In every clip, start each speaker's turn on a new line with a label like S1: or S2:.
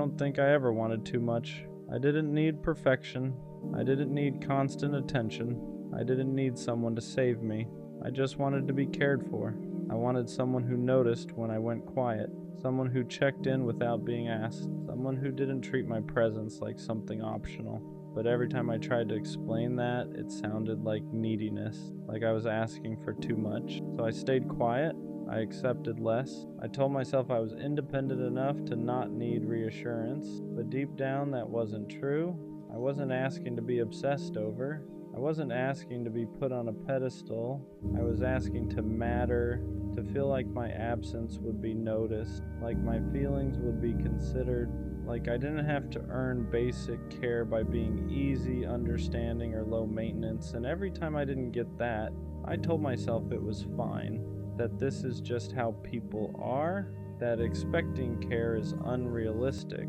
S1: don't think I ever wanted too much. I didn't need perfection. I didn't need constant attention. I didn't need someone to save me. I just wanted to be cared for. I wanted someone who noticed when I went quiet, someone who checked in without being asked, someone who didn't treat my presence like something optional. But every time I tried to explain that, it sounded like neediness, like I was asking for too much. So I stayed quiet. I accepted less. I told myself I was independent enough to not need reassurance, but deep down that wasn't true. I wasn't asking to be obsessed over. I wasn't asking to be put on a pedestal. I was asking to matter, to feel like my absence would be noticed, like my feelings would be considered, like I didn't have to earn basic care by being easy, understanding, or low maintenance. And every time I didn't get that, I told myself it was fine, that this is just how people are, that expecting care is unrealistic,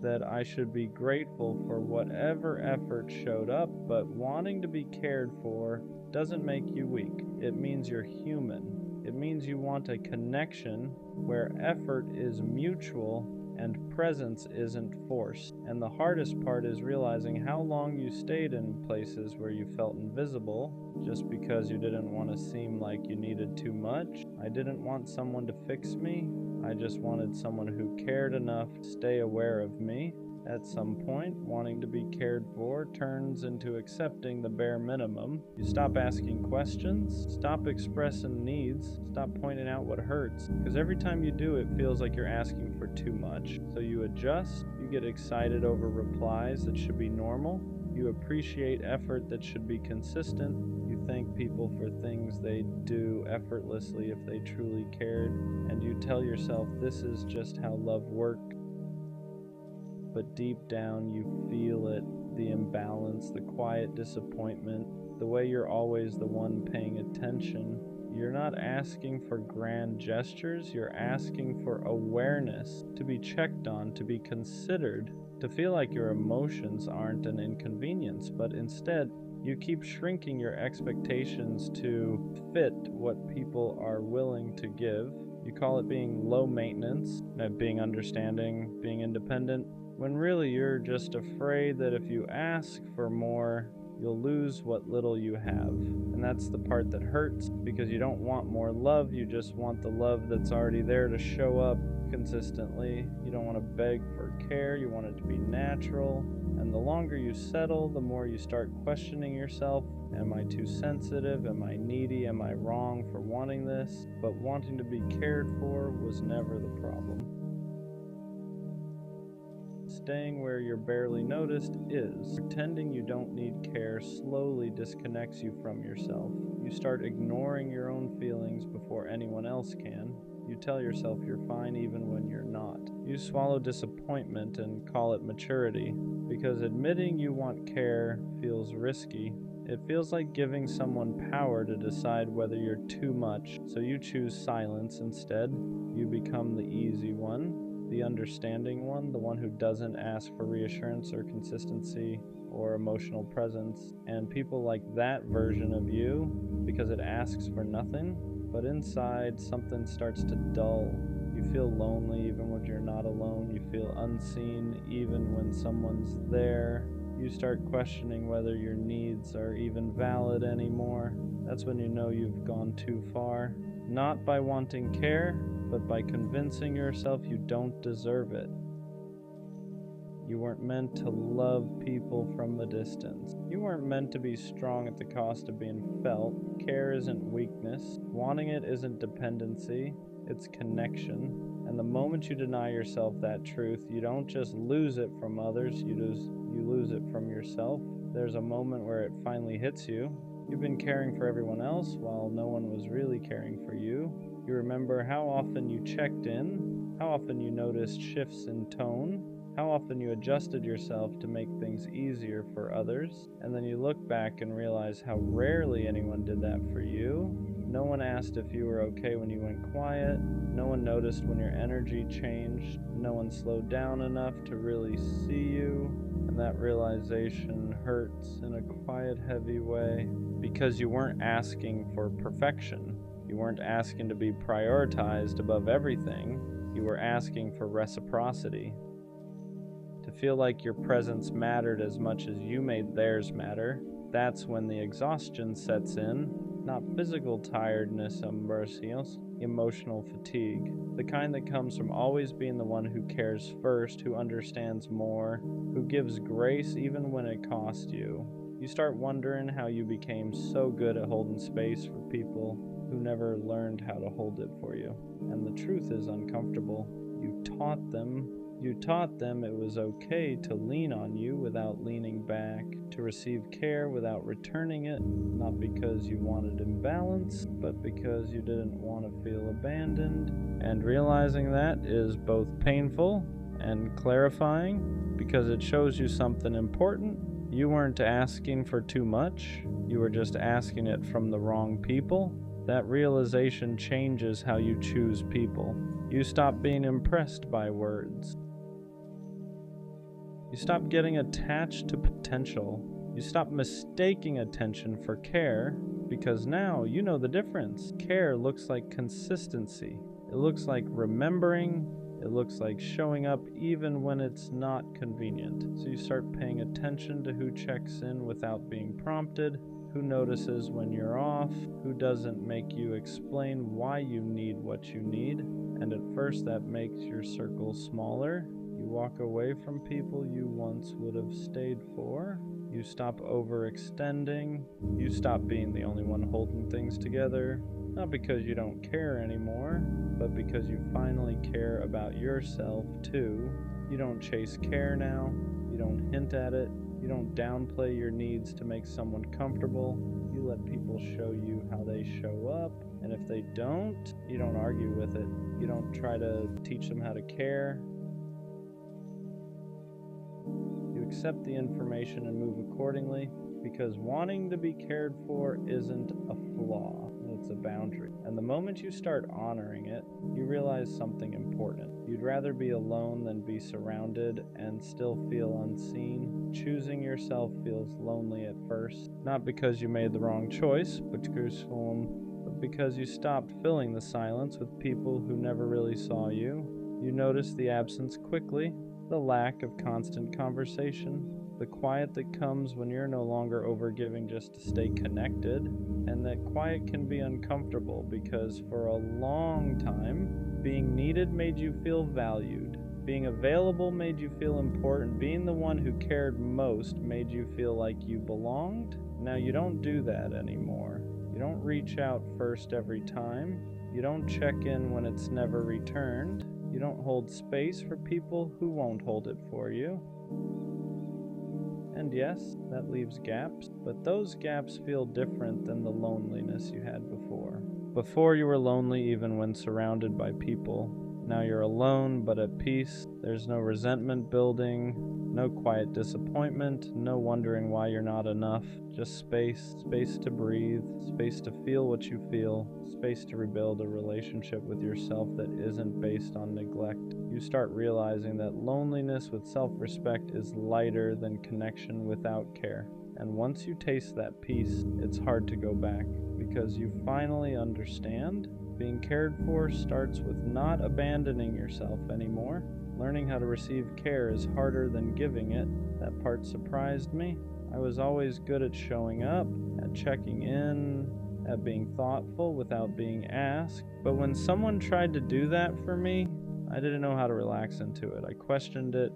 S1: that I should be grateful for whatever effort showed up, but wanting to be cared for doesn't make you weak. It means you're human. It means you want a connection where effort is mutual and presence isn't forced. And the hardest part is realizing how long you stayed in places where you felt invisible just because you didn't want to seem like you needed too much. I didn't want someone to fix me. I just wanted someone who cared enough to stay aware of me. At some point, wanting to be cared for turns into accepting the bare minimum. You stop asking questions, stop expressing needs, stop pointing out what hurts, because every time you do, it feels like you're asking for too much. So you adjust, you get excited over replies that should be normal, you appreciate effort that should be consistent, you thank people for things they do effortlessly if they truly cared, and you tell yourself this is just how love works. But deep down you feel it, the imbalance, the quiet disappointment, the way you're always the one paying attention. You're not asking for grand gestures, you're asking for awareness, to be checked on, to be considered, to feel like your emotions aren't an inconvenience, but instead you keep shrinking your expectations to fit what people are willing to give. You call it being low maintenance, being understanding, being independent, when really you're just afraid that if you ask for more, you'll lose what little you have. And that's the part that hurts, because you don't want more love, you just want the love that's already there to show up consistently. You don't want to beg for care, you want it to be natural. And the longer you settle, the more you start questioning yourself. Am I too sensitive? Am I needy? Am I wrong for wanting this? But wanting to be cared for was never the problem. Staying where you're barely noticed is. Pretending you don't need care slowly disconnects you from yourself. You start ignoring your own feelings before anyone else can. You tell yourself you're fine even when you're not. You swallow disappointment and call it maturity, because admitting you want care feels risky. It feels like giving someone power to decide whether you're too much, so you choose silence instead. You become the easy one, the understanding one, the one who doesn't ask for reassurance or consistency or emotional presence. And people like that version of you because it asks for nothing, but inside something starts to dull. You feel lonely even when you're not alone. You feel unseen even when someone's there. You start questioning whether your needs are even valid anymore. That's when you know you've gone too far. Not by wanting care, but by convincing yourself you don't deserve it. You weren't meant to love people from a distance. You weren't meant to be strong at the cost of being felt. Care isn't weakness. Wanting it isn't dependency. It's connection. And the moment you deny yourself that truth, you don't just lose it from others, you lose it from yourself. There's a moment where it finally hits you. You've been caring for everyone else while no one was really caring for you. You remember how often you checked in, how often you noticed shifts in tone, how often you adjusted yourself to make things easier for others, and then you look back and realize how rarely anyone did that for you. No one asked if you were okay when you went quiet. No one noticed when your energy changed. No one slowed down enough to really see you. And that realization hurts in a quiet, heavy way, because you weren't asking for perfection. You weren't asking to be prioritized above everything. You were asking for reciprocity. To feel like your presence mattered as much as you made theirs matter. That's when the exhaustion sets in. Not physical tiredness, ambrosios, emotional fatigue. The kind that comes from always being the one who cares first, who understands more, who gives grace even when it costs you. You start wondering how you became so good at holding space for people who never learned how to hold it for you. And the truth is uncomfortable. You taught them it was okay to lean on you without leaning back, to receive care without returning it, not because you wanted imbalance, but because you didn't want to feel abandoned. And realizing that is both painful and clarifying, because it shows you something important. You weren't asking for too much, you were just asking it from the wrong people. That realization changes how you choose people. You stop being impressed by words. You stop getting attached to potential. You stop mistaking attention for care, because now you know the difference. Care looks like consistency. It looks like remembering. It looks like showing up even when it's not convenient. So you start paying attention to who checks in without being prompted, who notices when you're off, who doesn't make you explain why you need what you need. And at first that makes your circle smaller. You walk away from people you once would have stayed for. You stop overextending. You stop being the only one holding things together. Not because you don't care anymore, but because you finally care about yourself too. You don't chase care now. You don't hint at it. You don't downplay your needs to make someone comfortable. You let people show you how they show up. And if they don't, you don't argue with it. You don't try to teach them how to care. You accept the information and move accordingly, because wanting to be cared for isn't a flaw, it's a boundary. And the moment you start honoring it, you realize something important. You'd rather be alone than be surrounded and still feel unseen. Choosing yourself feels lonely at first, not because you made the wrong choice, but because you stopped filling the silence with people who never really saw you. You notice the absence quickly, the lack of constant conversation, the quiet that comes when you're no longer overgiving just to stay connected. And that quiet can be uncomfortable, because for a long time, being needed made you feel valued. Being available made you feel important. Being the one who cared most made you feel like you belonged. Now you don't do that anymore. You don't reach out first every time. You don't check in when it's never returned. You don't hold space for people who won't hold it for you. And yes, that leaves gaps, but those gaps feel different than the loneliness you had before. Before you were lonely even when surrounded by people. Now you're alone but at peace. There's no resentment building, no quiet disappointment, no wondering why you're not enough. Just space to breathe, space to feel what you feel, space to rebuild a relationship with yourself that isn't based on neglect. You start realizing that loneliness with self-respect is lighter than connection without care. And once you taste that peace, it's hard to go back, because you finally understand. Being cared for starts with not abandoning yourself anymore. Learning how to receive care is harder than giving it. That part surprised me. I was always good at showing up, at checking in, at being thoughtful without being asked. But when someone tried to do that for me, I didn't know how to relax into it. I questioned it.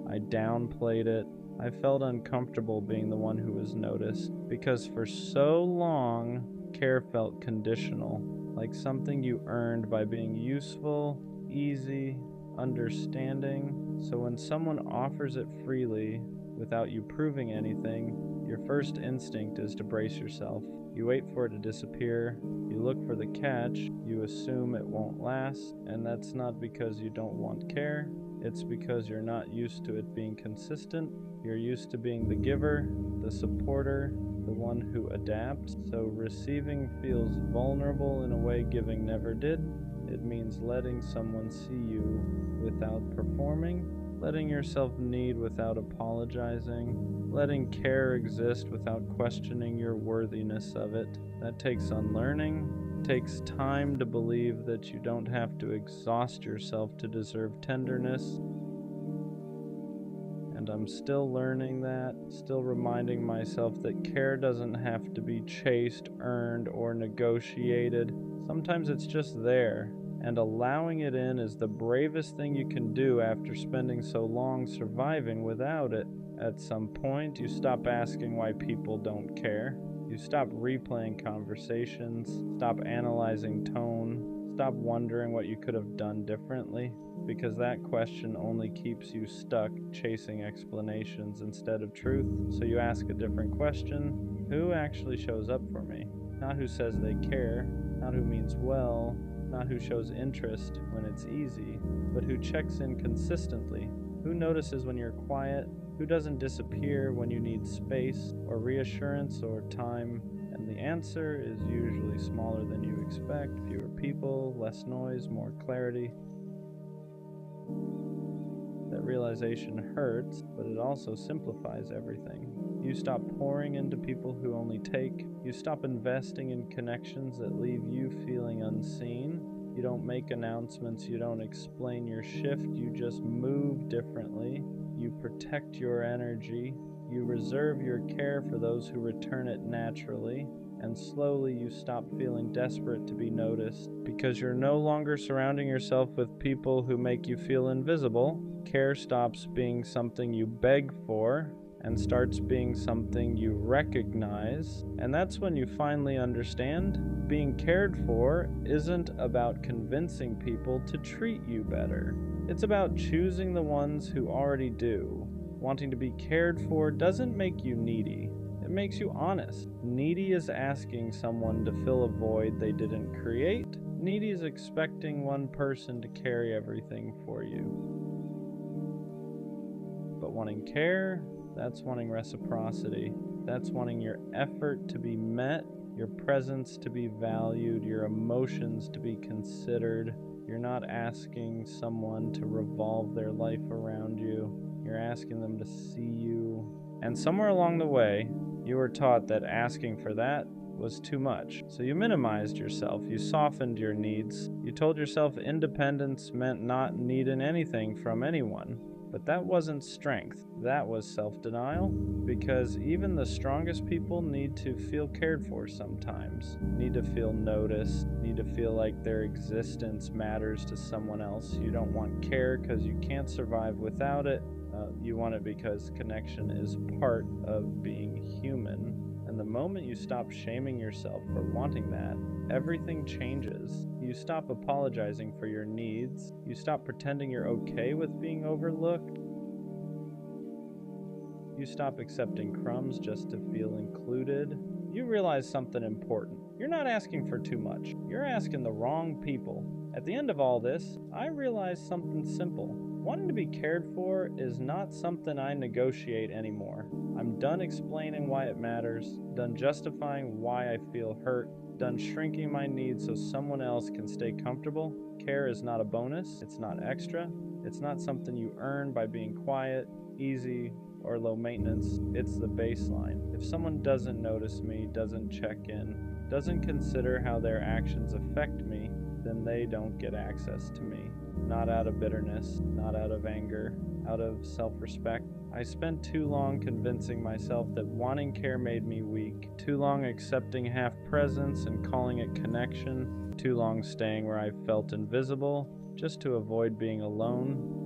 S1: I downplayed it. I felt uncomfortable being the one who was noticed, because for so long, care felt conditional, like something you earned by being useful, easy, understanding. So when someone offers it freely, without you proving anything, your first instinct is to brace yourself. You wait for it to disappear, you look for the catch, you assume it won't last, and that's not because you don't want care, it's because you're not used to it being consistent. You're used to being the giver, the supporter, the one who adapts. So receiving feels vulnerable in a way giving never did. It means letting someone see you without performing, letting yourself need without apologizing, letting care exist without questioning your worthiness of it. That takes unlearning. It takes time to believe that you don't have to exhaust yourself to deserve tenderness. And I'm still learning that, still reminding myself that care doesn't have to be chased, earned, or negotiated. Sometimes it's just there, and allowing it in is the bravest thing you can do after spending so long surviving without it. At some point, you stop asking why people don't care. You stop replaying conversations, stop analyzing tone, stop wondering what you could have done differently, because that question only keeps you stuck chasing explanations instead of truth. So you ask a different question: who actually shows up for me? Not who says they care, not who means well, not who shows interest when it's easy, but who checks in consistently, who notices when you're quiet, who doesn't disappear when you need space or reassurance or time. And the answer is usually smaller than you expect: fewer people, less noise, more clarity. That realization hurts, but it also simplifies everything. You stop pouring into people who only take. You stop investing in connections that leave you feeling unseen. You don't make announcements, you don't explain your shift, you just move differently. You protect your energy. You reserve your care for those who return it naturally. And slowly you stop feeling desperate to be noticed, because you're no longer surrounding yourself with people who make you feel invisible. Care stops being something you beg for and starts being something you recognize. And that's when you finally understand being cared for isn't about convincing people to treat you better. It's about choosing the ones who already do. Wanting to be cared for doesn't make you needy. It makes you honest. Needy is asking someone to fill a void they didn't create. Needy is expecting one person to carry everything for you. But wanting care, that's wanting reciprocity. That's wanting your effort to be met, your presence to be valued, your emotions to be considered. You're not asking someone to revolve their life around you. You're asking them to see you. And somewhere along the way, you were taught that asking for that was too much. So you minimized yourself. You softened your needs. You told yourself independence meant not needing anything from anyone. But that wasn't strength. That was self-denial, because even the strongest people need to feel cared for sometimes, need to feel noticed, need to feel like their existence matters to someone else. You don't want care because you can't survive without it. You want it because connection is part of being human. And the moment you stop shaming yourself for wanting that, everything changes. You stop apologizing for your needs. You stop pretending you're okay with being overlooked. You stop accepting crumbs just to feel included. You realize something important. You're not asking for too much. You're asking the wrong people. At the end of all this, I realized something simple. Wanting to be cared for is not something I negotiate anymore. I'm done explaining why it matters, done justifying why I feel hurt, done shrinking my needs so someone else can stay comfortable. Care is not a bonus, it's not extra, it's not something you earn by being quiet, easy, or low maintenance. It's the baseline. If someone doesn't notice me, doesn't check in, doesn't consider how their actions affect me, then they don't get access to me. Not out of bitterness, not out of anger, out of self-respect. I spent too long convincing myself that wanting care made me weak, too long accepting half presence and calling it connection, too long staying where I felt invisible, just to avoid being alone.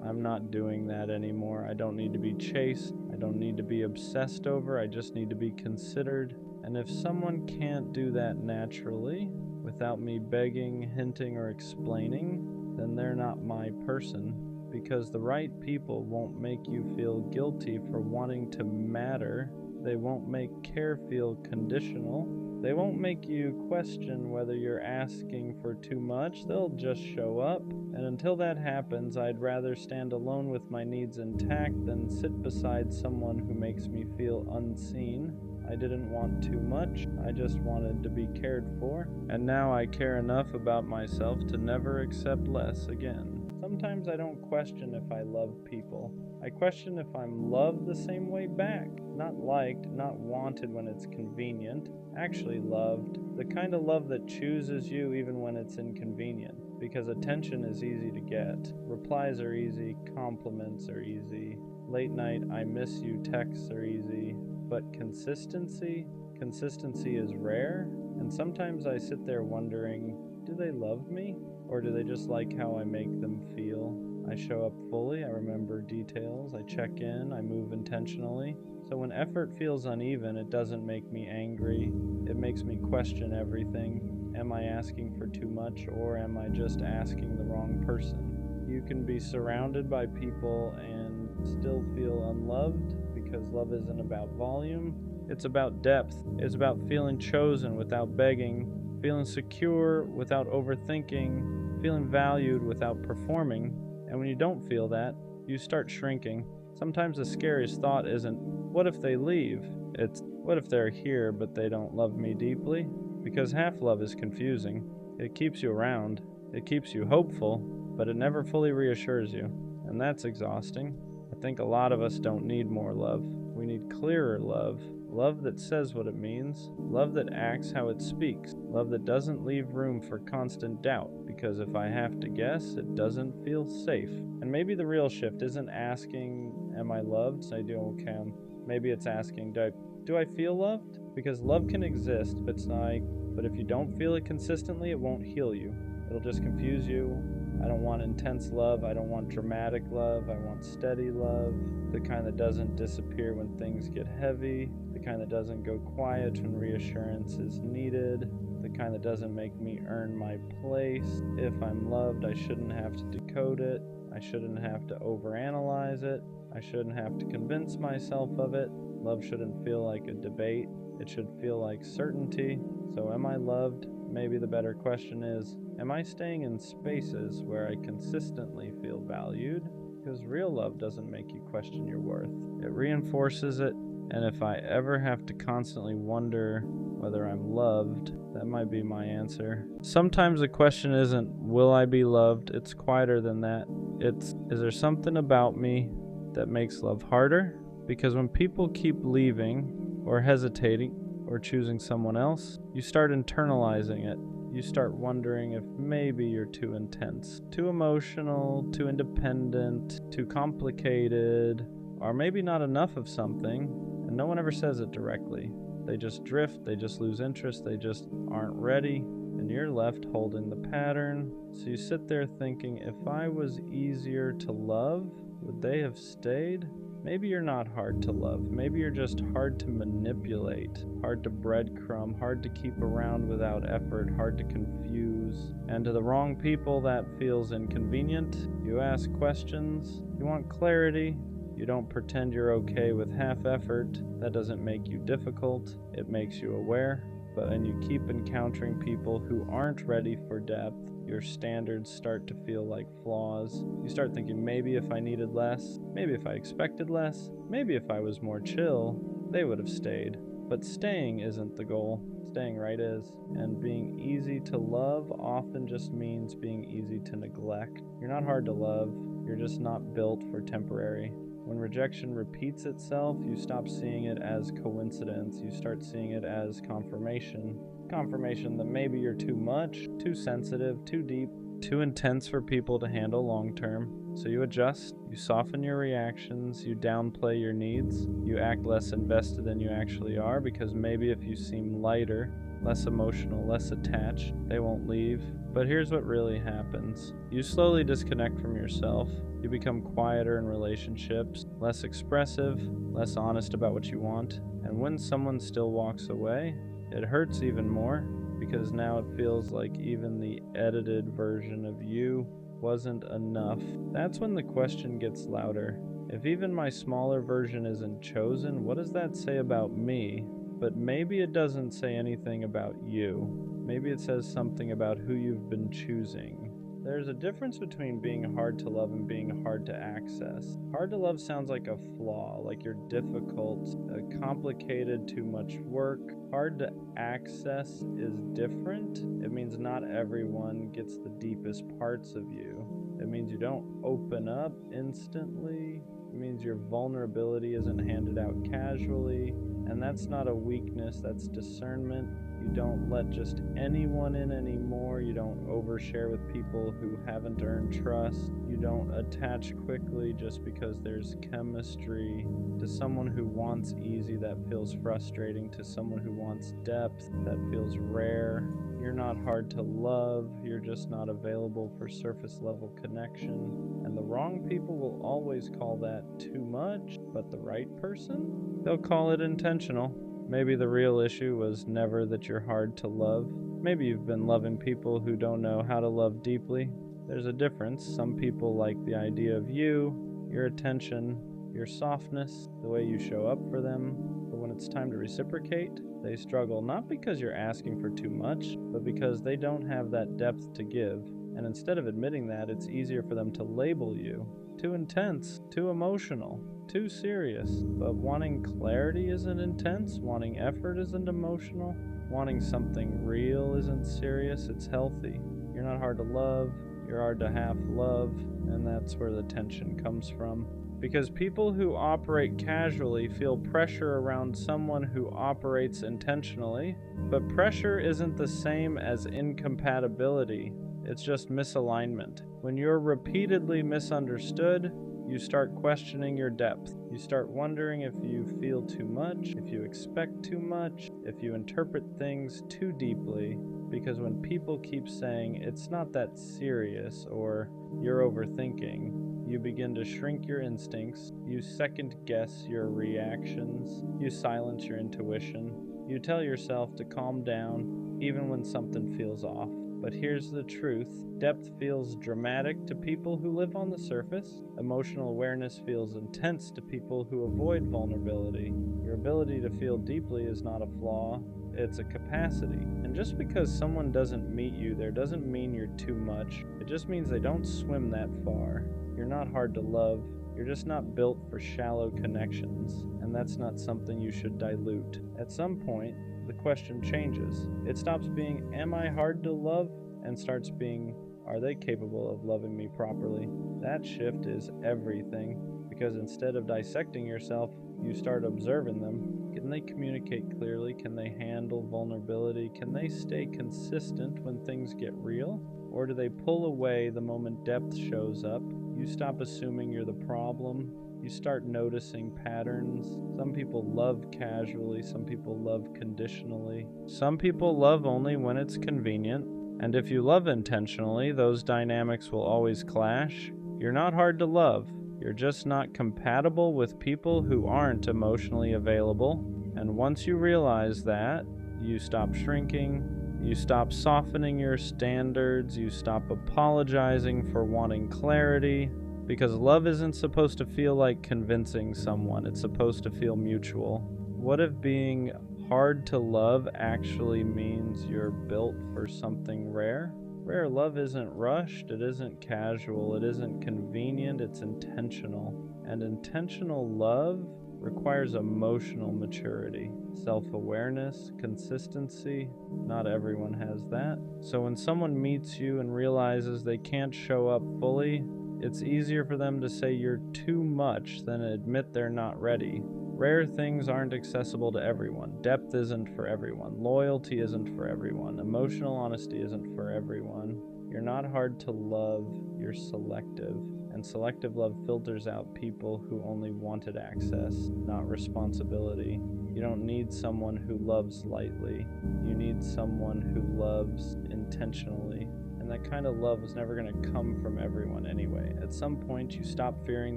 S1: I'm not doing that anymore. I don't need to be chased. I don't need to be obsessed over. I just need to be considered. And if someone can't do that naturally, without me begging, hinting, or explaining, then they're not my person. Because the right people won't make you feel guilty for wanting to matter. They won't make care feel conditional. They won't make you question whether you're asking for too much. They'll just show up. And until that happens, I'd rather stand alone with my needs intact than sit beside someone who makes me feel unseen. I didn't want too much. I just wanted to be cared for. And now I care enough about myself to never accept less again. sometimes I don't question if I love people. I question if I'm loved the same way back. Not liked, not wanted when it's convenient, actually loved. The kind of love that chooses you even when it's inconvenient. Because attention is easy to get. Replies are easy, compliments are easy. Late night, I miss you texts are easy. But consistency is rare. And sometimes I sit there wondering, do they love me? Or do they just like how I make them feel? I show up fully, I remember details, I check in, I move intentionally. So when effort feels uneven, it doesn't make me angry. It makes me question everything. Am I asking for too much, or am I just asking the wrong person? You can be surrounded by people and still feel unloved, because love isn't about volume. It's about depth. It's about feeling chosen without begging, feeling secure without overthinking, feeling valued without performing. And when you don't feel that, you start shrinking. Sometimes the scariest thought isn't, what if they leave? It's, what if they're here but they don't love me deeply? Because half love is confusing. It keeps you around, it keeps you hopeful, but it never fully reassures you. And that's exhausting. I think a lot of us don't need more love. We need clearer love. Love that says what it means. Love that acts how it speaks. Love that doesn't leave room for constant doubt, because if I have to guess, it doesn't feel safe. And maybe the real shift isn't asking, am I loved? So I do, okay. Maybe it's asking, do I feel loved? Because love can exist, but if you don't feel it consistently, it won't heal you. It'll just confuse you. I don't want intense love. I don't want dramatic love. I want steady love. The kind that doesn't disappear when things get heavy. The kind that doesn't go quiet when reassurance is needed. The kind that doesn't make me earn my place. If I'm loved, I shouldn't have to decode it. I shouldn't have to overanalyze it. I shouldn't have to convince myself of it. Love shouldn't feel like a debate. It should feel like certainty. So am I loved? Maybe the better question is, am I staying in spaces where I consistently feel valued? Because real love doesn't make you question your worth. It reinforces it, and if I ever have to constantly wonder whether I'm loved, that might be my answer. Sometimes the question isn't, will I be loved? It's quieter than that. It's, is there something about me that makes love harder? Because when people keep leaving, or hesitating, or choosing someone else, you start internalizing it. You start wondering if maybe you're too intense, too emotional, too independent, too complicated, or maybe not enough of something, and no one ever says it directly. They just drift, they just lose interest, they just aren't ready, and you're left holding the pattern. So you sit there thinking, if I was easier to love, would they have stayed? Maybe you're not hard to love. Maybe you're just hard to manipulate, hard to breadcrumb, hard to keep around without effort, hard to confuse. And to the wrong people, that feels inconvenient. You ask questions. You want clarity. You don't pretend you're okay with half effort. That doesn't make you difficult. It makes you aware. And you keep encountering people who aren't ready for depth. Your standards start to feel like flaws. You start thinking, maybe if I needed less, maybe if I expected less, maybe if I was more chill, they would have stayed. But staying isn't the goal. Staying right is. And being easy to love often just means being easy to neglect. You're not hard to love. You're just not built for temporary. When rejection repeats itself, you stop seeing it as coincidence. You start seeing it as confirmation. Confirmation that maybe you're too much, too sensitive, too deep, too intense for people to handle long term. So you adjust, you soften your reactions, you downplay your needs, you act less invested than you actually are, because maybe if you seem lighter, less emotional, less attached, they won't leave. But here's what really happens. You slowly disconnect from yourself. You become quieter in relationships, less expressive, less honest about what you want. And when someone still walks away, it hurts even more, because now it feels like even the edited version of you wasn't enough. That's when the question gets louder. If even my smaller version isn't chosen, what does that say about me? But maybe it doesn't say anything about you. Maybe it says something about who you've been choosing. There's a difference between being hard to love and being hard to access. Hard to love sounds like a flaw, like you're difficult, complicated, too much work. Hard to access is different. It means not everyone gets the deepest parts of you. It means you don't open up instantly. It means your vulnerability isn't handed out casually. And that's not a weakness, that's discernment. You don't let just anyone in anymore. You don't overshare with people who haven't earned trust. You don't attach quickly just because there's chemistry. To someone who wants easy, that feels frustrating. To someone who wants depth, that feels rare. You're not hard to love, you're just not available for surface level connection. And the wrong people will always call that too much, but the right person, they'll call it intentional. Maybe the real issue was never that you're hard to love. Maybe you've been loving people who don't know how to love deeply. There's a difference. Some people like the idea of you, your attention, your softness, the way you show up for them. But when it's time to reciprocate, they struggle, not because you're asking for too much, but because they don't have that depth to give. And instead of admitting that, it's easier for them to label you. Too intense, too emotional, too serious. But wanting clarity isn't intense, wanting effort isn't emotional, wanting something real isn't serious, it's healthy. You're not hard to love, you're hard to half love, and that's where the tension comes from. Because people who operate casually feel pressure around someone who operates intentionally, but pressure isn't the same as incompatibility. It's just misalignment. When you're repeatedly misunderstood, you start questioning your depth. You start wondering if you feel too much, if you expect too much, if you interpret things too deeply. Because when people keep saying, it's not that serious, or you're overthinking, you begin to shrink your instincts, you second guess your reactions, you silence your intuition, you tell yourself to calm down even when something feels off. But here's the truth. Depth feels dramatic to people who live on the surface. Emotional awareness feels intense to people who avoid vulnerability. Your ability to feel deeply is not a flaw, it's a capacity. And just because someone doesn't meet you there doesn't mean you're too much. It just means they don't swim that far. You're not hard to love. You're just not built for shallow connections. And that's not something you should dilute. At some point, the question changes. It stops being, am I hard to love? And starts being, are they capable of loving me properly? That shift is everything, because instead of dissecting yourself, you start observing them. Can they communicate clearly? Can they handle vulnerability? Can they stay consistent when things get real? Or do they pull away the moment depth shows up? You stop assuming you're the problem. You start noticing patterns. Some people love casually, some people love conditionally. Some people love only when it's convenient. And if you love intentionally, those dynamics will always clash. You're not hard to love. You're just not compatible with people who aren't emotionally available. And once you realize that, you stop shrinking, you stop softening your standards, you stop apologizing for wanting clarity. Because love isn't supposed to feel like convincing someone, it's supposed to feel mutual. What if being hard to love actually means you're built for something rare? Rare love isn't rushed, it isn't casual, it isn't convenient, it's intentional. And intentional love requires emotional maturity, self-awareness, consistency. Not everyone has that. So when someone meets you and realizes they can't show up fully, it's easier for them to say you're too much than admit they're not ready. Rare things aren't accessible to everyone. Depth isn't for everyone. Loyalty isn't for everyone. Emotional honesty isn't for everyone. You're not hard to love, you're selective. And selective love filters out people who only wanted access, not responsibility. You don't need someone who loves lightly. You need someone who loves intentionally. And that kind of love is never going to come from everyone anyway. At some point, you stop fearing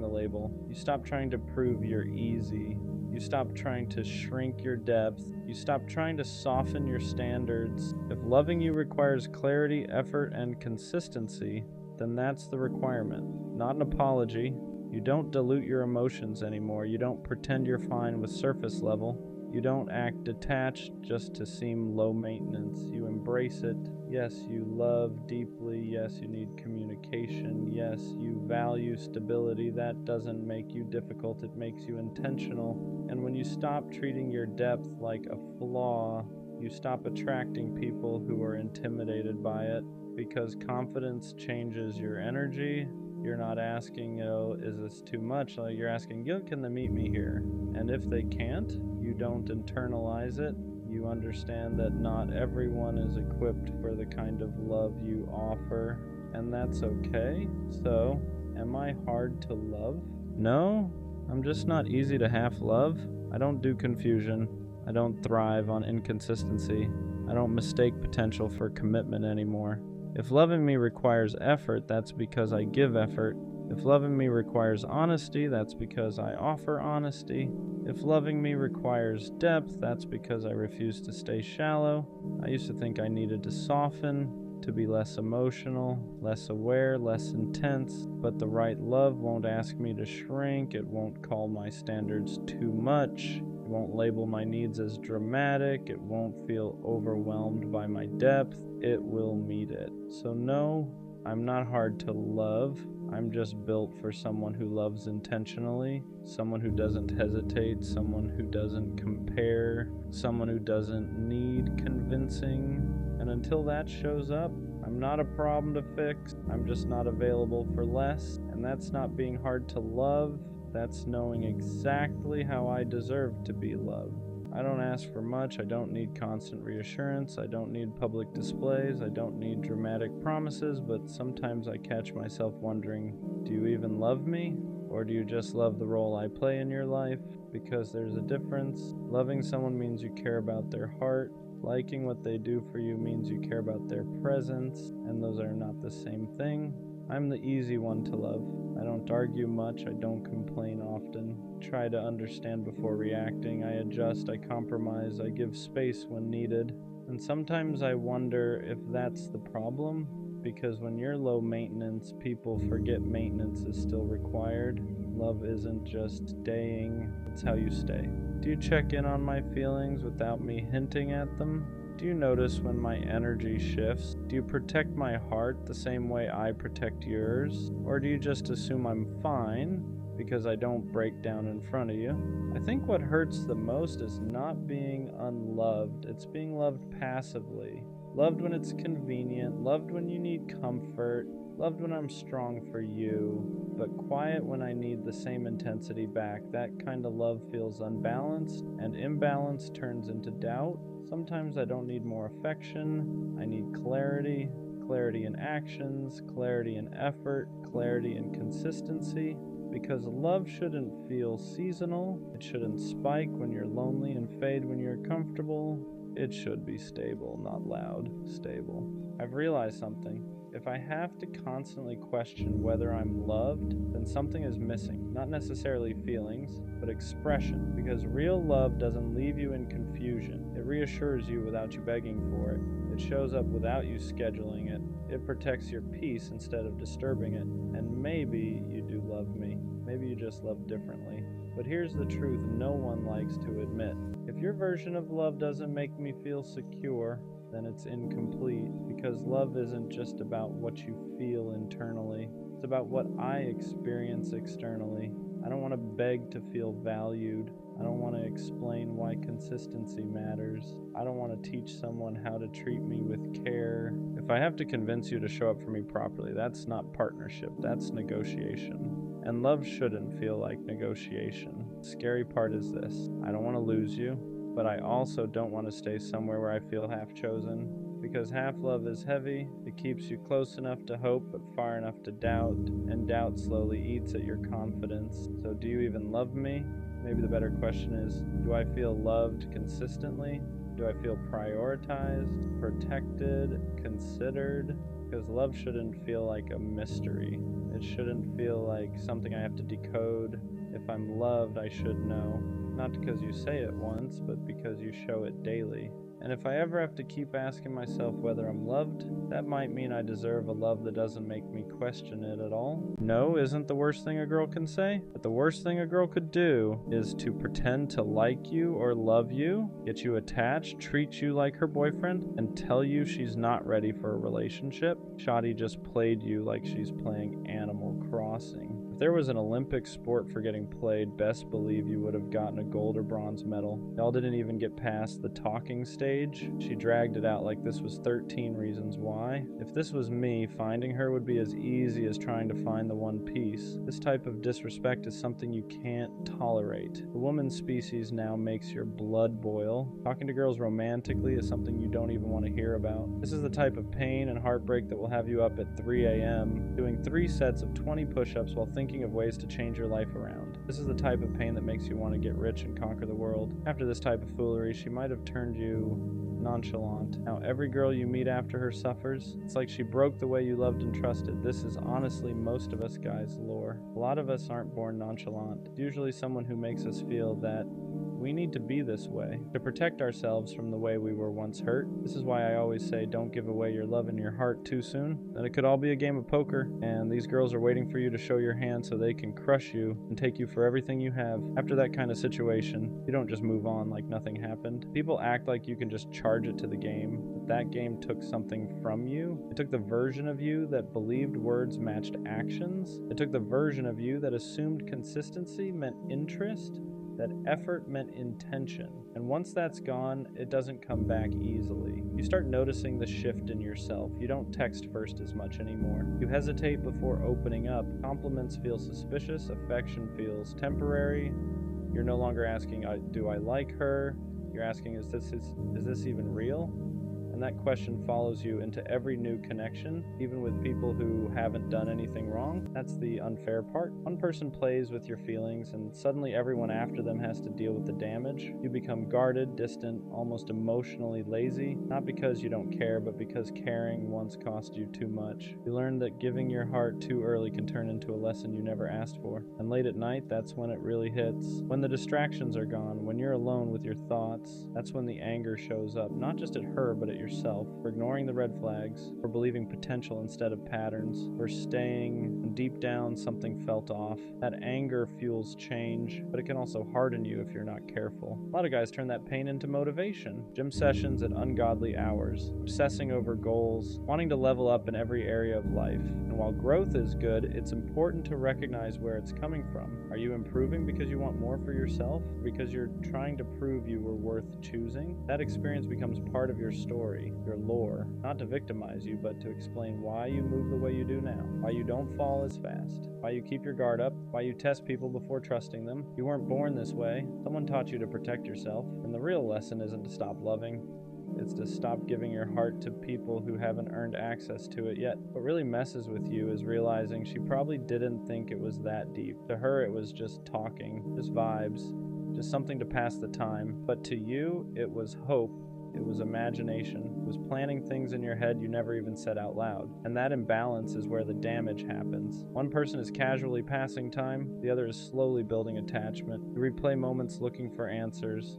S1: the label. You stop trying to prove you're easy. You stop trying to shrink your depth. You stop trying to soften your standards. If loving you requires clarity, effort, and consistency, then that's the requirement, not an apology. You don't dilute your emotions anymore. You don't pretend you're fine with surface level. You don't act detached just to seem low maintenance. You embrace it. Yes, you love deeply. Yes, you need communication. Yes, you value stability. That doesn't make you difficult. It makes you intentional. And when you stop treating your depth like a flaw, you stop attracting people who are intimidated by it, because confidence changes your energy. You're not asking, is this too much? Like, you're asking, can they meet me here? And if they can't, you don't internalize it. You understand that not everyone is equipped for the kind of love you offer, and that's okay. So, am I hard to love? No, I'm just not easy to half love. I don't do confusion. I don't thrive on inconsistency. I don't mistake potential for commitment anymore. If loving me requires effort, that's because I give effort. If loving me requires honesty, that's because I offer honesty. If loving me requires depth, that's because I refuse to stay shallow. I used to think I needed to soften, to be less emotional, less aware, less intense, but the right love won't ask me to shrink. It won't call my standards too much. It won't label my needs as dramatic. It won't feel overwhelmed by my depth. It will meet it. So no, I'm not hard to love. I'm just built for someone who loves intentionally, someone who doesn't hesitate, someone who doesn't compare, someone who doesn't need convincing. And until that shows up, I'm not a problem to fix. I'm just not available for less. And that's not being hard to love. That's knowing exactly how I deserve to be loved. I don't ask for much. I don't need constant reassurance. I don't need public displays. I don't need dramatic promises, but sometimes I catch myself wondering, do you even love me? Or do you just love the role I play in your life? Because there's a difference. Loving someone means you care about their heart. Liking what they do for you means you care about their presence, and those are not the same thing. I'm the easy one to love. I don't argue much. I don't complain often. Try to understand before reacting. I adjust. I compromise. I give space when needed. And sometimes I wonder if that's the problem, because when you're low maintenance, people forget maintenance is still required. Love isn't just staying, it's how you stay. Do you check in on my feelings without me hinting at them? Do you notice when my energy shifts? Do you protect my heart the same way I protect yours? Or do you just assume I'm fine because I don't break down in front of you? I think what hurts the most is not being unloved. It's being loved passively. Loved when it's convenient, loved when you need comfort, loved when I'm strong for you, but quiet when I need the same intensity back. That kind of love feels unbalanced, and imbalance turns into doubt. Sometimes I don't need more affection. I need clarity. Clarity in actions, clarity in effort, clarity in consistency. Because love shouldn't feel seasonal. It shouldn't spike when you're lonely and fade when you're comfortable. It should be stable, not loud, stable. I've realized something. If I have to constantly question whether I'm loved, then something is missing. Not necessarily feelings, but expression. Because real love doesn't leave you in confusion. It reassures you without you begging for it. It shows up without you scheduling it. It protects your peace instead of disturbing it. And maybe you do love me. Maybe you just love differently. But here's the truth no one likes to admit. If your version of love doesn't make me feel secure, then it's incomplete, because love isn't just about what you feel internally. It's about what I experience externally. I don't want to beg to feel valued. I don't want to explain why consistency matters. I don't want to teach someone how to treat me with care. If I have to convince you to show up for me properly, that's not partnership, that's negotiation. And love shouldn't feel like negotiation. The scary part is this: I don't want to lose you, but I also don't want to stay somewhere where I feel half chosen. Because half love is heavy, it keeps you close enough to hope but far enough to doubt, and doubt slowly eats at your confidence. So do you even love me? Maybe the better question is, do I feel loved consistently? Do I feel prioritized, protected, considered? Because love shouldn't feel like a mystery. It shouldn't feel like something I have to decode. If I'm loved, I should know. Not because you say it once, but because you show it daily. And if I ever have to keep asking myself whether I'm loved, that might mean I deserve a love that doesn't make me question it at all. No isn't the worst thing a girl can say, but the worst thing a girl could do is to pretend to like you or love you, get you attached, treat you like her boyfriend, and tell you she's not ready for a relationship. Shawty just played you like she's playing Animal Crossing. If there was an Olympic sport for getting played, best believe you would have gotten a gold or bronze medal. Y'all didn't even get past the talking stage. She dragged it out like this was 13 reasons why. If this was me, finding her would be as easy as trying to find the one piece. This type of disrespect is something you can't tolerate. The woman species now makes your blood boil. Talking to girls romantically is something you don't even want to hear about. This is the type of pain and heartbreak that will have you up at 3 a.m. doing 3 sets of 20 push-ups while thinking of ways to change your life around. This is the type of pain that makes you want to get rich and conquer the world. After this type of foolery, she might have turned you nonchalant. Now every girl you meet after her suffers. It's like she broke the way you loved and trusted. This is honestly most of us guys' lore. A lot of us aren't born nonchalant. It's usually someone who makes us feel that we need to be this way to protect ourselves from the way we were once hurt. This is why I always say don't give away your love and your heart too soon. Then it could all be a game of poker, and these girls are waiting for you to show your hand so they can crush you and take you for everything you have. After that kind of situation, you don't just move on like nothing happened. People act like you can just charge it to the game, but that game took something from you. It took the version of you that believed words matched actions. It took the version of you that assumed consistency meant interest, that effort meant intention. And once that's gone, it doesn't come back easily. You start noticing the shift in yourself. You don't text first as much anymore. You hesitate before opening up. Compliments feel suspicious. Affection feels temporary. You're no longer asking, do I like her? You're asking, is this even real? And that question follows you into every new connection, even with people who haven't done anything wrong. That's the unfair part. One person plays with your feelings, and suddenly everyone after them has to deal with the damage. You become guarded, distant, almost emotionally lazy, not because you don't care, but because caring once cost you too much. You learn that giving your heart too early can turn into a lesson you never asked for. And late at night, that's when it really hits. When the distractions are gone, when you're alone with your thoughts, that's when the anger shows up, not just at her, but at yourself, for ignoring the red flags, for believing potential instead of patterns, for staying when deep down something felt off. That anger fuels change, but it can also harden you if you're not careful. A lot of guys turn that pain into motivation. Gym sessions at ungodly hours, obsessing over goals, wanting to level up in every area of life. And while growth is good, it's important to recognize where it's coming from. Are you improving because you want more for yourself? Because you're trying to prove you were worth choosing? That experience becomes part of your story, your lore, not to victimize you, but to explain why you move the way you do now, why you don't fall as fast, why you keep your guard up, why you test people before trusting them. You weren't born this way. Someone taught you to protect yourself. And the real lesson isn't to stop loving. It's to stop giving your heart to people who haven't earned access to it yet. What really messes with you is realizing she probably didn't think it was that deep. To her, it was just talking, just vibes, just something to pass the time. But to you, it was hope. It was imagination. It was planning things in your head you never even said out loud. And that imbalance is where the damage happens. One person is casually passing time, the other is slowly building attachment. You replay moments looking for answers.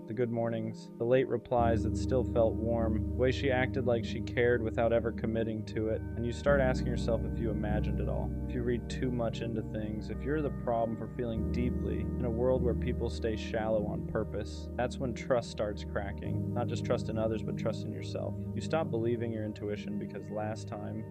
S1: The good mornings, the late replies that still felt warm, the way she acted like she cared without ever committing to it, and you start asking yourself if you imagined it all, if you read too much into things, if you're the problem for feeling deeply in a world where people stay shallow on purpose. That's when trust starts cracking, not just trust in others, but trust in yourself. You stop believing your intuition because last time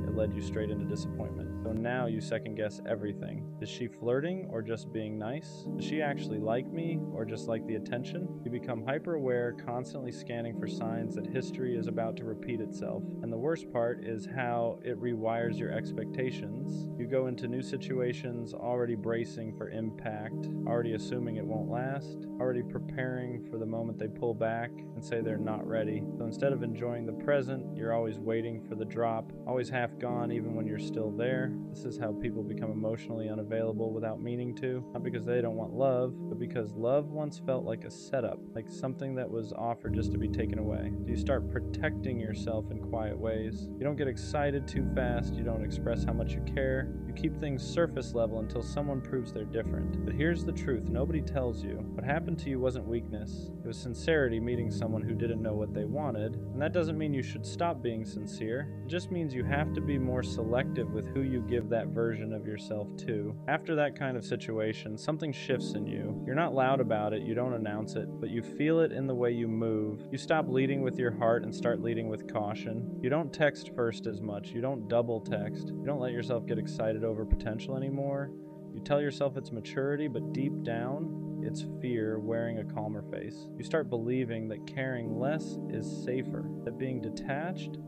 S1: it led you straight into disappointment. So now you second guess everything. Is she flirting or just being nice? Does she actually like me or just like the attention? You become hyper-aware, constantly scanning for signs that history is about to repeat itself. And the worst part is how it rewires your expectations. You go into new situations already bracing for impact, already assuming it won't last, already preparing for the moment they pull back and say they're not ready. So instead of enjoying the present, you're always waiting for the drop, always half gone even when you're still there. This is how people become emotionally unavailable without meaning to, not because they don't want love, but because love once felt like a setup. setup, like something that was offered just to be taken away. So you start protecting yourself in quiet ways. You don't get excited too fast. You don't express how much you care. You keep things surface level until someone proves they're different. But here's the truth. Nobody tells you. What happened to you wasn't weakness. It was sincerity meeting someone who didn't know what they wanted. And that doesn't mean you should stop being sincere. It just means you have to be more selective with who you give that version of yourself to. After that kind of situation, something shifts in you. You're not loud about it, you don't announce it, but you feel it in the way you move. You stop leading with your heart and start leading with caution. You don't text first as much. You don't double text. You don't let yourself get excited over potential anymore. You tell yourself it's maturity, but deep down, it's fear wearing a calmer face. You start believing that caring less is safer, that being detached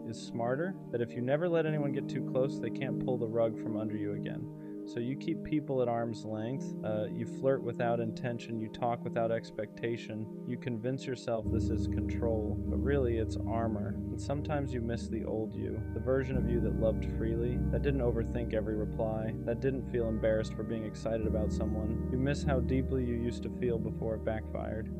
S1: is smarter, that if you never let anyone get too close, they can't pull the rug from under you again. So you keep people at arm's length, you flirt without intention, you talk without expectation, you convince yourself this is control, but really it's armor. And sometimes you miss the old you, the version of you that loved freely, that didn't overthink every reply, that didn't feel embarrassed for being excited about someone. You miss how deeply you used to feel before it backfired.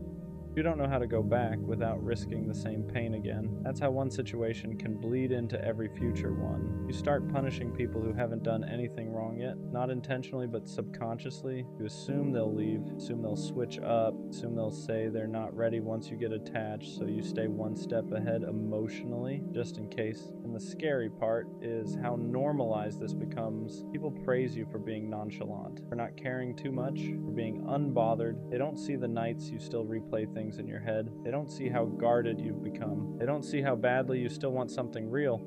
S1: You don't know how to go back without risking the same pain again. That's how one situation can bleed into every future one. You start punishing people who haven't done anything wrong yet, not intentionally but subconsciously. You assume they'll leave, assume they'll switch up, assume they'll say they're not ready once you get attached, so you stay one step ahead emotionally, just in case. And the scary part is how normalized this becomes. People praise you for being nonchalant, for not caring too much, for being unbothered. They don't see the nights you still replay things in your head. They don't see how guarded you've become. They don't see how badly you still want something real,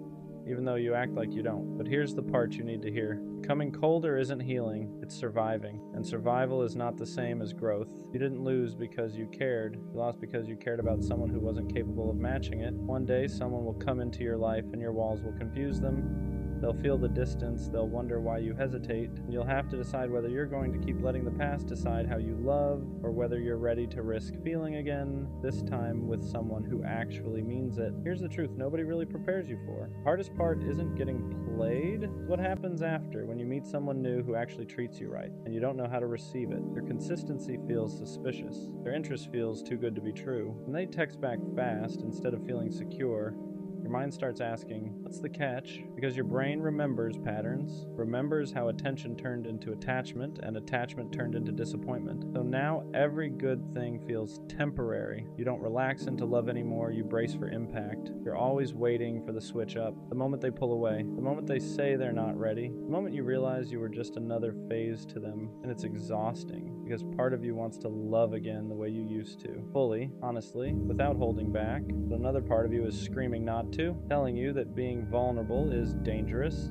S1: even though you act like you don't. But here's the part you need to hear. Becoming colder isn't healing, it's surviving. And survival is not the same as growth. You didn't lose because you cared. You lost because you cared about someone who wasn't capable of matching it. One day, someone will come into your life and your walls will confuse them. They'll feel the distance, they'll wonder why you hesitate, and you'll have to decide whether you're going to keep letting the past decide how you love, or whether you're ready to risk feeling again, this time with someone who actually means it. Here's the truth, nobody really prepares you for. The hardest part isn't getting played. What happens after, when you meet someone new who actually treats you right, and you don't know how to receive it? Their consistency feels suspicious. Their interest feels too good to be true. When they text back fast, instead of feeling secure, your mind starts asking, what's the catch? Because your brain remembers patterns, remembers how attention turned into attachment, and attachment turned into disappointment. So now every good thing feels temporary. You don't relax into love anymore, you brace for impact. You're always waiting for the switch up, the moment they pull away, the moment they say they're not ready, the moment you realize you were just another phase to them. And it's exhausting, because part of you wants to love again the way you used to. Fully, honestly, without holding back. But another part of you is screaming not to, telling you that being vulnerable is dangerous,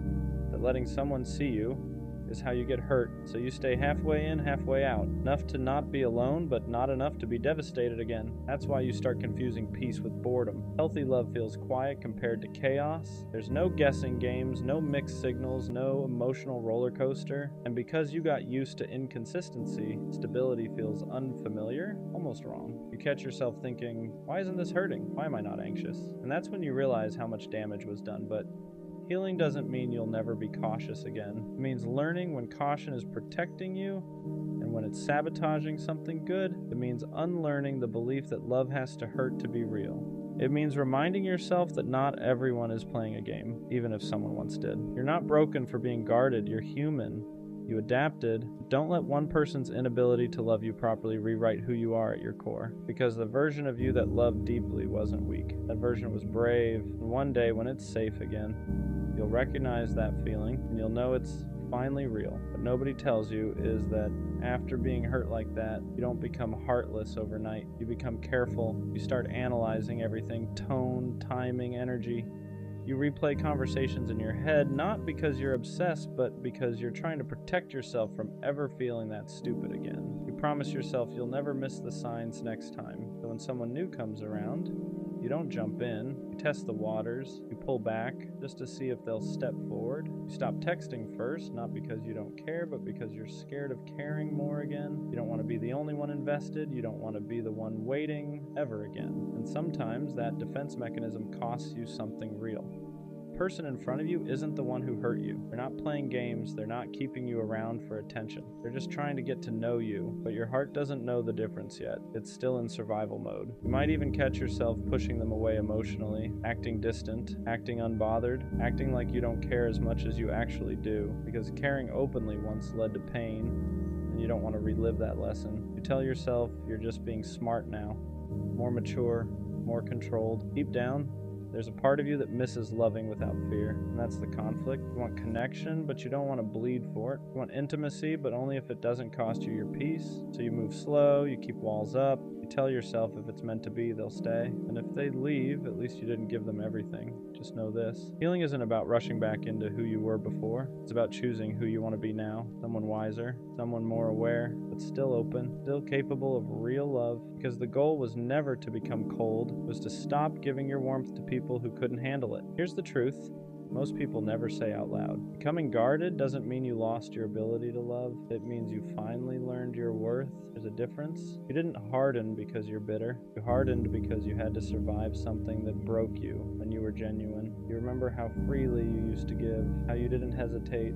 S1: that letting someone see you is how you get hurt, so you stay halfway in, halfway out. Enough to not be alone, but not enough to be devastated again. That's why you start confusing peace with boredom. Healthy love feels quiet compared to chaos. There's no guessing games, no mixed signals, no emotional roller coaster. And because you got used to inconsistency, stability feels unfamiliar, almost wrong. You catch yourself thinking, why isn't this hurting? Why am I not anxious? And that's when you realize how much damage was done. But healing doesn't mean you'll never be cautious again. It means learning when caution is protecting you, and when it's sabotaging something good. It means unlearning the belief that love has to hurt to be real. It means reminding yourself that not everyone is playing a game, even if someone once did. You're not broken for being guarded, you're human. You adapted. Don't let one person's inability to love you properly rewrite who you are at your core, because the version of you that loved deeply wasn't weak. That version was brave, and one day when it's safe again, you'll recognize that feeling, and you'll know it's finally real. What nobody tells you is that after being hurt like that, you don't become heartless overnight. You become careful. You start analyzing everything, tone, timing, energy. You replay conversations in your head, not because you're obsessed, but because you're trying to protect yourself from ever feeling that stupid again. You promise yourself you'll never miss the signs next time. So when someone new comes around, you don't jump in. You test the waters. You pull back just to see if they'll step forward. You stop texting first, not because you don't care, but because you're scared of caring more again. You don't want to be the only one invested. You don't want to be the one waiting ever again. And sometimes that defense mechanism costs you something real. person in front of you isn't the one who hurt you. They're not playing games. They're not keeping you around for attention. They're just trying to get to know you, but your heart doesn't know the difference yet. It's still in survival mode. You might even catch yourself pushing them away emotionally, acting distant, acting unbothered, acting like you don't care as much as you actually do, because caring openly once led to pain, and you don't want to relive that lesson. You tell yourself you're just being smart now, more mature, more controlled. Deep down, there's a part of you that misses loving without fear, and that's the conflict. You want connection, but you don't want to bleed for it. You want intimacy, but only if it doesn't cost you your peace. So you move slow, you keep walls up, you tell yourself if it's meant to be, they'll stay. And if they leave, at least you didn't give them everything. Just know this. Healing isn't about rushing back into who you were before. It's about choosing who you want to be now. Someone wiser, someone more aware, but still open, still capable of real love. Because the goal was never to become cold, it was to stop giving your warmth to people who couldn't handle it. Here's the truth. Most people never say out loud. Becoming guarded doesn't mean you lost your ability to love. It means you finally learned your worth. There's a difference. You didn't harden because you're bitter. You hardened because you had to survive something that broke you when you were genuine. You remember how freely you used to give, how you didn't hesitate,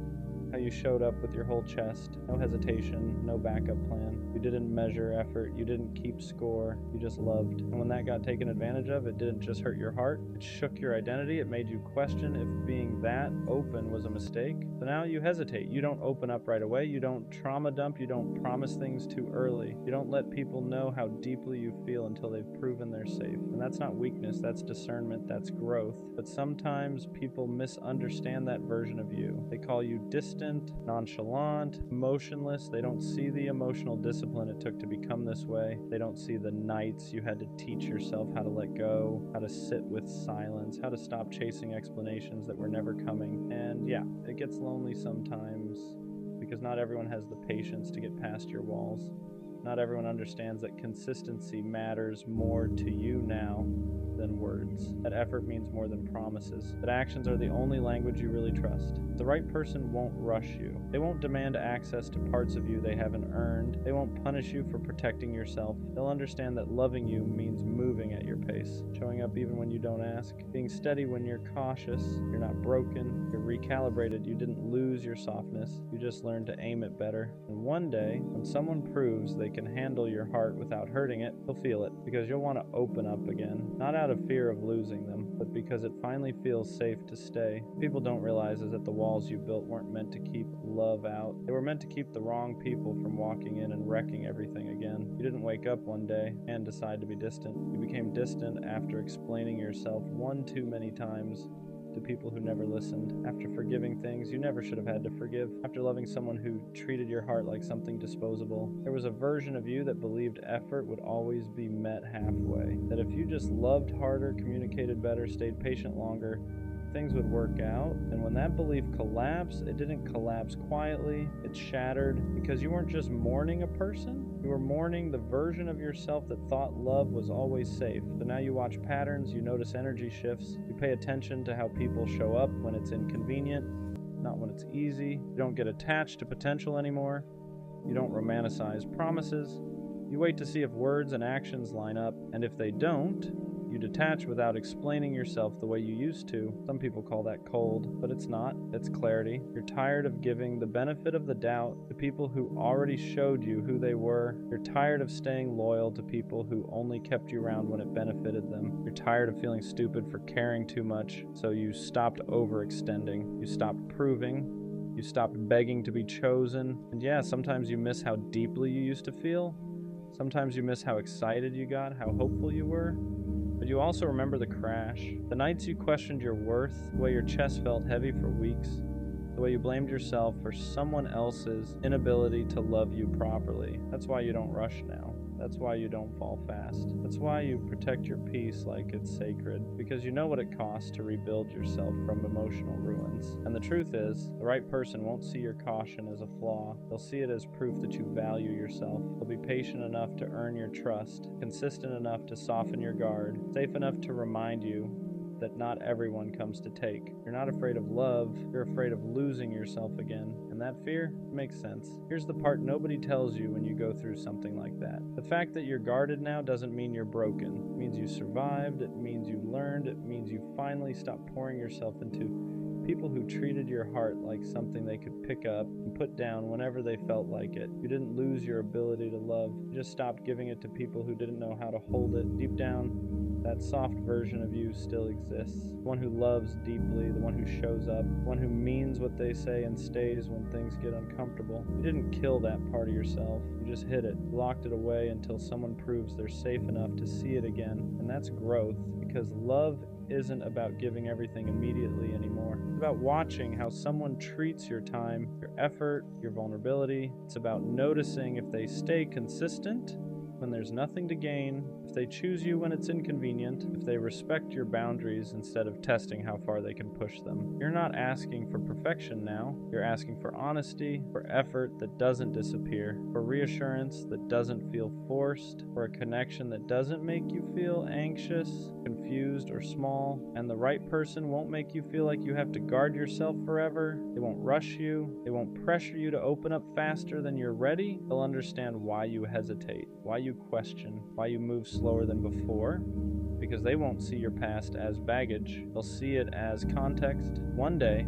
S1: how you showed up with your whole chest. No hesitation, no backup plan. You didn't measure effort, you didn't keep score, you just loved. And when that got taken advantage of, it didn't just hurt your heart, it shook your identity, it made you question if being that open was a mistake. So now you hesitate, you don't open up right away, you don't trauma dump, you don't promise things too early. You don't let people know how deeply you feel until they've proven they're safe. And that's not weakness, that's discernment, that's growth. But sometimes people misunderstand that version of you. They call you distant, nonchalant, emotionless. They don't see the emotional discipline it took to become this way. They don't see the nights you had to teach yourself how to let go, how to sit with silence, how to stop chasing explanations that were never coming. And yeah, it gets lonely sometimes because not everyone has the patience to get past your walls. Not everyone understands that consistency matters more to you now than words. That effort means more than promises. That actions are the only language you really trust. The right person won't rush you. They won't demand access to parts of you they haven't earned. They won't punish you for protecting yourself. They'll understand that loving you means moving at your pace, showing up even when you don't ask, being steady when you're cautious. You're not broken. You're recalibrated. You didn't lose your softness. You just learned to aim it better. And one day, when someone proves they can handle your heart without hurting it, you'll feel it, because you'll want to open up again, not out of fear of losing them, but because it finally feels safe to stay. What people don't realize is that the walls you built weren't meant to keep love out. They were meant to keep the wrong people from walking in and wrecking everything again. You didn't wake up one day and decide to be distant. You became distant after explaining yourself one too many times to people who never listened, after forgiving things you never should have had to forgive, after loving someone who treated your heart like something disposable. There was a version of you that believed effort would always be met halfway, that if you just loved harder, communicated better, stayed patient longer, things would work out. And when that belief collapsed, it didn't collapse quietly, it shattered, because you weren't just mourning a person, you were mourning the version of yourself that thought love was always safe. So now you watch patterns, you notice energy shifts, you pay attention to how people show up when it's inconvenient, not when it's easy. You don't get attached to potential anymore. You don't romanticize promises. You wait to see if words and actions line up, and if they don't, you detach without explaining yourself the way you used to. Some people call that cold, but it's not. It's clarity. You're tired of giving the benefit of the doubt to people who already showed you who they were. You're tired of staying loyal to people who only kept you around when it benefited them. You're tired of feeling stupid for caring too much, so you stopped overextending. You stopped proving. You stopped begging to be chosen. And yeah, sometimes you miss how deeply you used to feel. Sometimes you miss how excited you got, how hopeful you were. But you also remember the crash, the nights you questioned your worth, the way your chest felt heavy for weeks, the way you blamed yourself for someone else's inability to love you properly. That's why you don't rush now. That's why you don't fall fast. That's why you protect your peace like it's sacred, because you know what it costs to rebuild yourself from emotional ruins. And the truth is, the right person won't see your caution as a flaw. They'll see it as proof that you value yourself. They'll be patient enough to earn your trust, consistent enough to soften your guard, safe enough to remind you that not everyone comes to take. You're not afraid of love, you're afraid of losing yourself again. And that fear makes sense. Here's the part nobody tells you when you go through something like that. The fact that you're guarded now doesn't mean you're broken. It means you survived, it means you learned, it means you finally stopped pouring yourself into people who treated your heart like something they could pick up and put down whenever they felt like it. You didn't lose your ability to love. You just stopped giving it to people who didn't know how to hold it. Deep down, that soft version of you still exists. The one who loves deeply, the one who shows up, the one who means what they say and stays when things get uncomfortable. You didn't kill that part of yourself. You just hid it, locked it away until someone proves they're safe enough to see it again. And that's growth, because love isn't about giving everything immediately anymore. It's about watching how someone treats your time, your effort, your vulnerability. It's about noticing if they stay consistent when there's nothing to gain, if they choose you when it's inconvenient, if they respect your boundaries instead of testing how far they can push them. You're not asking for perfection now. You're asking for honesty, for effort that doesn't disappear, for reassurance that doesn't feel forced, for a connection that doesn't make you feel anxious, confused, or small. And the right person won't make you feel like you have to guard yourself forever. They won't rush you. They won't pressure you to open up faster than you're ready. They'll understand why you hesitate, why you question, why you move slower than before, because they won't see your past as baggage. They'll see it as context. One day,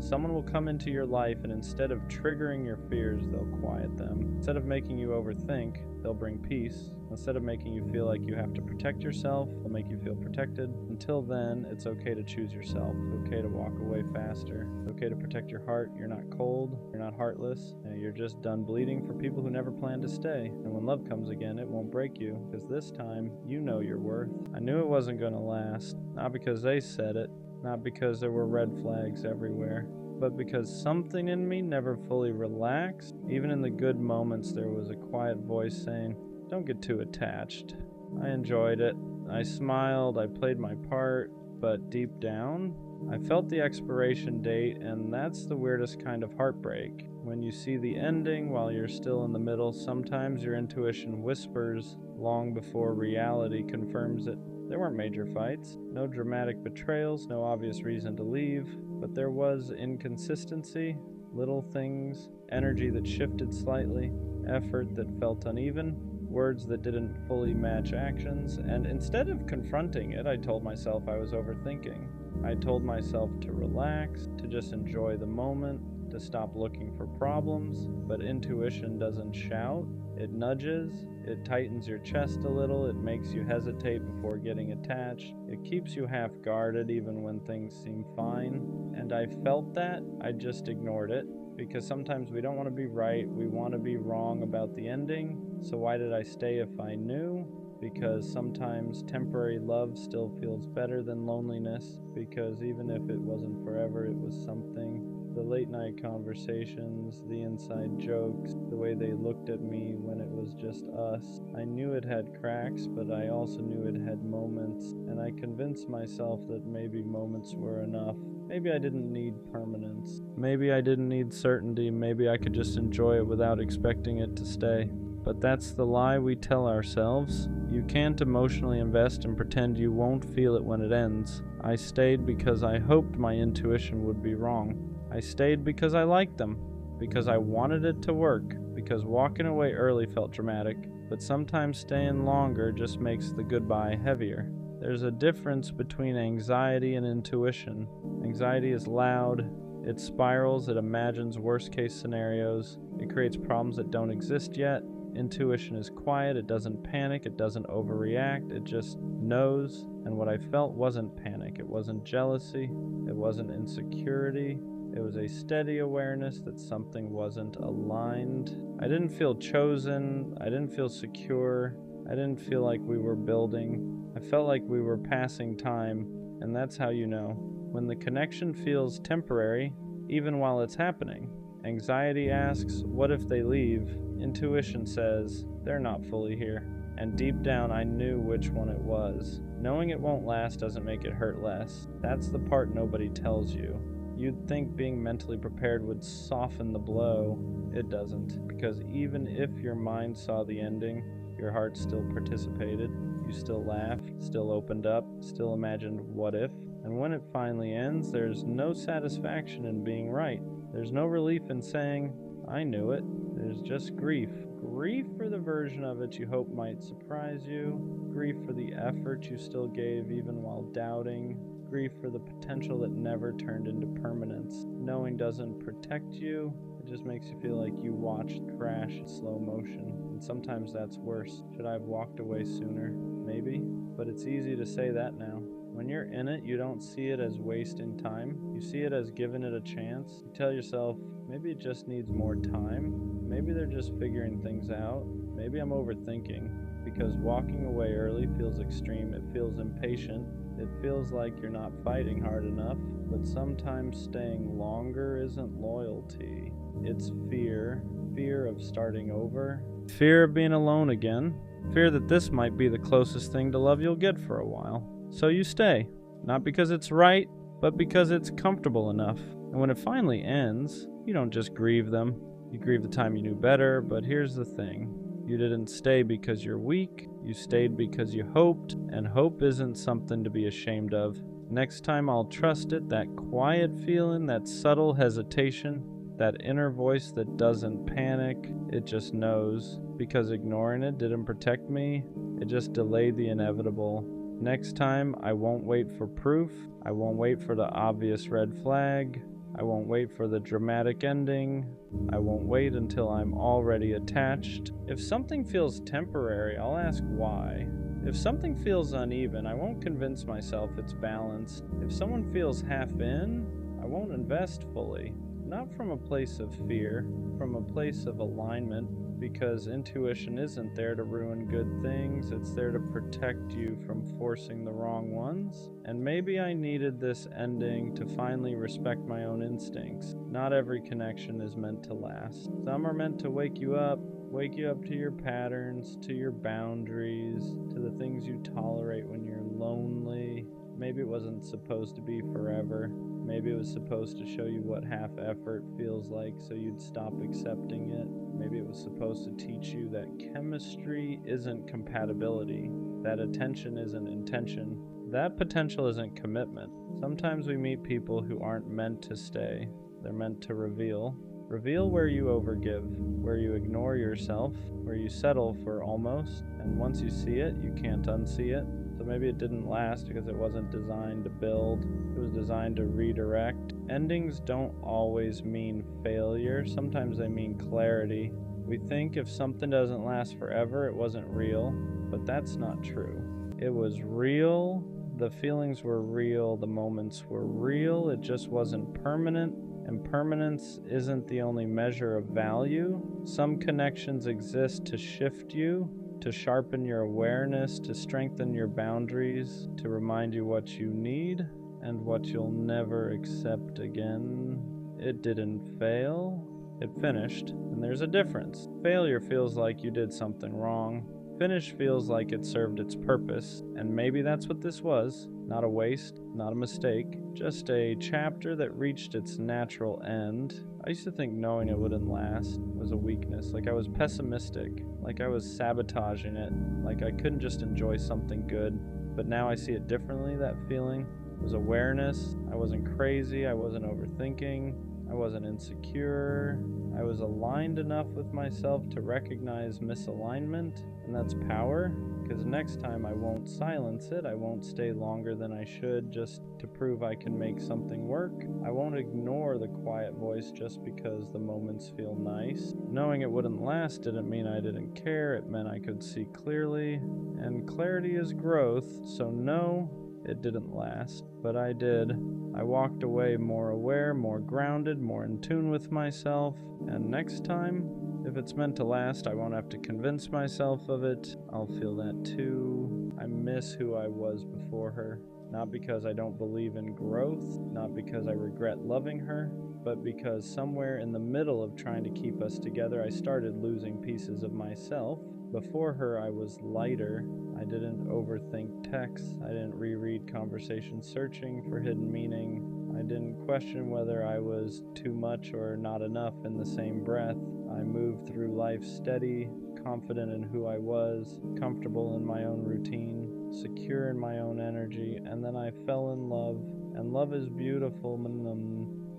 S1: someone will come into your life, and instead of triggering your fears, they'll quiet them. Instead of making you overthink, they'll bring peace. Instead of making you feel like you have to protect yourself, they'll make you feel protected. Until then, it's okay to choose yourself. It's okay to walk away faster. It's okay to protect your heart. You're not cold. You're not heartless. You're just done bleeding for people who never planned to stay. And when love comes again, it won't break you, because this time, you know your worth. I knew it wasn't going to last. Not because they said it. Not because there were red flags everywhere, but because something in me never fully relaxed. Even in the good moments, there was a quiet voice saying, "Don't get too attached." I enjoyed it. I smiled, I played my part, but deep down, I felt the expiration date, and that's the weirdest kind of heartbreak. When you see the ending while you're still in the middle, sometimes your intuition whispers long before reality confirms it. There weren't major fights, no dramatic betrayals, no obvious reason to leave, but there was inconsistency, little things, energy that shifted slightly, effort that felt uneven, words that didn't fully match actions, and instead of confronting it, I told myself I was overthinking. I told myself to relax, to just enjoy the moment, to stop looking for problems, but intuition doesn't shout. It nudges, it tightens your chest a little, it makes you hesitate before getting attached. It keeps you half guarded even when things seem fine. And I felt that, I just ignored it. Because sometimes we don't want to be right, we want to be wrong about the ending. So why did I stay if I knew? Because sometimes temporary love still feels better than loneliness. Because even if it wasn't forever, it was something. The late night conversations, the inside jokes, the way they looked at me when it was just us. I knew it had cracks, but I also knew it had moments, and I convinced myself that maybe moments were enough. Maybe I didn't need permanence. Maybe I didn't need certainty. Maybe I could just enjoy it without expecting it to stay. But that's the lie we tell ourselves. You can't emotionally invest and pretend you won't feel it when it ends. I stayed because I hoped my intuition would be wrong. I stayed because I liked them, because I wanted it to work, because walking away early felt dramatic, but sometimes staying longer just makes the goodbye heavier. There's a difference between anxiety and intuition. Anxiety is loud, it spirals, it imagines worst-case scenarios, it creates problems that don't exist yet. Intuition is quiet, it doesn't panic, it doesn't overreact, it just knows. And what I felt wasn't panic, it wasn't jealousy, it wasn't insecurity. It was a steady awareness that something wasn't aligned. I didn't feel chosen, I didn't feel secure, I didn't feel like we were building. I felt like we were passing time, and that's how you know. When the connection feels temporary, even while it's happening. Anxiety asks, what if they leave? Intuition says, they're not fully here. And deep down I knew which one it was. Knowing it won't last doesn't make it hurt less. That's the part nobody tells you. You'd think being mentally prepared would soften the blow. It doesn't, because even if your mind saw the ending, your heart still participated. You still laughed, still opened up, still imagined what if. And when it finally ends, there's no satisfaction in being right. There's no relief in saying, I knew it. There's just grief. Grief for the version of it you hope might surprise you. Grief for the effort you still gave even while doubting. Grief for the potential that never turned into permanence. Knowing doesn't protect you. It just makes you feel like you watched crash in slow motion. And sometimes that's worse. Should I have walked away sooner? Maybe. But it's easy to say that now. When you're in it, you don't see it as wasting time. You see it as giving it a chance. You tell yourself, maybe it just needs more time. Maybe they're just figuring things out. Maybe I'm overthinking. Because walking away early feels extreme. It feels impatient. It feels like you're not fighting hard enough. But sometimes staying longer isn't loyalty. It's fear. Fear of starting over. Fear of being alone again. Fear that this might be the closest thing to love you'll get for a while. So you stay. Not because it's right, but because it's comfortable enough. And when it finally ends, you don't just grieve them. You grieve the time you knew better, but here's the thing. You didn't stay because you're weak. You stayed because you hoped, and hope isn't something to be ashamed of. Next time I'll trust it, that quiet feeling, that subtle hesitation, that inner voice that doesn't panic, it just knows. Because ignoring it didn't protect me, it just delayed the inevitable. Next time, I won't wait for proof. I won't wait for the obvious red flag. I won't wait for the dramatic ending. I won't wait until I'm already attached. If something feels temporary, I'll ask why. If something feels uneven, I won't convince myself it's balanced. If someone feels half in, I won't invest fully. Not from a place of fear, from a place of alignment, because intuition isn't there to ruin good things, it's there to protect you from forcing the wrong ones. And maybe I needed this ending to finally respect my own instincts. Not every connection is meant to last. Some are meant to wake you up to your patterns, to your boundaries, to the things you tolerate when you're lonely. Maybe it wasn't supposed to be forever. Maybe it was supposed to show you what half effort feels like so you'd stop accepting it. Maybe it was supposed to teach you that chemistry isn't compatibility, that attention isn't intention, that potential isn't commitment. Sometimes we meet people who aren't meant to stay. They're meant to reveal. Reveal where you overgive, where you ignore yourself, where you settle for almost, and once you see it, you can't unsee it. So maybe it didn't last because it wasn't designed to build, it was designed to redirect. Endings don't always mean failure, sometimes they mean clarity. We think if something doesn't last forever, it wasn't real, but that's not true. It was real, the feelings were real, the moments were real, it just wasn't permanent. And permanence isn't the only measure of value. Some connections exist to shift you, to sharpen your awareness, to strengthen your boundaries, to remind you what you need and what you'll never accept again. It didn't fail, it finished, and there's a difference. Failure feels like you did something wrong. Finish feels like it served its purpose, and maybe that's what this was. Not a waste, not a mistake, just a chapter that reached its natural end. I used to think knowing it wouldn't last was a weakness, like I was pessimistic, like I was sabotaging it, like I couldn't just enjoy something good. But now I see it differently. That feeling was awareness. I wasn't crazy, I wasn't overthinking, I wasn't insecure. I was aligned enough with myself to recognize misalignment, and that's power, because next time I won't silence it. I won't stay longer than I should just to prove I can make something work. I won't ignore the quiet voice just because the moments feel nice. Knowing it wouldn't last didn't mean I didn't care. It meant I could see clearly, and clarity is growth, so no, it didn't last, but I did. I walked away more aware, more grounded, more in tune with myself, and next time, if it's meant to last, I won't have to convince myself of it. I'll feel that too. I miss who I was before her, not because I don't believe in growth, not because I regret loving her, but because somewhere in the middle of trying to keep us together, I started losing pieces of myself. Before her, I was lighter. I didn't overthink texts. I didn't reread conversations searching for hidden meaning. I didn't question whether I was too much or not enough in the same breath. I moved through life steady, confident in who I was, comfortable in my own routine, secure in my own energy, and then I fell in love. And love is beautiful,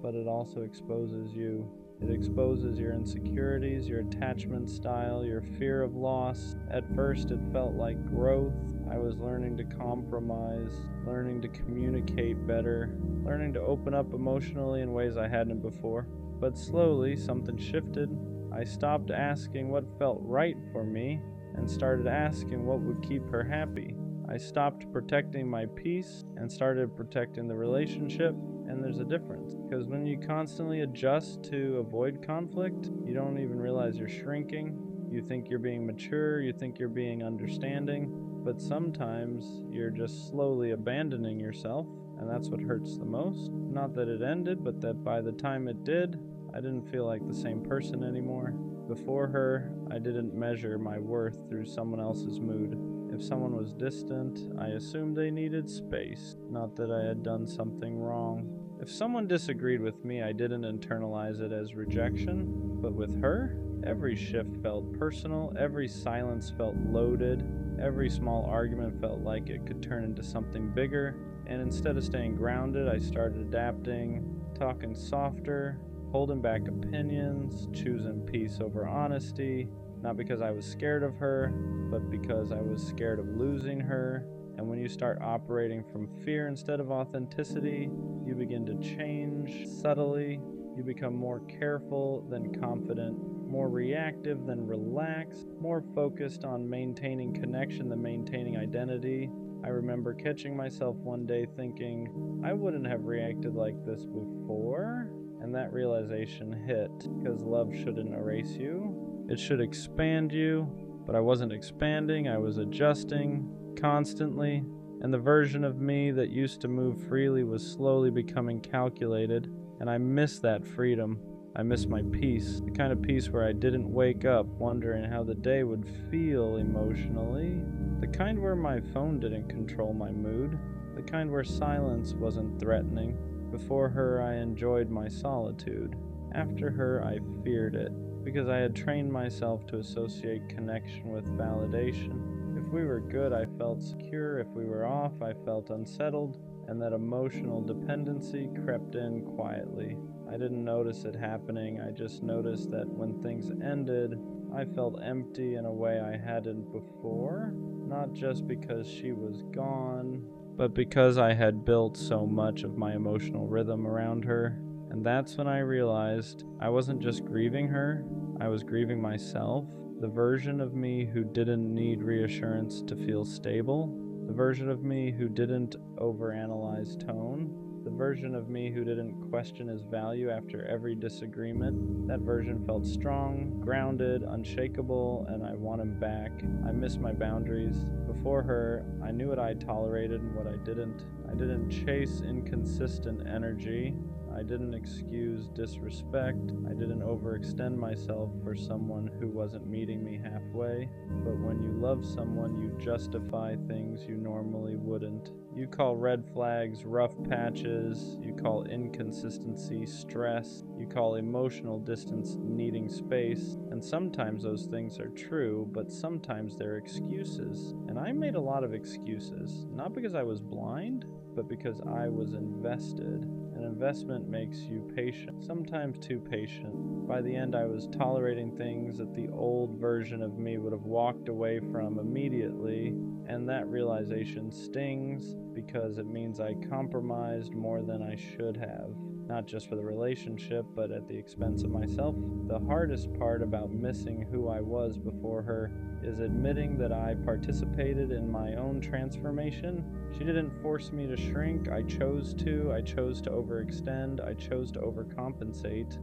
S1: but it also exposes you. It exposes your insecurities, your attachment style, your fear of loss. At first, it felt like growth. I was learning to compromise, learning to communicate better, learning to open up emotionally in ways I hadn't before. But slowly, something shifted. I stopped asking what felt right for me and started asking what would keep her happy. I stopped protecting my peace and started protecting the relationship. And there's a difference, because when you constantly adjust to avoid conflict, you don't even realize you're shrinking. You think you're being mature, you think you're being understanding, but sometimes you're just slowly abandoning yourself, and that's what hurts the most. Not that it ended, but that by the time it did, I didn't feel like the same person anymore. Before her, I didn't measure my worth through someone else's mood. If someone was distant, I assumed they needed space, not that I had done something wrong. If someone disagreed with me, I didn't internalize it as rejection, but with her, every shift felt personal, every silence felt loaded, every small argument felt like it could turn into something bigger, and instead of staying grounded, I started adapting, talking softer, holding back opinions, choosing peace over honesty, not because I was scared of her, but because I was scared of losing her. And when you start operating from fear instead of authenticity, you begin to change subtly. You become more careful than confident, more reactive than relaxed, more focused on maintaining connection than maintaining identity. I remember catching myself one day thinking, I wouldn't have reacted like this before. And that realization hit, because love shouldn't erase you. It should expand you. But I wasn't expanding, I was adjusting constantly, and the version of me that used to move freely was slowly becoming calculated, and I missed that freedom. I missed my peace, the kind of peace where I didn't wake up wondering how the day would feel emotionally, the kind where my phone didn't control my mood, the kind where silence wasn't threatening. Before her, I enjoyed my solitude. After her, I feared it, because I had trained myself to associate connection with validation. If we were good, I felt secure. If we were off, I felt unsettled, and that emotional dependency crept in quietly. I didn't notice it happening. I just noticed that when things ended, I felt empty in a way I hadn't before, not just because she was gone, but because I had built so much of my emotional rhythm around her. And that's when I realized I wasn't just grieving her, I was grieving myself, the version of me who didn't need reassurance to feel stable, the version of me who didn't overanalyze tone, the version of me who didn't question his value after every disagreement. That version felt strong, grounded, unshakable, and I want him back. I miss my boundaries. Before her, I knew what I tolerated and what I didn't. I didn't chase inconsistent energy. I didn't excuse disrespect. I didn't overextend myself for someone who wasn't meeting me halfway. But when you love someone, you justify things you normally wouldn't. You call red flags rough patches. You call inconsistency stress. You call emotional distance needing space. And sometimes those things are true, but sometimes they're excuses. And I made a lot of excuses, not because I was blind, but because I was invested. An investment makes you patient, sometimes too patient. By the end, I was tolerating things that the old version of me would have walked away from immediately, and that realization stings because it means I compromised more than I should have. Not just for the relationship, but at the expense of myself. The hardest part about missing who I was before her is admitting that I participated in my own transformation. She didn't force me to shrink. I chose to. I chose to overextend. I chose to overcompensate.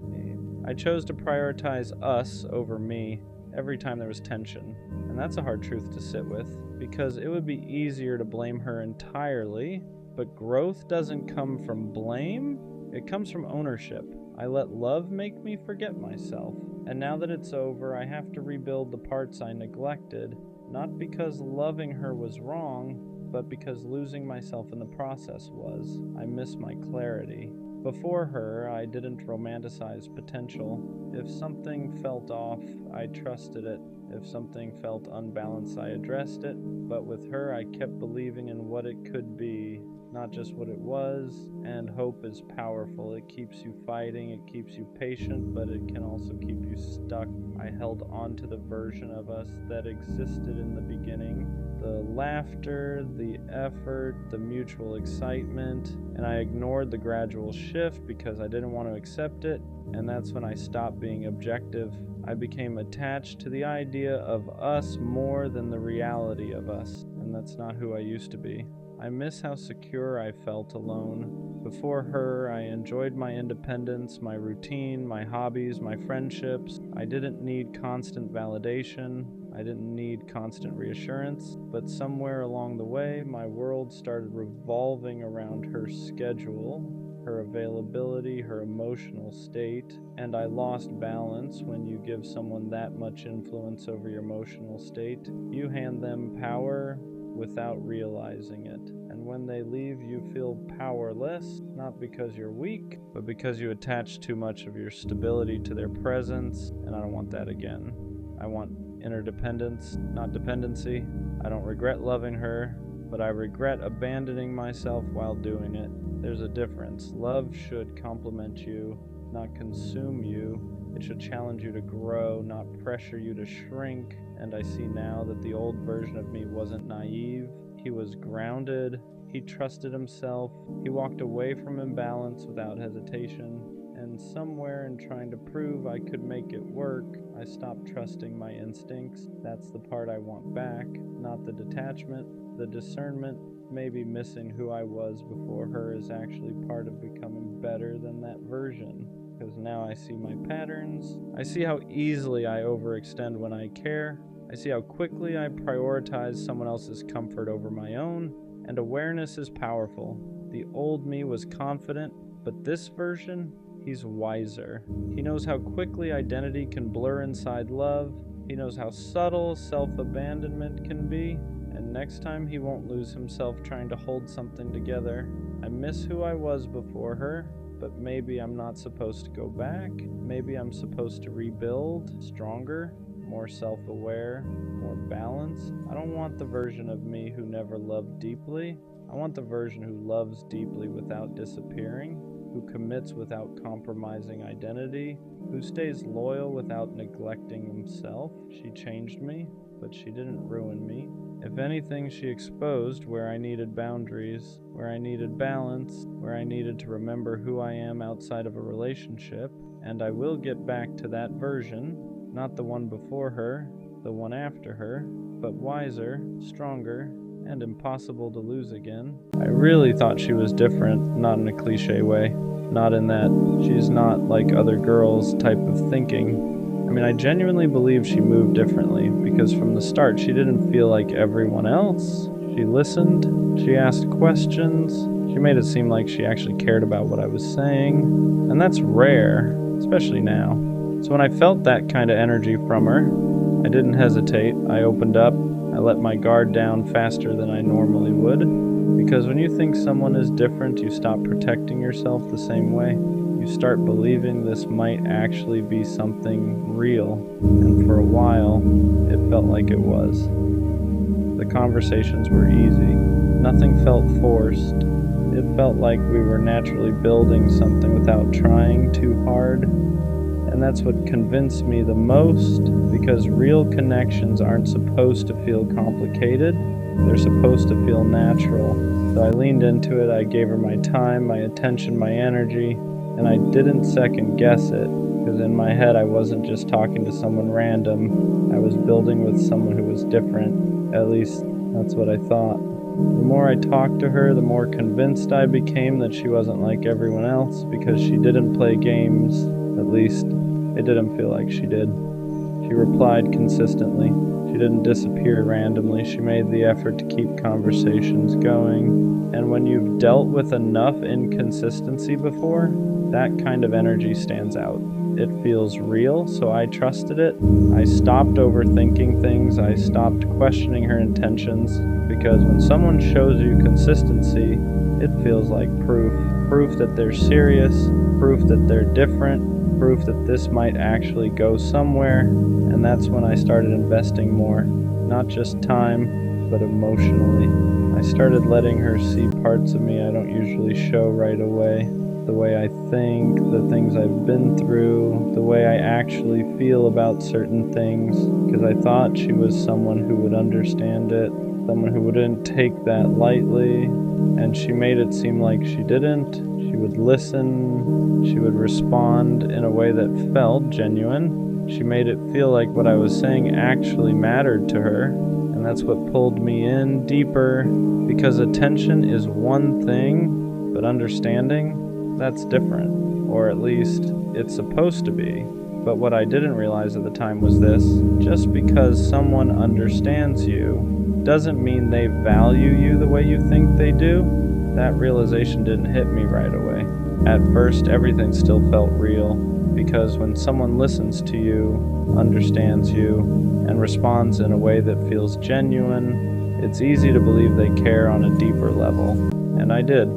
S1: I chose to prioritize us over me every time there was tension. And that's a hard truth to sit with, because it would be easier to blame her entirely, but growth doesn't come from blame. It comes from ownership. I let love make me forget myself. And now that it's over, I have to rebuild the parts I neglected, not because loving her was wrong, but because losing myself in the process was. I miss my clarity. Before her, I didn't romanticize potential. If something felt off, I trusted it. If something felt unbalanced, I addressed it. But with her, I kept believing in what it could be. not just what it was. And hope is powerful. It keeps you fighting, it keeps you patient, but it can also keep you stuck. I held on to the version of us that existed in the beginning. The laughter, the effort, the mutual excitement, and I ignored the gradual shift because I didn't want to accept it, and that's when I stopped being objective. I became attached to the idea of us more than the reality of us, and that's not who I used to be. I miss how secure I felt alone. Before her, I enjoyed my independence, my routine, my hobbies, my friendships. I didn't need constant validation. I didn't need constant reassurance, but somewhere along the way, my world started revolving around her schedule, her availability, her emotional state, and I lost balance. When you give someone that much influence over your emotional state, you hand them power without realizing it. And when they leave, you feel powerless, not because you're weak, but because you attach too much of your stability to their presence, and I don't want that again. I want interdependence, not dependency. I don't regret loving her, but I regret abandoning myself while doing it. There's a difference. Love should complement you, not consume you. It should challenge you to grow, not pressure you to shrink. And I see now that the old version of me wasn't naive. He was grounded. He trusted himself. He walked away from imbalance without hesitation. And somewhere in trying to prove I could make it work, I stopped trusting my instincts. That's the part I want back, not the detachment. The discernment, maybe missing who I was before her, is actually part of becoming better than that version. Because now I see my patterns. I see how easily I overextend when I care. I see how quickly I prioritize someone else's comfort over my own. And awareness is powerful. The old me was confident, but this version, he's wiser. He knows how quickly identity can blur inside love. He knows how subtle self-abandonment can be. And next time he won't lose himself trying to hold something together. I miss who I was before her, but maybe I'm not supposed to go back. Maybe I'm supposed to rebuild, stronger, more self-aware, more balanced. I don't want the version of me who never loved deeply. I want the version who loves deeply without disappearing, who commits without compromising identity, who stays loyal without neglecting himself. She changed me, but she didn't ruin me. If anything, she exposed where I needed boundaries, where I needed balance, where I needed to remember who I am outside of a relationship, and I will get back to that version, not the one before her, the one after her, but wiser, stronger, and impossible to lose again. I really thought she was different, not in a cliche way, not in that she's not like other girls type of thinking. I mean, I genuinely believe she moved differently, because from the start she didn't feel like everyone else. She listened, she asked questions, she made it seem like she actually cared about what I was saying, and that's rare, especially now. So when I felt that kind of energy from her, I didn't hesitate. I opened up, I let my guard down faster than I normally would, because when you think someone is different, you stop protecting yourself the same way. You start believing this might actually be something real, and for a while, it felt like it was. The conversations were easy. Nothing felt forced. It felt like we were naturally building something without trying too hard. And that's what convinced me the most, because real connections aren't supposed to feel complicated. They're supposed to feel natural. So I leaned into it, I gave her my time, my attention, my energy, and I didn't second guess it, because in my head I wasn't just talking to someone random. I was building with someone who was different. At least that's what I thought. The more I talked to her, the more convinced I became that she wasn't like everyone else, because she didn't play games. At least it didn't feel like she did. She replied consistently. She didn't disappear randomly. She made the effort to keep conversations going. And when you've dealt with enough inconsistency before, that kind of energy stands out. It feels real, so I trusted it. I stopped overthinking things. I stopped questioning her intentions, because when someone shows you consistency, it feels like proof. Proof that they're serious, proof that they're different, proof that this might actually go somewhere. And that's when I started investing more. Not just time, but emotionally. I started letting her see parts of me I don't usually show right away. The way I think, the things I've been through, the way I actually feel about certain things, because I thought she was someone who would understand it, someone who wouldn't take that lightly, and she made it seem like she didn't. She would listen, she would respond in a way that felt genuine. She made it feel like what I was saying actually mattered to her, and that's what pulled me in deeper, because attention is one thing, but understanding, that's different, or at least it's supposed to be. But what I didn't realize at the time was this: just because someone understands you doesn't mean they value you the way you think they do. That realization didn't hit me right away. At first, everything still felt real, because when someone listens to you, understands you, and responds in a way that feels genuine, it's easy to believe they care on a deeper level. And I did.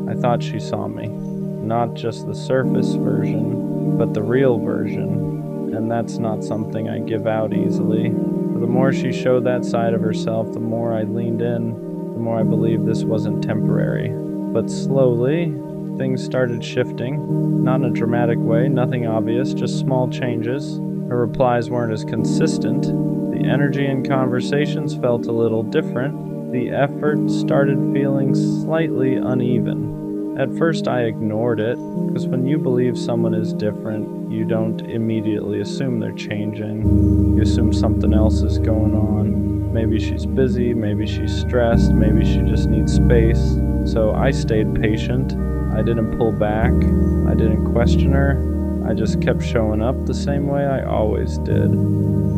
S1: I thought she saw me. Not just the surface version, but the real version. And that's not something I give out easily. For the more she showed that side of herself, the more I leaned in, the more I believed this wasn't temporary. But slowly, things started shifting. Not in a dramatic way, nothing obvious, just small changes. Her replies weren't as consistent. The energy in conversations felt a little different. The effort started feeling slightly uneven. At first I ignored it, because when you believe someone is different, you don't immediately assume they're changing. You assume something else is going on. Maybe she's busy, maybe she's stressed, maybe she just needs space. So I stayed patient. I didn't pull back. I didn't question her. I just kept showing up the same way I always did.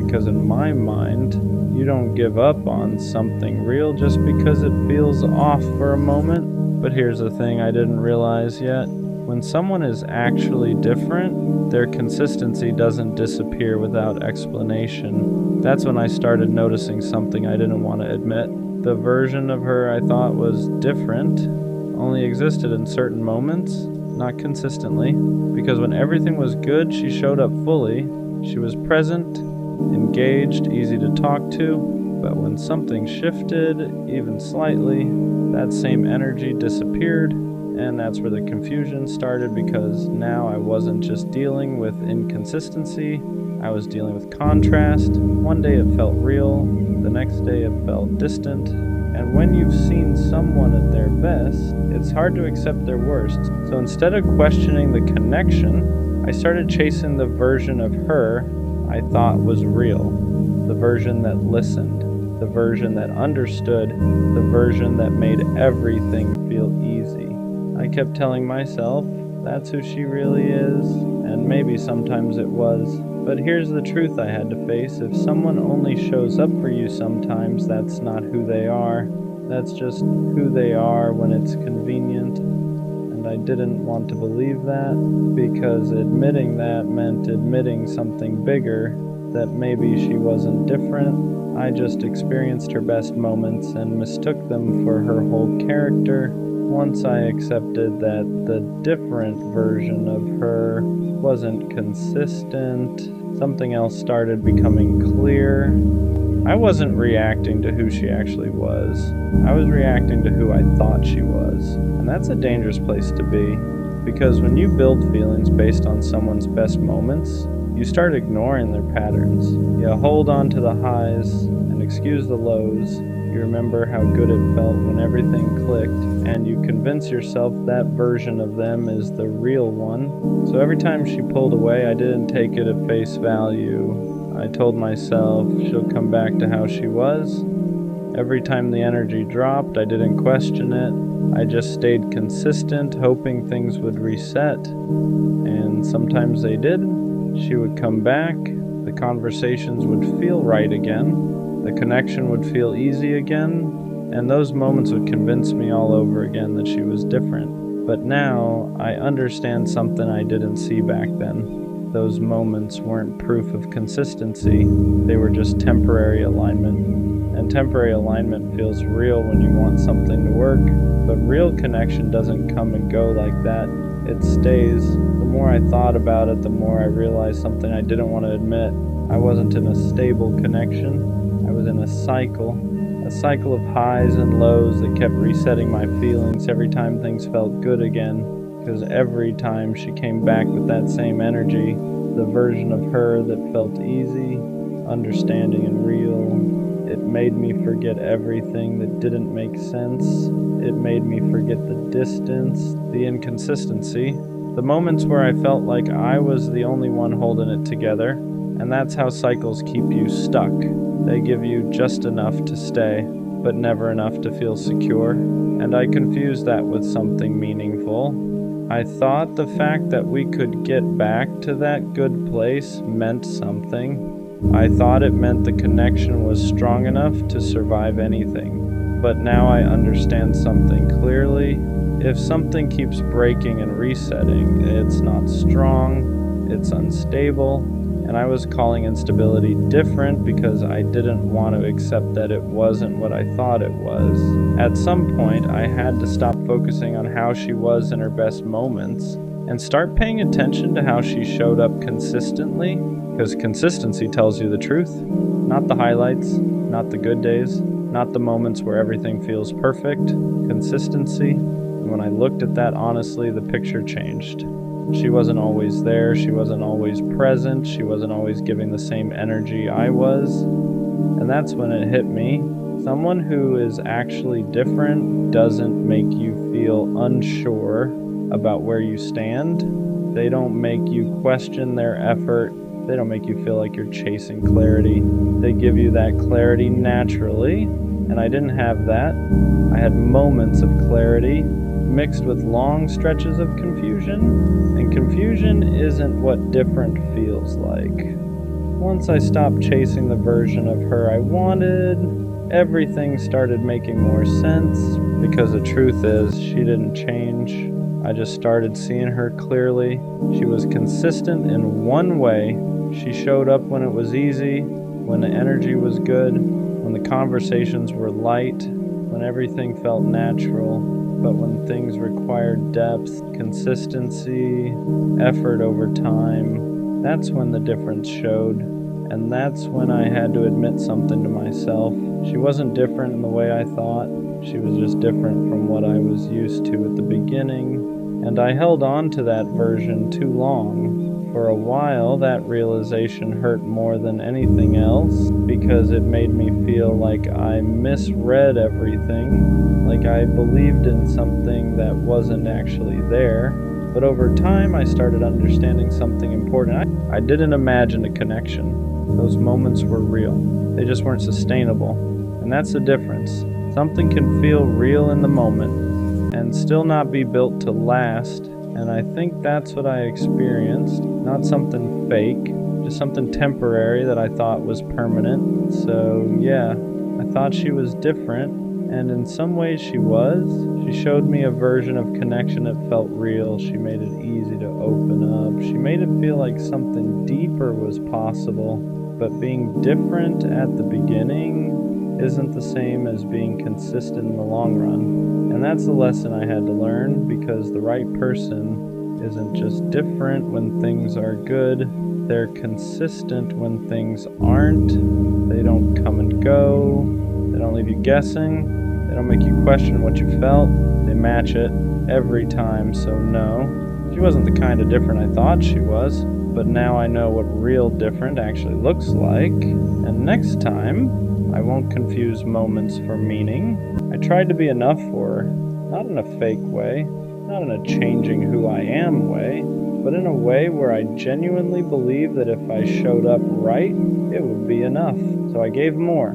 S1: Because in my mind, you don't give up on something real just because it feels off for a moment. But here's the thing I didn't realize yet. When someone is actually different, their consistency doesn't disappear without explanation. That's when I started noticing something I didn't want to admit. The version of her I thought was different only existed in certain moments, not consistently. Because when everything was good, she showed up fully. She was present, engaged, easy to talk to. But when something shifted, even slightly, that same energy disappeared, and that's where the confusion started, because now I wasn't just dealing with inconsistency, I was dealing with contrast. One day it felt real, the next day it felt distant, and when you've seen someone at their best, it's hard to accept their worst. So instead of questioning the connection, I started chasing the version of her I thought was real, the version that listened, the version that understood, the version that made everything feel easy. I kept telling myself, that's who she really is, and maybe sometimes it was. But here's the truth I had to face: if someone only shows up for you sometimes, that's not who they are. That's just who they are when it's convenient. And I didn't want to believe that, because admitting that meant admitting something bigger, that maybe she wasn't different. I just experienced her best moments and mistook them for her whole character. Once I accepted that the different version of her wasn't consistent, something else started becoming clear. I wasn't reacting to who she actually was. I was reacting to who I thought she was. And that's a dangerous place to be, because when you build feelings based on someone's best moments, you start ignoring their patterns. You hold on to the highs and excuse the lows. You remember how good it felt when everything clicked, and you convince yourself that version of them is the real one. So every time she pulled away, I didn't take it at face value. I told myself she'll come back to how she was. Every time the energy dropped, I didn't question it. I just stayed consistent, hoping things would reset. And sometimes they did. She would come back, the conversations would feel right again, the connection would feel easy again, and those moments would convince me all over again that she was different. But now, I understand something I didn't see back then. Those moments weren't proof of consistency, they were just temporary alignment. And temporary alignment feels real when you want something to work, but real connection doesn't come and go like that. It stays. The more I thought about it, the more I realized something I didn't want to admit. I wasn't in a stable connection. I was in a cycle A cycle of highs and lows that kept resetting my feelings every time things felt good again, because every time she came back with that same energy, the version of her that felt easy, understanding, and real, it made me forget everything that didn't make sense. It made me forget the distance, the inconsistency, the moments where I felt like I was the only one holding it together. And that's how cycles keep you stuck. They give you just enough to stay, but never enough to feel secure. And I confused that with something meaningful. I thought the fact that we could get back to that good place meant something. I thought it meant the connection was strong enough to survive anything. But now I understand something clearly. If something keeps breaking and resetting, it's not strong, it's unstable. And I was calling instability different because I didn't want to accept that it wasn't what I thought it was. At some point, I had to stop focusing on how she was in her best moments and start paying attention to how she showed up consistently, because consistency tells you the truth, not the highlights, not the good days, not the moments where everything feels perfect. Consistency. And when I looked at that honestly, the picture changed. She wasn't always there, she wasn't always present, she wasn't always giving the same energy I was. And that's when it hit me. Someone who is actually different doesn't make you feel unsure about where you stand. They don't make you question their effort. They don't make you feel like you're chasing clarity. They give you that clarity naturally, and I didn't have that. I had moments of clarity mixed with long stretches of confusion, and confusion isn't what different feels like. Once I stopped chasing the version of her I wanted, everything started making more sense, because the truth is, she didn't change. I just started seeing her clearly. She was consistent in one way. She showed up when it was easy, when the energy was good, when the conversations were light, when everything felt natural. But when things required depth, consistency, effort over time, that's when the difference showed. And that's when I had to admit something to myself. She wasn't different in the way I thought. She was just different from what I was used to at the beginning. And I held on to that version too long. For a while, that realization hurt more than anything else, because it made me feel like I misread everything, like I believed in something that wasn't actually there. But over time, I started understanding something important. I didn't imagine a connection. Those moments were real. They just weren't sustainable. And that's the difference. Something can feel real in the moment and still not be built to last. And I think that's what I experienced. Not something fake, just something temporary that I thought was permanent. So yeah, I thought she was different, and in some ways she was. She showed me a version of connection that felt real. She made it easy to open up. She made it feel like something deeper was possible. But being different at the beginning isn't the same as being consistent in the long run. And that's the lesson I had to learn, because the right person isn't just different when things are good. They're consistent when things aren't. They don't come and go. They don't leave you guessing. They don't make you question what you felt. They match it every time. So no, she wasn't the kind of different I thought she was. But now I know what real different actually looks like. And next time, I won't confuse moments for meaning. I tried to be enough for her, not in a fake way, not in a changing who I am way, but in a way where I genuinely believed that if I showed up right, it would be enough. So I gave more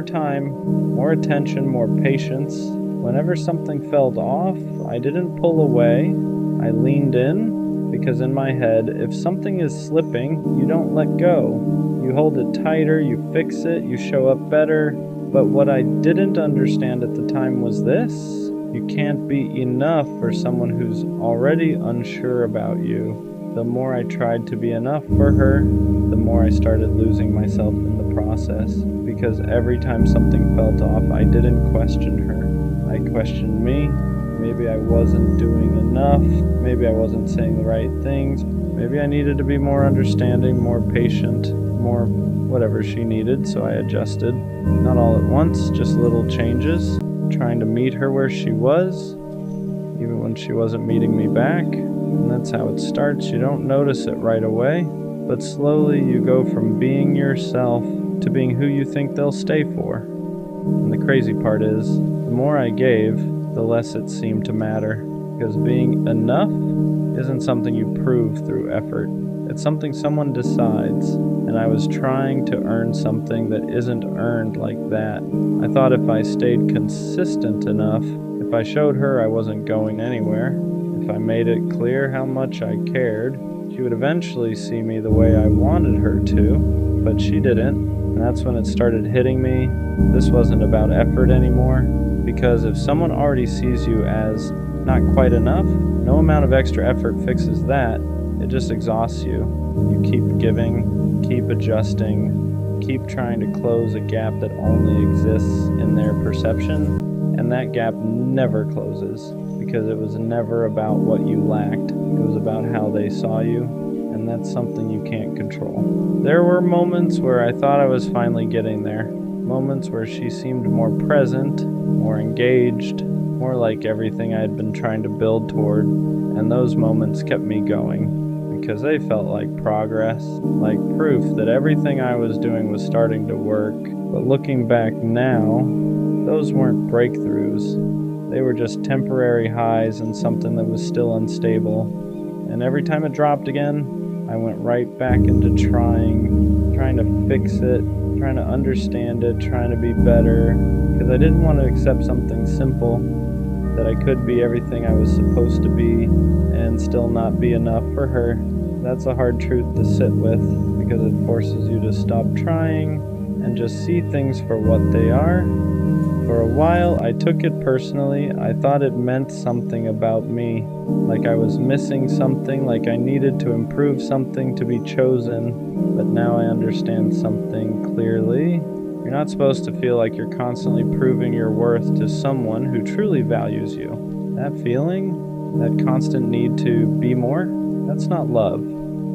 S1: time, more attention, more patience. Whenever something felt off, I didn't pull away. I leaned in, because in my head, if something is slipping, you don't let go. You hold it tighter, you fix it, you show up better. But what I didn't understand at the time was this: you can't be enough for someone who's already unsure about you. The more I tried to be enough for her, the more I started losing myself in the process. Because every time something felt off, I didn't question her. I questioned me. Maybe I wasn't doing enough. Maybe I wasn't saying the right things. Maybe I needed to be more understanding, more patient, more whatever she needed, so I adjusted. Not all at once, just little changes, trying to meet her where she was, even when she wasn't meeting me back. And that's how it starts. You don't notice it right away, but slowly you go from being yourself to being who you think they'll stay for. And the crazy part is, the more I gave, the less it seemed to matter, because being enough isn't something you prove through effort. It's something someone decides, and I was trying to earn something that isn't earned like that. I thought if I stayed consistent enough, if I showed her I wasn't going anywhere, if I made it clear how much I cared, she would eventually see me the way I wanted her to, but she didn't, and that's when it started hitting me. This wasn't about effort anymore, because if someone already sees you as not quite enough, no amount of extra effort fixes that. It just exhausts you. You keep giving, keep adjusting, keep trying to close a gap that only exists in their perception, and that gap never closes, because it was never about what you lacked. It was about how they saw you, and that's something you can't control. There were moments where I thought I was finally getting there, moments where she seemed more present, more engaged, more like everything I had been trying to build toward, and those moments kept me going, because they felt like progress, like proof that everything I was doing was starting to work. But looking back now, those weren't breakthroughs. They were just temporary highs in something that was still unstable. And every time it dropped again, I went right back into trying to fix it, trying to understand it, trying to be better, because I didn't want to accept something simple, that I could be everything I was supposed to be and still not be enough for her. That's a hard truth to sit with, because it forces you to stop trying and just see things for what they are. For a while, I took it personally. I thought it meant something about me, like I was missing something, like I needed to improve something to be chosen. But now I understand something clearly. You're not supposed to feel like you're constantly proving your worth to someone who truly values you. That feeling, that constant need to be more, that's not love.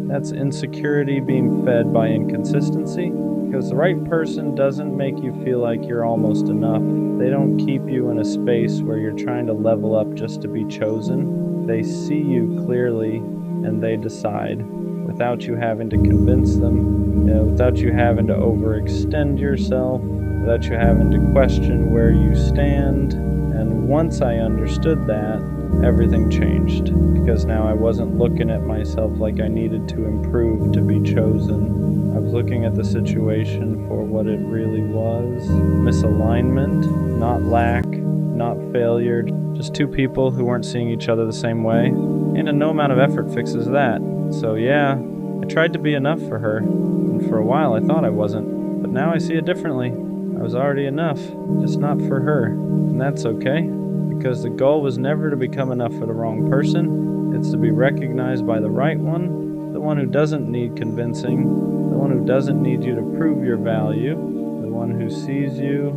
S1: That's insecurity being fed by inconsistency, because the right person doesn't make you feel like you're almost enough. They don't keep you in a space where you're trying to level up just to be chosen. They see you clearly, and they decide, without you having to convince them, without you having to overextend yourself, without you having to question where you stand. And once I understood that, everything changed, because now I wasn't looking at myself like I needed to improve to be chosen. I was looking at the situation for what it really was: misalignment, not lack, not failure, just two people who weren't seeing each other the same way, and no amount of effort fixes that. So yeah, I tried to be enough for her, and for a while I thought I wasn't, but now I see it differently. I was already enough, just not for her, and that's okay, because the goal was never to become enough for the wrong person. It's to be recognized by the right one, the one who doesn't need convincing, the one who doesn't need you to prove your value, the one who sees you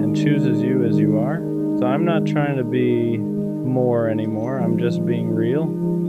S1: and chooses you as you are. So I'm not trying to be more anymore, I'm just being real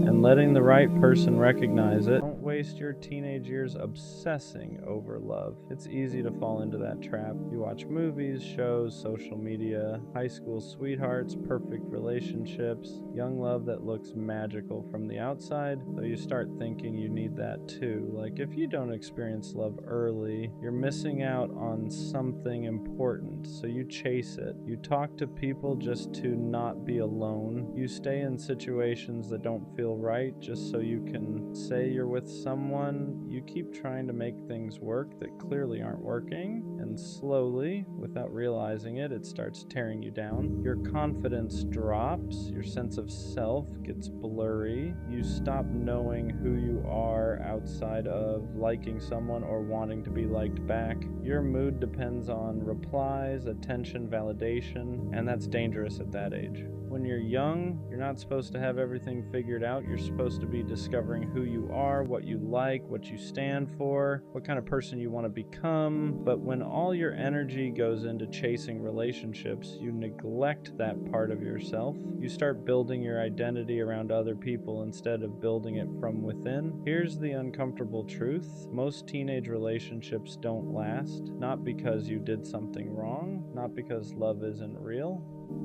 S1: and letting the right person recognize it. Don't waste your teenage years obsessing over love. It's easy to fall into that trap. You watch movies, shows, social media, high school sweethearts, perfect relationships, young love that looks magical from the outside, so you start thinking you need that too. Like, if you don't experience love early, you're missing out on something important, so you chase it. You talk to people just to not be alone. You stay in situations that don't feel right just so you can say you're with someone. You keep trying to make things work that clearly aren't working, and slowly, without realizing it, it starts tearing you down. Your confidence drops, your sense of self gets blurry, you stop knowing who you are outside of liking someone or wanting to be liked back. Your mood depends on replies, attention, validation, and that's dangerous at that age. When you're young, you're not supposed to have everything figured out. You're supposed to be discovering who you are, what you like, what you stand for, what kind of person you want to become. But when all your energy goes into chasing relationships, you neglect that part of yourself. You start building your identity around other people instead of building it from within. Here's the uncomfortable truth. Most teenage relationships don't last, not because you did something wrong, not because love isn't real,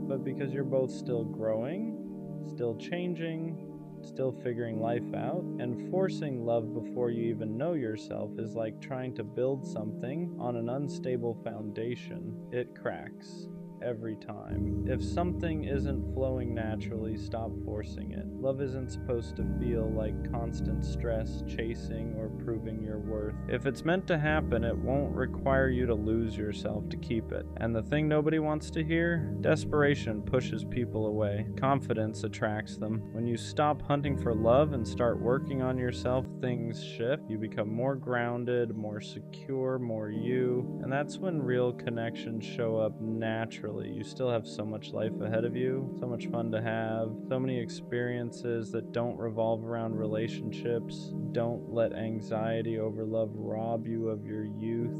S1: but because you're both still growing, still changing, still figuring life out. And forcing love before you even know yourself is like trying to build something on an unstable foundation. It cracks every time. If something isn't flowing naturally, stop forcing it. Love isn't supposed to feel like constant stress, chasing, or proving your worth. If it's meant to happen, it won't require you to lose yourself to keep it. And the thing nobody wants to hear? Desperation pushes people away. Confidence attracts them. When you stop hunting for love and start working on yourself, things shift. You become more grounded, more secure, more you. And that's when real connections show up naturally. You still have so much life ahead of you, so much fun to have, so many experiences that don't revolve around relationships. Don't let anxiety over love rob you of your youth.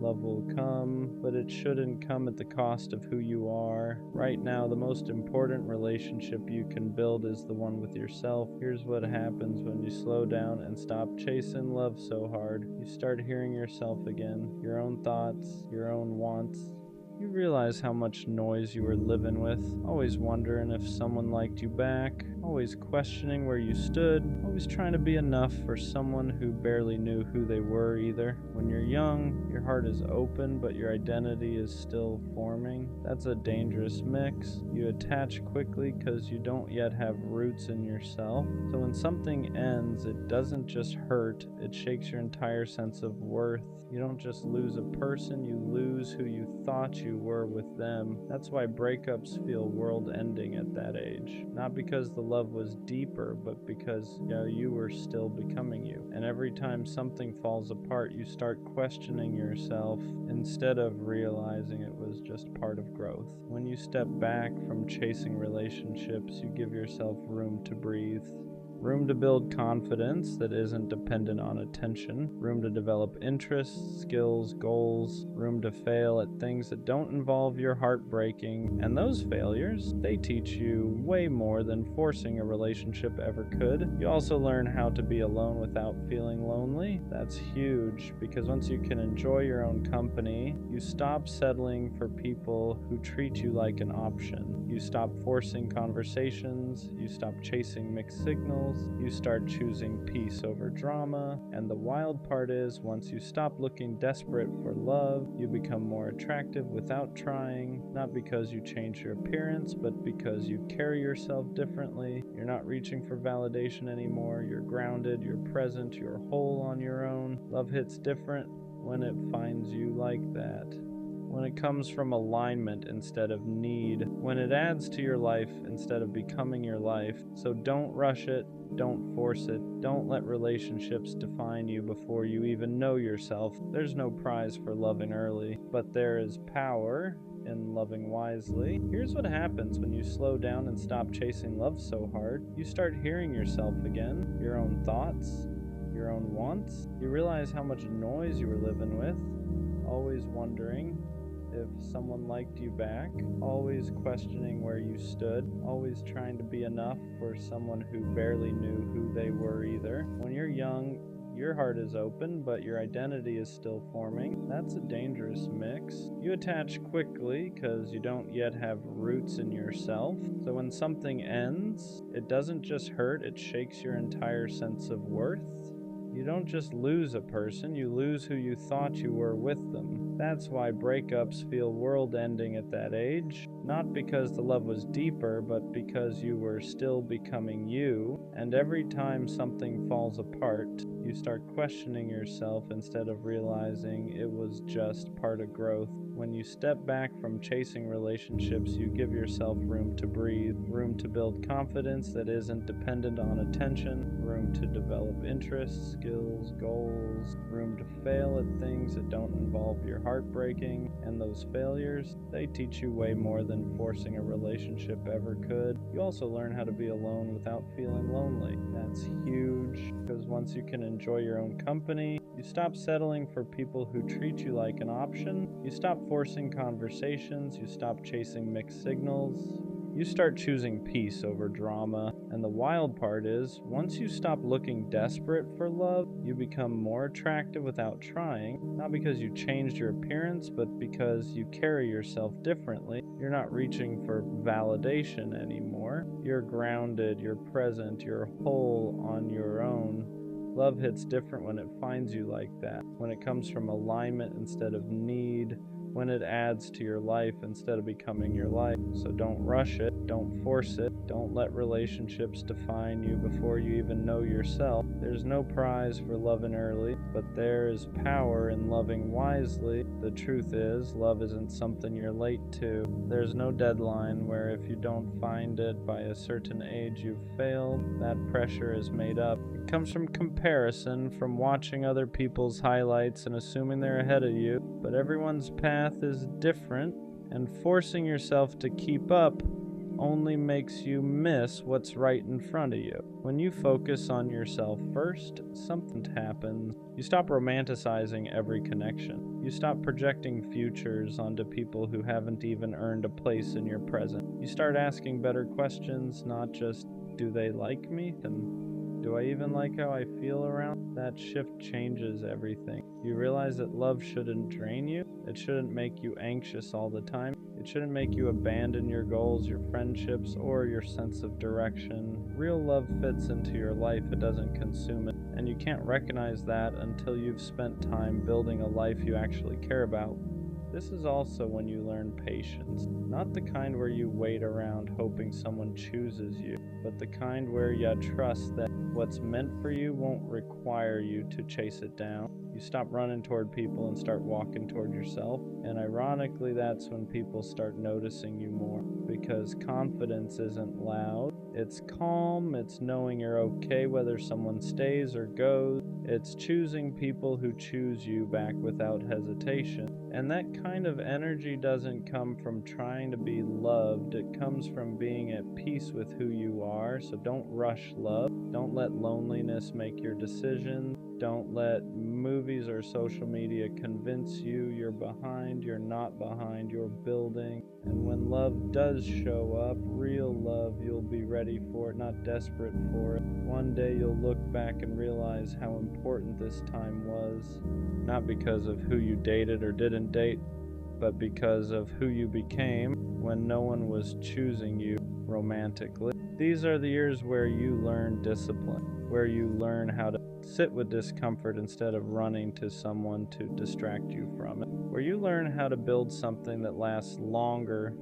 S1: Love will come, but it shouldn't come at the cost of who you are. Right now, the most important relationship you can build is the one with yourself. Here's what happens when you slow down and stop chasing love so hard. You start hearing yourself again, your own thoughts, your own wants. You realize how much noise you were living with, always wondering if someone liked you back, always questioning where you stood, always trying to be enough for someone who barely knew who they were either. When you're young, your heart is open, but your identity is still forming. That's a dangerous mix. You attach quickly because you don't yet have roots in yourself. So when something ends, it doesn't just hurt, it shakes your entire sense of worth. You don't just lose a person, you lose who you thought you were with them. That's why breakups feel world-ending at that age. Not because the love was deeper, but because you were still becoming you. And every time something falls apart, you start questioning yourself instead of realizing it was just part of growth. When you step back from chasing relationships, you give yourself room to breathe. Room to build confidence that isn't dependent on attention. Room to develop interests, skills, goals. Room to fail at things that don't involve your heart breaking. And those failures, they teach you way more than forcing a relationship ever could. You also learn how to be alone without feeling lonely. That's huge, because once you can enjoy your own company, you stop settling for people who treat you like an option. You stop forcing conversations. You stop chasing mixed signals. You start choosing peace over drama, and the wild part is, once you stop looking desperate for love, you become more attractive without trying, not because you change your appearance, but because you carry yourself differently. You're not reaching for validation anymore, you're grounded, you're present, you're whole on your own. Love hits different when it finds you like that. When it comes from alignment instead of need, when it adds to your life instead of becoming your life. So don't rush it, don't force it, don't let relationships define you before you even know yourself. There's no prize for loving early, but there is power in loving wisely. Here's what happens when you slow down and stop chasing love so hard. You start hearing yourself again, your own thoughts, your own wants. You realize how much noise you were living with, always wondering if someone liked you back, always questioning where you stood, always trying to be enough for someone who barely knew who they were either. When you're young, your heart is open, but your identity is still forming. That's a dangerous mix. You attach quickly because you don't yet have roots in yourself. So when something ends, it doesn't just hurt, it shakes your entire sense of worth. You don't just lose a person, you lose who you thought you were with them. That's why breakups feel world-ending at that age. Not because the love was deeper, but because you were still becoming you. And every time something falls apart, you start questioning yourself instead of realizing it was just part of growth. When you step back from chasing relationships, you give yourself room to breathe, room to build confidence that isn't dependent on attention, room to develop interests, skills, goals, struggles, room to fail at things that don't involve your heart breaking, and those failures, they teach you way more than forcing a relationship ever could. You also learn how to be alone without feeling lonely. That's huge, because once you can enjoy your own company, you stop settling for people who treat you like an option, you stop forcing conversations, you stop chasing mixed signals, you start choosing peace over drama. And the wild part is, once you stop looking desperate for love, you become more attractive without trying, not because you changed your appearance, but because you carry yourself differently. You're not reaching for validation anymore. You're grounded, you're present, you're whole on your own. Love hits different when it finds you like that, when it comes from alignment instead of need, when it adds to your life instead of becoming your life. So don't rush it, don't force it, don't let relationships define you before you even know yourself. There's no prize for loving early, but there is power in loving wisely. The truth is, love isn't something you're late to. There's no deadline where if you don't find it by a certain age you've failed. That pressure is made up. It comes from comparison, from watching other people's highlights and assuming they're ahead of you, but everyone's path is different, and forcing yourself to keep up only makes you miss what's right in front of you. When you focus on yourself first, something happens. You stop romanticizing every connection. You stop projecting futures onto people who haven't even earned a place in your present. You start asking better questions, not just, do they like me? And do I even like how I feel around? That shift changes everything. You realize that love shouldn't drain you. It shouldn't make you anxious all the time. It shouldn't make you abandon your goals, your friendships, or your sense of direction. Real love fits into your life. It doesn't consume it. And you can't recognize that until you've spent time building a life you actually care about. This is also when you learn patience. Not the kind where you wait around hoping someone chooses you, but the kind where you trust that what's meant for you won't require you to chase it down. You stop running toward people and start walking toward yourself. And ironically, that's when people start noticing you more. Because confidence isn't loud. It's calm. It's knowing you're okay whether someone stays or goes. It's choosing people who choose you back without hesitation. And that kind of energy doesn't come from trying to be loved. It comes from being at peace with who you are. So don't rush love. Don't let loneliness make your decisions. Don't let movies or social media convince you you're behind. You're not behind. You're building. And when love does show up, real love, you'll be ready for it, not desperate for it. One day you'll look back and realize how important this time was. Not because of who you dated or didn't date, but because of who you became when no one was choosing you romantically. These are the years where you learn discipline, where you learn how to sit with discomfort instead of running to someone to distract you from it, where you learn how to build something that lasts longer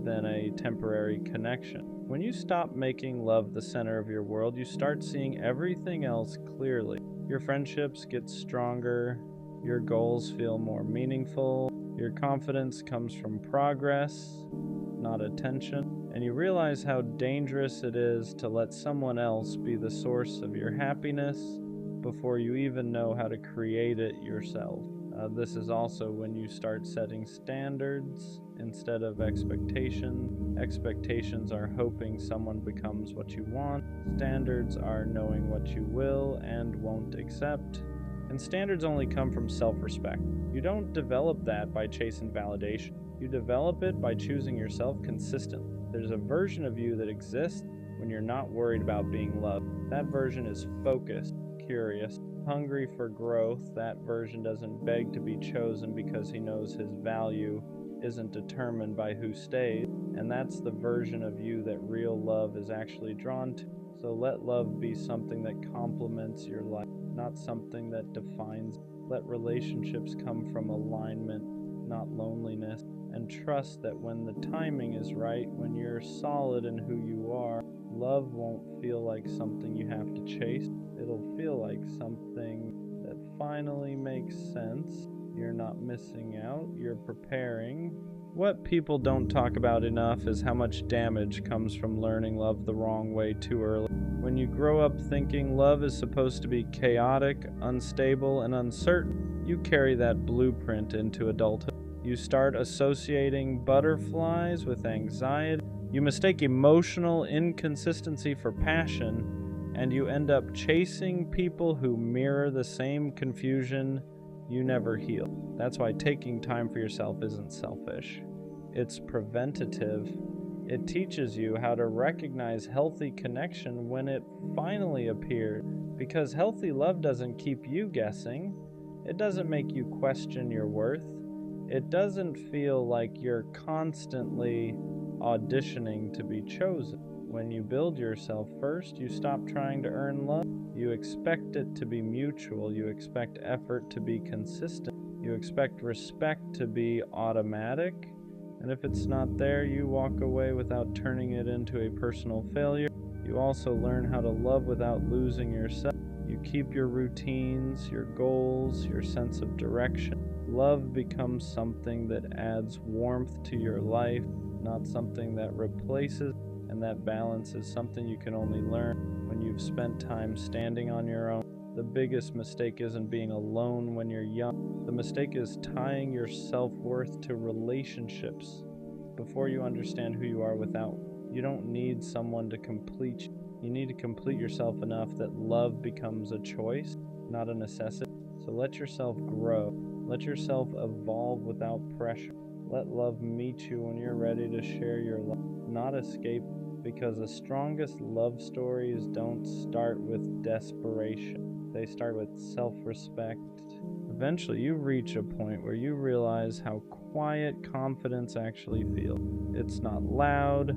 S1: than a temporary connection. When you stop making love the center of your world, you start seeing everything else clearly. Your friendships get stronger, your goals feel more meaningful, your confidence comes from progress, not attention, and you realize how dangerous it is to let someone else be the source of your happiness before you even know how to create it yourself. This is also when you start setting standards instead of expectations. Expectations are hoping someone becomes what you want. Standards are knowing what you will and won't accept. And standards only come from self-respect. You don't develop that by chasing validation. You develop it by choosing yourself consistently. There's a version of you that exists when you're not worried about being loved. That version is focused, curious, hungry for growth. That version doesn't beg to be chosen because he knows his value isn't determined by who stays. And that's the version of you that real love is actually drawn to. So let love be something that complements your life, not something that defines. Let relationships come from alignment, not loneliness. And trust that when the timing is right, when you're solid in who you are, love won't feel like something you have to chase. It'll feel like something that finally makes sense. You're not missing out, you're preparing. What people don't talk about enough is how much damage comes from learning love the wrong way too early. When you grow up thinking love is supposed to be chaotic, unstable, and uncertain, you carry that blueprint into adulthood. You start associating butterflies with anxiety. You mistake emotional inconsistency for passion, and you end up chasing people who mirror the same confusion you never heal. That's why taking time for yourself isn't selfish. It's preventative. It teaches you how to recognize healthy connection when it finally appears, because healthy love doesn't keep you guessing. It doesn't make you question your worth. It doesn't feel like you're constantly auditioning to be chosen. When you build yourself first, you stop trying to earn love. You expect it to be mutual. You expect effort to be consistent. You expect respect to be automatic. And if it's not there, you walk away without turning it into a personal failure. You also learn how to love without losing yourself. You keep your routines, your goals, your sense of direction. Love becomes something that adds warmth to your life, not something that replaces. And that balance is something you can only learn when you've spent time standing on your own. The biggest mistake isn't being alone when you're young. The mistake is tying your self-worth to relationships before you understand who you are without. You don't need someone to complete you. You need to complete yourself enough that love becomes a choice, not a necessity. So let yourself grow. Let yourself evolve without pressure. Let love meet you when you're ready to share your life, not escape, because the strongest love stories don't start with desperation. They start with self-respect. Eventually, you reach a point where you realize how quiet confidence actually feels. It's not loud,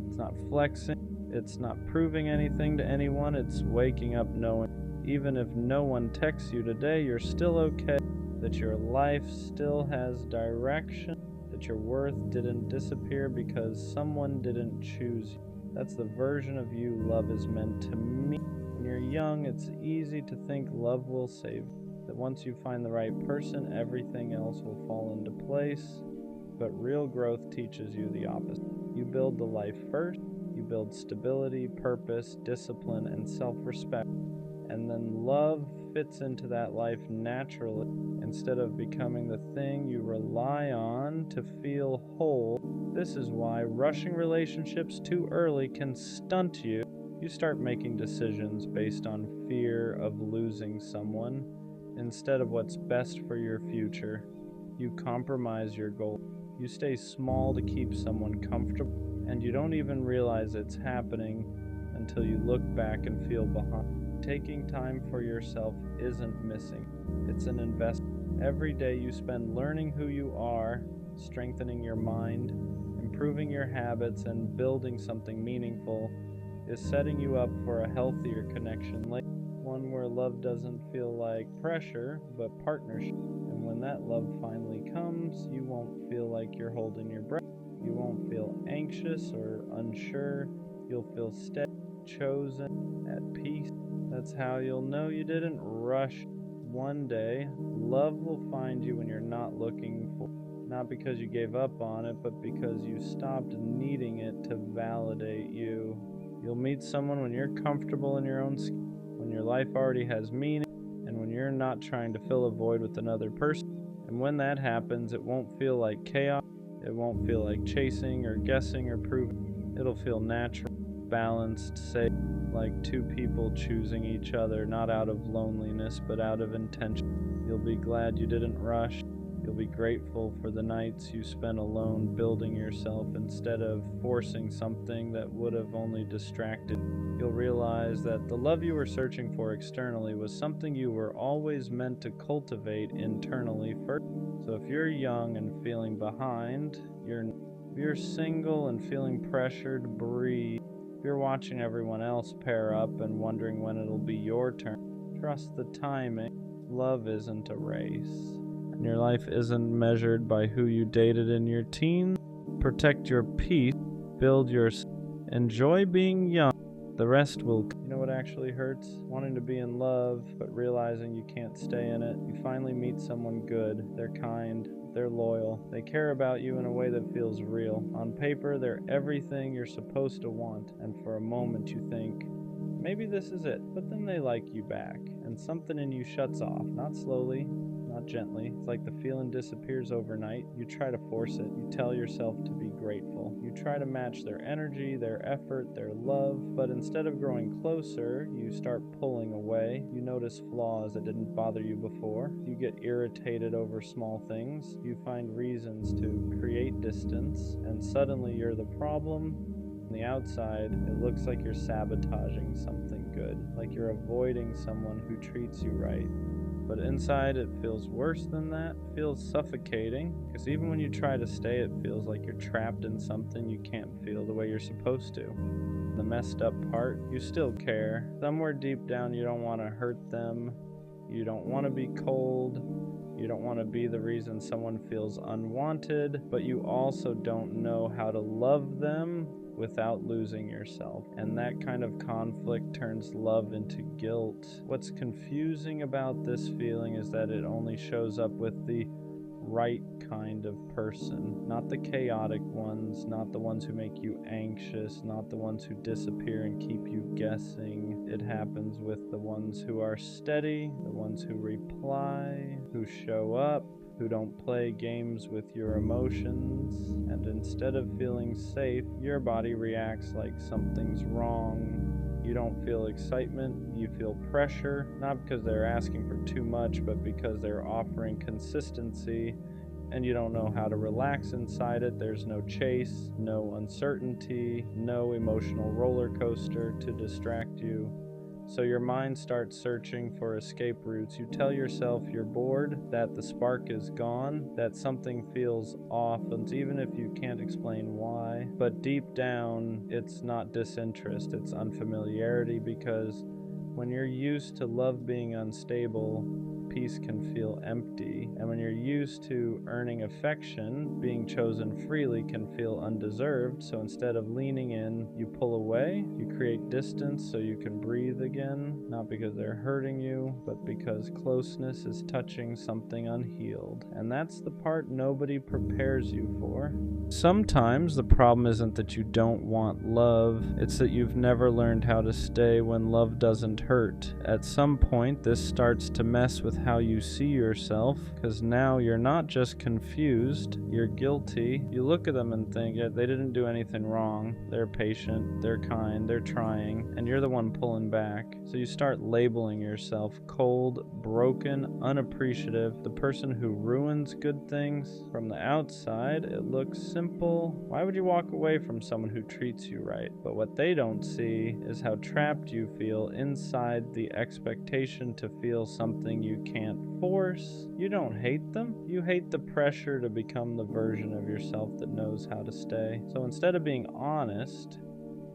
S1: it's not flexing, it's not proving anything to anyone, it's waking up knowing, even if no one texts you today, you're still okay, that your life still has direction, that your worth didn't disappear because someone didn't choose you. That's the version of you love is meant to meet. When you're young, it's easy to think love will save you, that once you find the right person, everything else will fall into place. But real growth teaches you the opposite. You build the life first, you build stability, purpose, discipline, and self-respect. And then love fits into that life naturally, instead of becoming the thing you rely on to feel whole. This is why rushing relationships too early can stunt you. You start making decisions based on fear of losing someone instead of what's best for your future. You compromise your goal. You stay small to keep someone comfortable, and you don't even realize it's happening until you look back and feel behind. Taking time for yourself isn't missing. It's an investment. Every day you spend learning who you are, strengthening your mind, improving your habits, and building something meaningful is setting you up for a healthier connection later. One where love doesn't feel like pressure, but partnership. And when that love finally comes, you won't feel like you're holding your breath. You won't feel anxious or unsure. You'll feel steady, chosen, at peace. That's how you'll know you didn't rush. One day, love will find you when you're not looking for it. Not because you gave up on it, but because you stopped needing it to validate you. You'll meet someone when you're comfortable in your own skin, when your life already has meaning, and when you're not trying to fill a void with another person. And when that happens, it won't feel like chaos. It won't feel like chasing or guessing or proving. It'll feel natural, balanced, safe, like two people choosing each other, not out of loneliness, but out of intention. You'll be glad you didn't rush. You'll be grateful for the nights you spent alone building yourself instead of forcing something that would have only distracted. You'll realize that the love you were searching for externally was something you were always meant to cultivate internally first. So if you're young and feeling behind, if you're single and feeling pressured, breathe. If you're watching everyone else pair up and wondering when it'll be your turn, trust the timing. Love isn't a race. And your life isn't measured by who you dated in your teens. Protect your peace, build your... Enjoy being young. The rest will... You know what actually hurts? Wanting to be in love, but realizing you can't stay in it. You finally meet someone good. They're kind. They're loyal. They care about you in a way that feels real. On paper, they're everything you're supposed to want. And for a moment you think, maybe this is it. But then they like you back, and something in you shuts off, not slowly, not gently. It's like the feeling disappears overnight. You try to force it. You tell yourself to be grateful. You try to match their energy, their effort, their love, but instead of growing closer, you start pulling away. You notice flaws that didn't bother you before. You get irritated over small things. You find reasons to create distance, and suddenly you're the problem. On the outside, it looks like you're sabotaging something good, like you're avoiding someone who treats you right. But inside, it feels worse than that. It feels suffocating, because even when you try to stay, it feels like you're trapped in something you can't feel the way you're supposed to. The messed up part, you still care. Somewhere deep down, you don't want to hurt them. You don't want to be cold. You don't want to be the reason someone feels unwanted, but you also don't know how to love them without losing yourself. And that kind of conflict turns love into guilt. What's confusing about this feeling is that it only shows up with the right kind of person, not the chaotic ones, not the ones who make you anxious, not the ones who disappear and keep you guessing. It happens with the ones who are steady, the ones who reply, who show up, who don't play games with your emotions, and instead of feeling safe, your body reacts like something's wrong. You don't feel excitement, you feel pressure, not because they're asking for too much, but because they're offering consistency, and you don't know how to relax inside it. There's no chase, no uncertainty, no emotional roller coaster to distract you. So your mind starts searching for escape routes. You tell yourself you're bored, that the spark is gone, that something feels off, and even if you can't explain why. But deep down, it's not disinterest, it's unfamiliarity, because when you're used to love being unstable, peace can feel empty. And when you're used to earning affection, being chosen freely can feel undeserved. So instead of leaning in, you pull away, you create distance so you can breathe again, not because they're hurting you, but because closeness is touching something unhealed. And that's the part nobody prepares you for. Sometimes the problem isn't that you don't want love, it's that you've never learned how to stay when love doesn't hurt. At some point, this starts to mess with how you see yourself, because now you're not just confused, you're guilty. You look at them and think, yeah, they didn't do anything wrong. They're patient, they're kind, they're trying, and you're the one pulling back. So you start labeling yourself cold, broken, unappreciative, the person who ruins good things. From the outside, it looks simple. Why would you walk away from someone who treats you right? But what they don't see is how trapped you feel inside the expectation to feel something you can't force. You don't hate them. You hate the pressure to become the version of yourself that knows how to stay. So instead of being honest,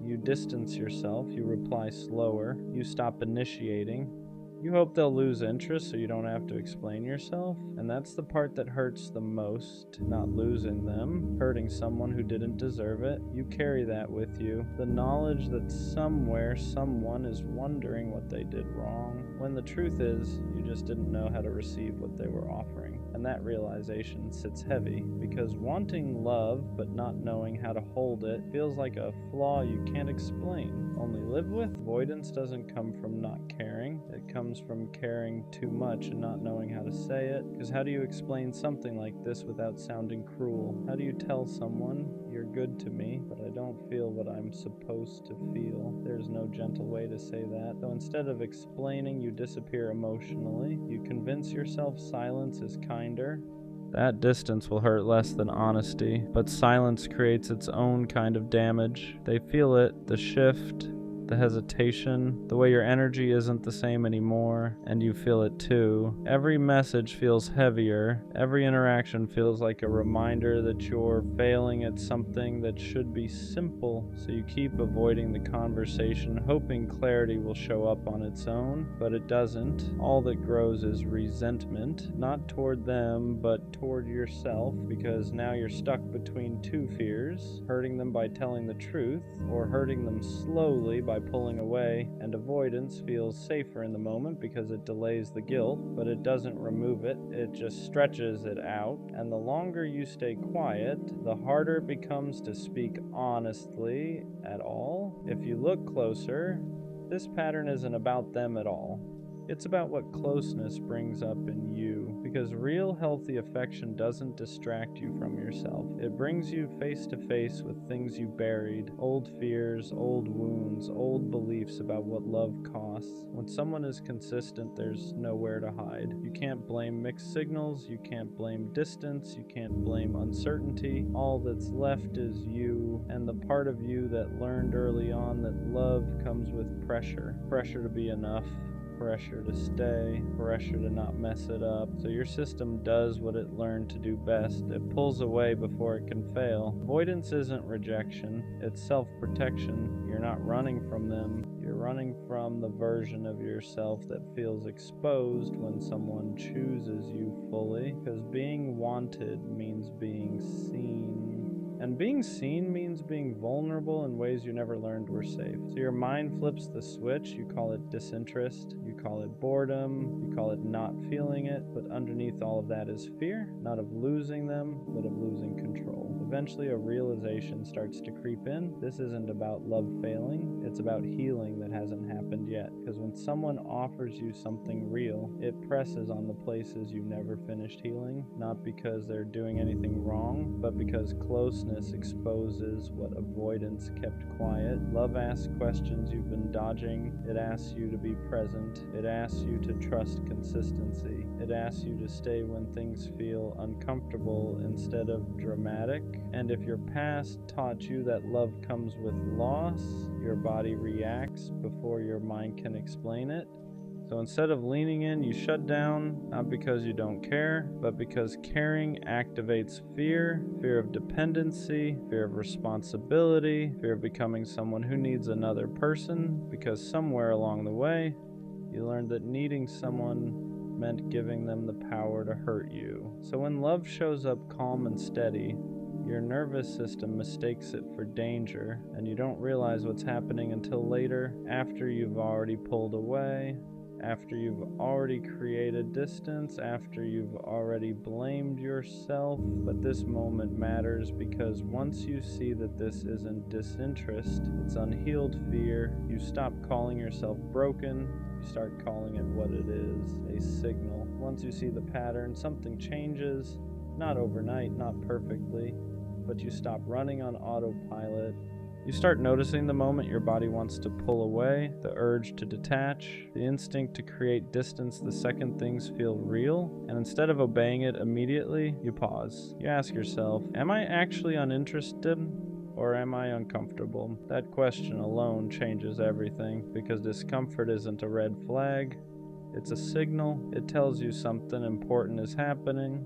S1: you distance yourself, you reply slower, you stop initiating. You hope they'll lose interest so you don't have to explain yourself. And that's the part that hurts the most, not losing them, hurting someone who didn't deserve it. You carry that with you. The knowledge that somewhere someone is wondering what they did wrong, when the truth is, you just didn't know how to receive what they were offering. And that realization sits heavy, because wanting love but not knowing how to hold it feels like a flaw you can't explain, only live with. Avoidance doesn't come from not caring, it comes from caring too much and not knowing how to say it. Because how do you explain something like this without sounding cruel? How do you tell someone, you're good to me, but I don't feel what I'm supposed to feel? There's no gentle way to say that. So instead of explaining, you disappear emotionally. You convince yourself silence is kinder. That distance will hurt less than honesty, but silence creates its own kind of damage. They feel it, the shift, the hesitation, the way your energy isn't the same anymore, and you feel it too. Every message feels heavier. Every interaction feels like a reminder that you're failing at something that should be simple. So you keep avoiding the conversation, hoping clarity will show up on its own, but it doesn't. All that grows is resentment, not toward them, but toward yourself, because now you're stuck between two fears, hurting them by telling the truth, or hurting them slowly by pulling away. And avoidance feels safer in the moment because it delays the guilt, but it doesn't remove it, it just stretches it out. And the longer you stay quiet, the harder it becomes to speak honestly at all. If you look closer, This pattern isn't about them at all. It's about what closeness brings up in you, because real healthy affection doesn't distract you from yourself. It brings you face to face with things you buried, old fears, old wounds, old beliefs about what love costs. When someone is consistent, there's nowhere to hide. You can't blame mixed signals, you can't blame distance, you can't blame uncertainty. All that's left is you and the part of you that learned early on that love comes with pressure. Pressure to be enough, pressure to stay, pressure to not mess it up. So your system does what it learned to do best. It pulls away before it can fail. Avoidance isn't rejection, it's self-protection. You're not running from them. You're running from the version of yourself that feels exposed when someone chooses you fully, because being wanted means being seen. And being seen means being vulnerable in ways you never learned were safe. So your mind flips the switch. You call it disinterest, you call it boredom, you call it not feeling it, but underneath all of that is fear, not of losing them, but of losing control. Eventually a realization starts to creep in. This isn't about love failing, it's about healing that hasn't happened yet. Because when someone offers you something real, it presses on the places you never finished healing, not because they're doing anything wrong, but because closeness exposes what avoidance kept quiet. Love asks questions you've been dodging. It asks you to be present. It asks you to trust consistency. It asks you to stay when things feel uncomfortable instead of dramatic. And if your past taught you that love comes with loss, your body reacts before your mind can explain it. So instead of leaning in, you shut down, not because you don't care, but because caring activates fear, fear of dependency, fear of responsibility, fear of becoming someone who needs another person, because somewhere along the way, you learned that needing someone meant giving them the power to hurt you. So when love shows up calm and steady, your nervous system mistakes it for danger, and you don't realize what's happening until later, after you've already pulled away, after you've already created distance, after you've already blamed yourself. But this moment matters because once you see that this isn't disinterest, it's unhealed fear, you stop calling yourself broken, you start calling it what it is, a signal. Once you see the pattern, something changes, not overnight, not perfectly, but you stop running on autopilot. You start noticing the moment your body wants to pull away, the urge to detach, the instinct to create distance the second things feel real, and instead of obeying it immediately, you pause. You ask yourself, am I actually uninterested? Or am I uncomfortable? That question alone changes everything, because discomfort isn't a red flag, it's a signal. It tells you something important is happening,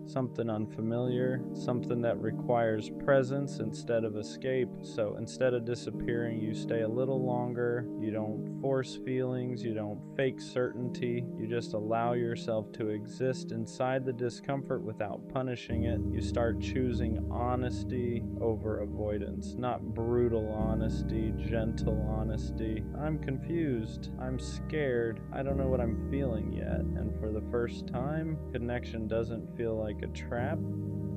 S1: something unfamiliar, something that requires presence instead of escape. So instead of disappearing, you stay a little longer, you don't force feelings, you don't fake certainty, you just allow yourself to exist inside the discomfort without punishing it. You start choosing honesty over avoidance, not brutal honesty, gentle honesty. I'm confused, I'm scared, I don't know what I'm feeling yet. And for the first time, connection doesn't feel like a trap.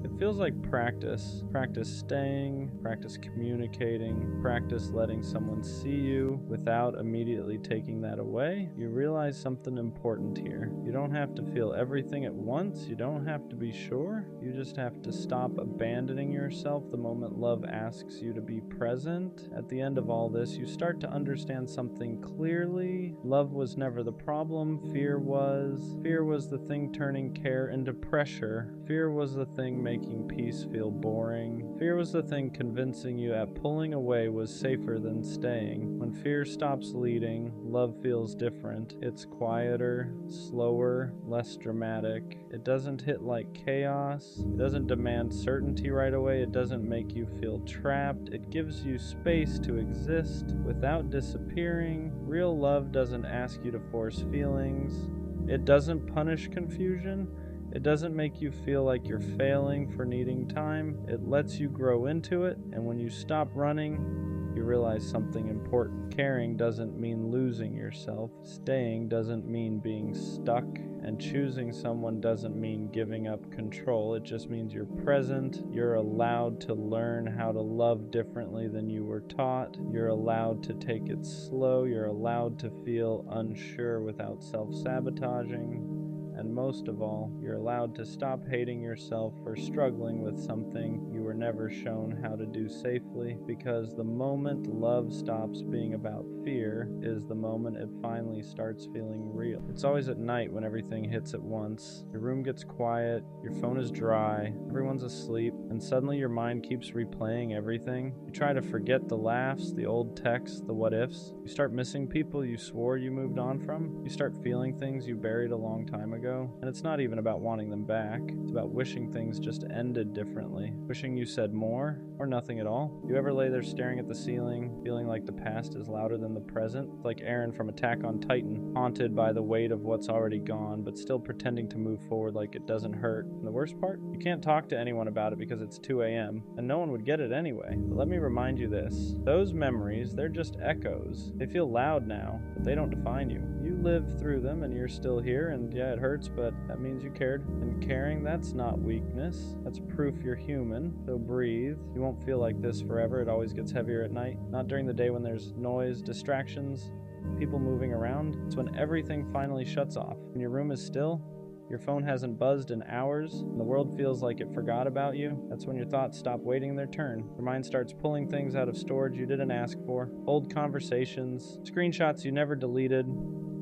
S1: It feels like practice. Practice staying, practice communicating, practice letting someone see you without immediately taking that away. You realize something important here. You don't have to feel everything at once. You don't have to be sure. You just have to stop abandoning yourself the moment love asks you to be present. At the end of all this, you start to understand something clearly. Love was never the problem. Fear was. Fear was the thing turning care into pressure. Fear was the thing making peace feel boring. Fear was the thing convincing you that pulling away was safer than staying. When fear stops leading, love feels different. It's quieter, slower, less dramatic. It doesn't hit like chaos. It doesn't demand certainty right away. It doesn't make you feel trapped. It gives you space to exist without disappearing. Real love doesn't ask you to force feelings. It doesn't punish confusion. It doesn't make you feel like you're failing for needing time. It lets you grow into it, and when you stop running, you realize something important. Caring doesn't mean losing yourself. Staying doesn't mean being stuck. And choosing someone doesn't mean giving up control. It just means you're present. You're allowed to learn how to love differently than you were taught. You're allowed to take it slow. You're allowed to feel unsure without self-sabotaging. And most of all, you're allowed to stop hating yourself for struggling with something you were never shown how to do safely, because the moment love stops being about fear is the moment it finally starts feeling real. It's always at night when everything hits at once. Your room gets quiet, your phone is dry, everyone's asleep, and suddenly your mind keeps replaying everything. You try to forget the laughs, the old texts, the what-ifs. You start missing people you swore you moved on from. You start feeling things you buried a long time ago. And it's not even about wanting them back. It's about wishing things just ended differently. Wishing you said more or nothing at all. You ever lay there staring at the ceiling, feeling like the past is louder than the present? It's like Eren from Attack on Titan, haunted by the weight of what's already gone, but still pretending to move forward like it doesn't hurt. And the worst part? You can't talk to anyone about it because it's 2 a.m., and no one would get it anyway. But let me remind you this. Those memories, they're just echoes. They feel loud now, but they don't define you. You lived through them and you're still here, and yeah, it hurts, but that means you cared. And caring, that's not weakness. That's proof you're human. So breathe. You won't feel like this forever. It always gets heavier at night. Not during the day when there's noise, distractions, people moving around. It's when everything finally shuts off. When your room is still, your phone hasn't buzzed in hours, and the world feels like it forgot about you. That's when your thoughts stop waiting their turn. Your mind starts pulling things out of storage you didn't ask for. Old conversations, screenshots you never deleted,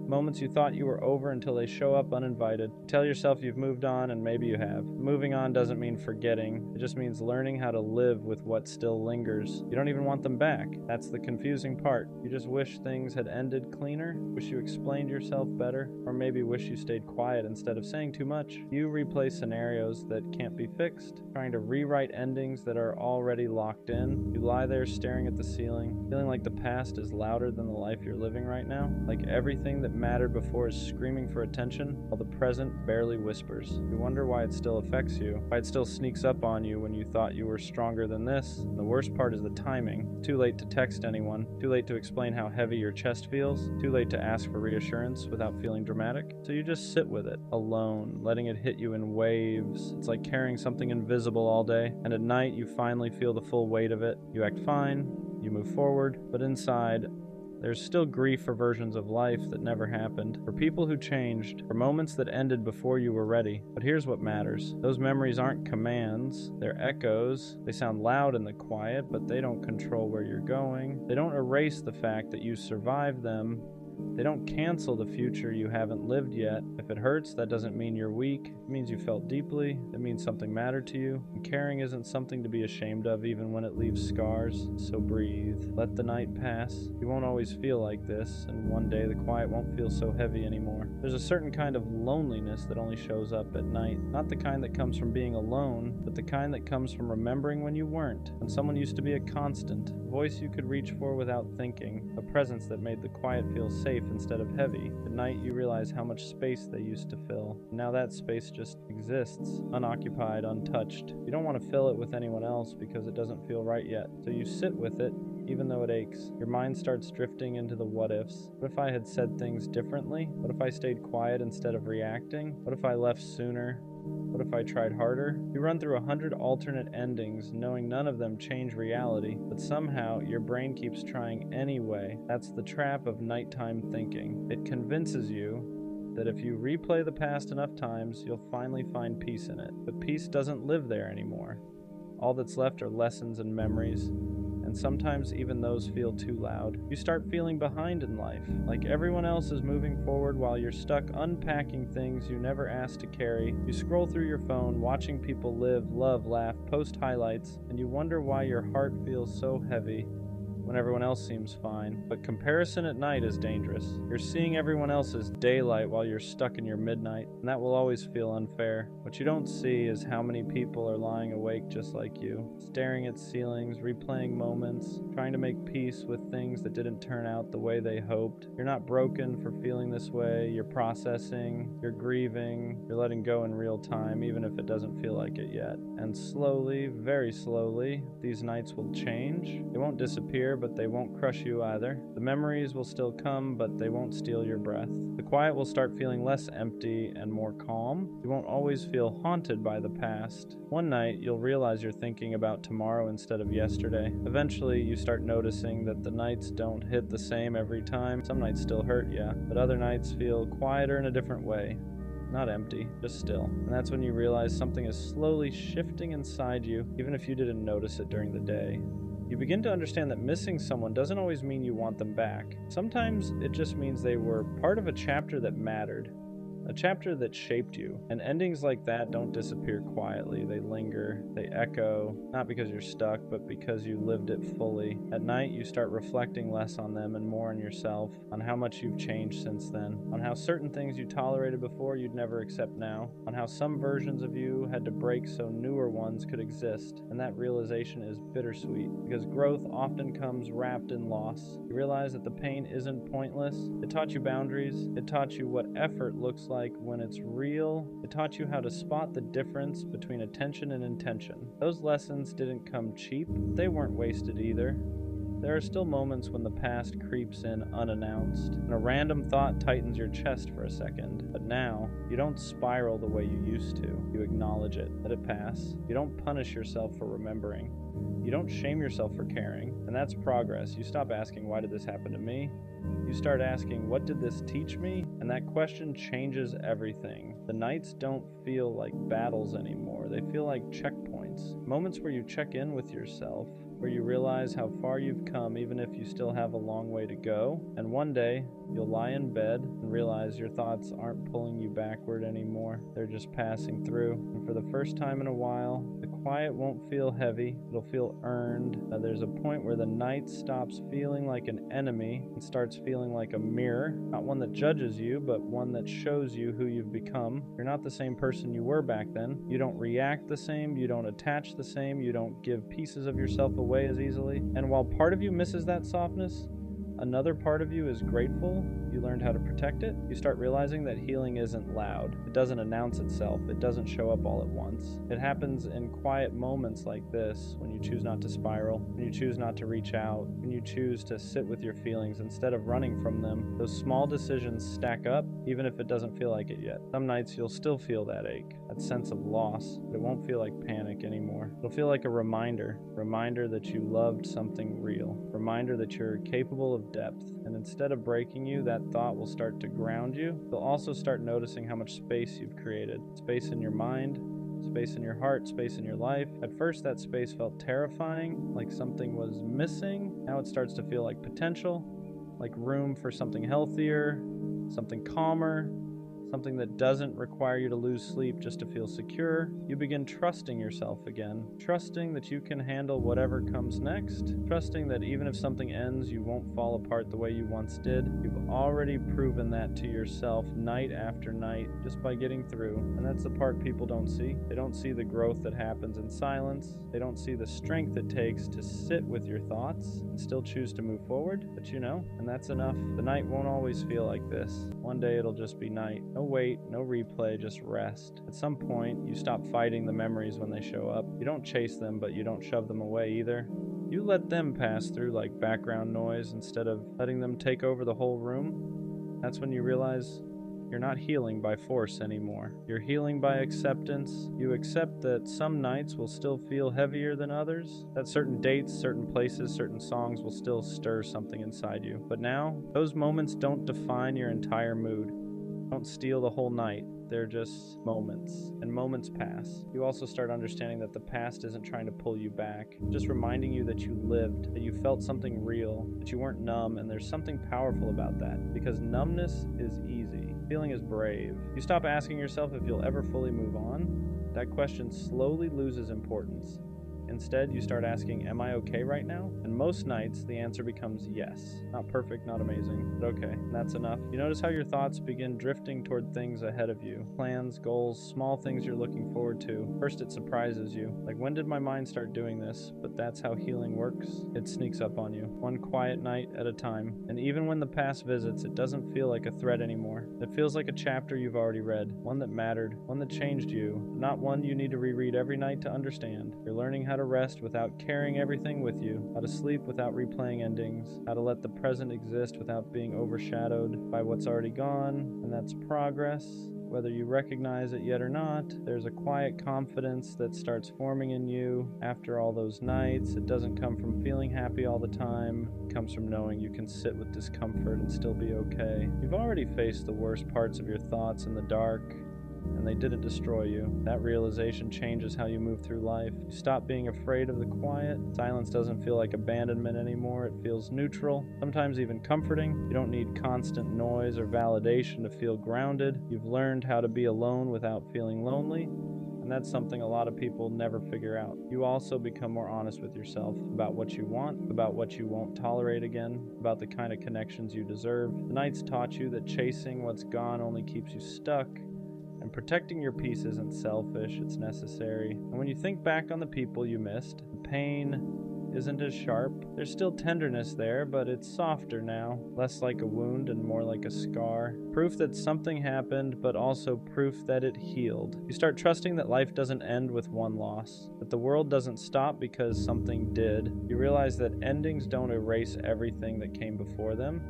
S1: moments you thought you were over until they show up uninvited. You tell yourself you've moved on, and maybe you have. Moving on doesn't mean forgetting. It just means learning how to live with what still lingers. You don't even want them back. That's the confusing part. You just wish things had ended cleaner, wish you explained yourself better, or maybe wish you stayed quiet instead of saying too much. You replay scenarios that can't be fixed, trying to rewrite endings that are already locked in. You lie there staring at the ceiling, feeling like the past is louder than the life you're living right now, like everything that mattered before is screaming for attention, while the present barely whispers. You wonder why it still affects you, why it still sneaks up on you when you thought you were stronger than this. And the worst part is the timing. Too late to text anyone, too late to explain how heavy your chest feels, too late to ask for reassurance without feeling dramatic. So you just sit with it, alone, letting it hit you in waves. It's like carrying something invisible all day, and at night you finally feel the full weight of it. You act fine, you move forward, but inside, there's still grief for versions of life that never happened, for people who changed, for moments that ended before you were ready. But here's what matters. Those memories aren't commands, they're echoes. They sound loud in the quiet, but they don't control where you're going. They don't erase the fact that you survived them. They don't cancel the future you haven't lived yet. If it hurts, that doesn't mean you're weak. It means you felt deeply. It means something mattered to you. And caring isn't something to be ashamed of even when it leaves scars. So breathe. Let the night pass. You won't always feel like this, and one day the quiet won't feel so heavy anymore. There's a certain kind of loneliness that only shows up at night. Not the kind that comes from being alone, but the kind that comes from remembering when you weren't, when someone used to be a constant, a voice you could reach for without thinking, a presence that made the quiet feel safe instead of heavy. At night, you realize how much space they used to fill. Now that space just exists, unoccupied, untouched. You don't want to fill it with anyone else because it doesn't feel right yet. So you sit with it, even though it aches. Your mind starts drifting into the what-ifs. What if I had said things differently? What if I stayed quiet instead of reacting? What if I left sooner? What if I tried harder? You run through 100 alternate endings, knowing none of them change reality, but somehow your brain keeps trying anyway. That's the trap of nighttime thinking. It convinces you that if you replay the past enough times, you'll finally find peace in it. But peace doesn't live there anymore. All that's left are lessons and memories, and sometimes even those feel too loud. You start feeling behind in life, like everyone else is moving forward while you're stuck unpacking things you never asked to carry. You scroll through your phone, watching people live, love, laugh, post highlights, and you wonder why your heart feels so heavy when everyone else seems fine. But comparison at night is dangerous. You're seeing everyone else's daylight while you're stuck in your midnight, and that will always feel unfair. What you don't see is how many people are lying awake just like you, staring at ceilings, replaying moments, trying to make peace with things that didn't turn out the way they hoped. You're not broken for feeling this way. You're processing, you're grieving, you're letting go in real time, even if it doesn't feel like it yet. And slowly, very slowly, these nights will change. They won't disappear, but they won't crush you either. The memories will still come, but they won't steal your breath. The quiet will start feeling less empty and more calm. You won't always feel haunted by the past. One night, you'll realize you're thinking about tomorrow instead of yesterday. Eventually, you start noticing that the nights don't hit the same every time. Some nights still hurt, yeah, but other nights feel quieter in a different way. Not empty, just still. And that's when you realize something is slowly shifting inside you, even if you didn't notice it during the day. You begin to understand that missing someone doesn't always mean you want them back. Sometimes it just means they were part of a chapter that mattered. A chapter that shaped you. And endings like that don't disappear quietly. They linger, they echo, not because you're stuck, but because you lived it fully. At night, you start reflecting less on them and more on yourself, on how much you've changed since then, on how certain things you tolerated before you'd never accept now, on how some versions of you had to break so newer ones could exist. And that realization is bittersweet, because growth often comes wrapped in loss. You realize that the pain isn't pointless. It taught you boundaries. It taught you what effort looks like when it's real. It taught you how to spot the difference between attention and intention. Those lessons didn't come cheap. They weren't wasted either. There are still moments when the past creeps in unannounced, and a random thought tightens your chest for a second. But now, you don't spiral the way you used to. You acknowledge it, let it pass. You don't punish yourself for remembering. You don't shame yourself for caring, and that's progress. You stop asking, why did this happen to me? You start asking, what did this teach me? And that question changes everything. The nights don't feel like battles anymore. They feel like checkpoints. Moments where you check in with yourself, where you realize how far you've come even if you still have a long way to go. And one day, you'll lie in bed and realize your thoughts aren't pulling you backward anymore. They're just passing through. And for the first time in a while, the quiet won't feel heavy. It'll feel earned. There's a point where the night stops feeling like an enemy and starts feeling like a mirror. Not one that judges you, but one that shows you who you've become. You're not the same person you were back then. You don't react the same. You don't attach the same. You don't give pieces of yourself away as easily. And while part of you misses that softness, another part of you is grateful. You learned how to protect it. You start realizing that healing isn't loud. It doesn't announce itself. It doesn't show up all at once. It happens in quiet moments like this, when you choose not to spiral, when you choose not to reach out, when you choose to sit with your feelings instead of running from them. Those small decisions stack up, even if it doesn't feel like it yet. Some nights you'll still feel that ache, that sense of loss, but it won't feel like panic anymore. It'll feel like a reminder that you loved something real, reminder that you're capable of depth. And instead of breaking you, that thought will start to ground you. You'll also start noticing how much space you've created. Space in your mind, space in your heart, space in your life. At first, that space felt terrifying, like something was missing. Now it starts to feel like potential, like room for something healthier, something calmer, something that doesn't require you to lose sleep just to feel secure. You begin trusting yourself again, trusting that you can handle whatever comes next, trusting that even if something ends, you won't fall apart the way you once did. You've already proven that to yourself night after night just by getting through. And that's the part people don't see. They don't see the growth that happens in silence. They don't see the strength it takes to sit with your thoughts and still choose to move forward. But you know, and that's enough. The night won't always feel like this. One day it'll just be night. No wait, no replay, just rest. At some point, you stop fighting the memories when they show up. You don't chase them, but you don't shove them away either. You let them pass through like background noise instead of letting them take over the whole room. That's when you realize you're not healing by force anymore. You're healing by acceptance. You accept that some nights will still feel heavier than others, that certain dates, certain places, certain songs will still stir something inside you. But now, those moments don't define your entire mood. Don't steal the whole night. They're just moments, and moments pass. You also start understanding that the past isn't trying to pull you back, just reminding you that you lived, that you felt something real, that you weren't numb, and there's something powerful about that, because numbness is easy. Feeling is brave. You stop asking yourself if you'll ever fully move on. That question slowly loses importance. Instead, you start asking, am I okay right now? And most nights, the answer becomes yes. Not perfect, not amazing, but okay. And that's enough. You notice how your thoughts begin drifting toward things ahead of you. Plans, goals, small things you're looking forward to. First, it surprises you. Like, when did my mind start doing this? But that's how healing works. It sneaks up on you, one quiet night at a time. And even when the past visits, it doesn't feel like a threat anymore. It feels like a chapter you've already read. One that mattered. One that changed you. Not one you need to reread every night to understand. You're learning how to to rest without carrying everything with you, how to sleep without replaying endings, how to let the present exist without being overshadowed by what's already gone, and that's progress. Whether you recognize it yet or not, there's a quiet confidence that starts forming in you after all those nights. It doesn't come from feeling happy all the time. It comes from knowing you can sit with discomfort and still be okay. You've already faced the worst parts of your thoughts in the dark, and they didn't destroy you. That realization changes how you move through life. You stop being afraid of the quiet. Silence doesn't feel like abandonment anymore. It feels neutral, sometimes even comforting. You don't need constant noise or validation to feel grounded. You've learned how to be alone without feeling lonely, and that's something a lot of people never figure out. You also become more honest with yourself about what you want, about what you won't tolerate again, about the kind of connections you deserve. The nights taught you that chasing what's gone only keeps you stuck, and protecting your peace isn't selfish, it's necessary. And when you think back on the people you missed, the pain isn't as sharp. There's still tenderness there, but it's softer now, less like a wound and more like a scar. Proof that something happened, but also proof that it healed. You start trusting that life doesn't end with one loss, that the world doesn't stop because something did. You realize that endings don't erase everything that came before them,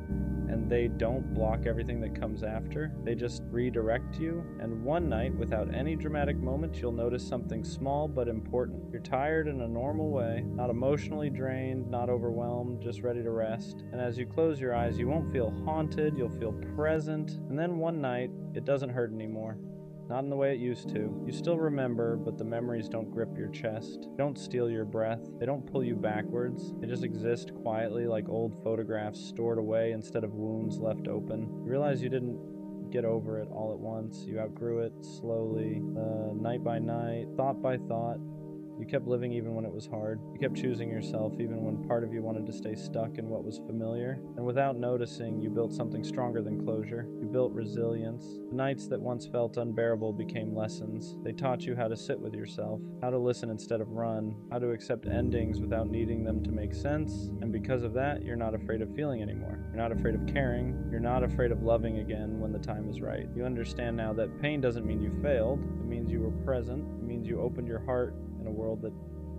S1: and they don't block everything that comes after. They just redirect you, and one night, without any dramatic moment, you'll notice something small but important. You're tired in a normal way, not emotionally drained, not overwhelmed, just ready to rest. And as you close your eyes, you won't feel haunted, you'll feel present. And then one night, it doesn't hurt anymore. Not in the way it used to. You still remember, but the memories don't grip your chest. They don't steal your breath. They don't pull you backwards. They just exist quietly like old photographs stored away instead of wounds left open. You realize you didn't get over it all at once. You outgrew it slowly, night by night, thought by thought. You kept living even when it was hard. You kept choosing yourself even when part of you wanted to stay stuck in what was familiar. And without noticing, you built something stronger than closure. You built resilience. The nights that once felt unbearable became lessons. They taught you how to sit with yourself, how to listen instead of run, how to accept endings without needing them to make sense. And because of that, you're not afraid of feeling anymore. You're not afraid of caring. You're not afraid of loving again when the time is right. You understand now that pain doesn't mean you failed. It means you were present. It means you opened your heart in a world that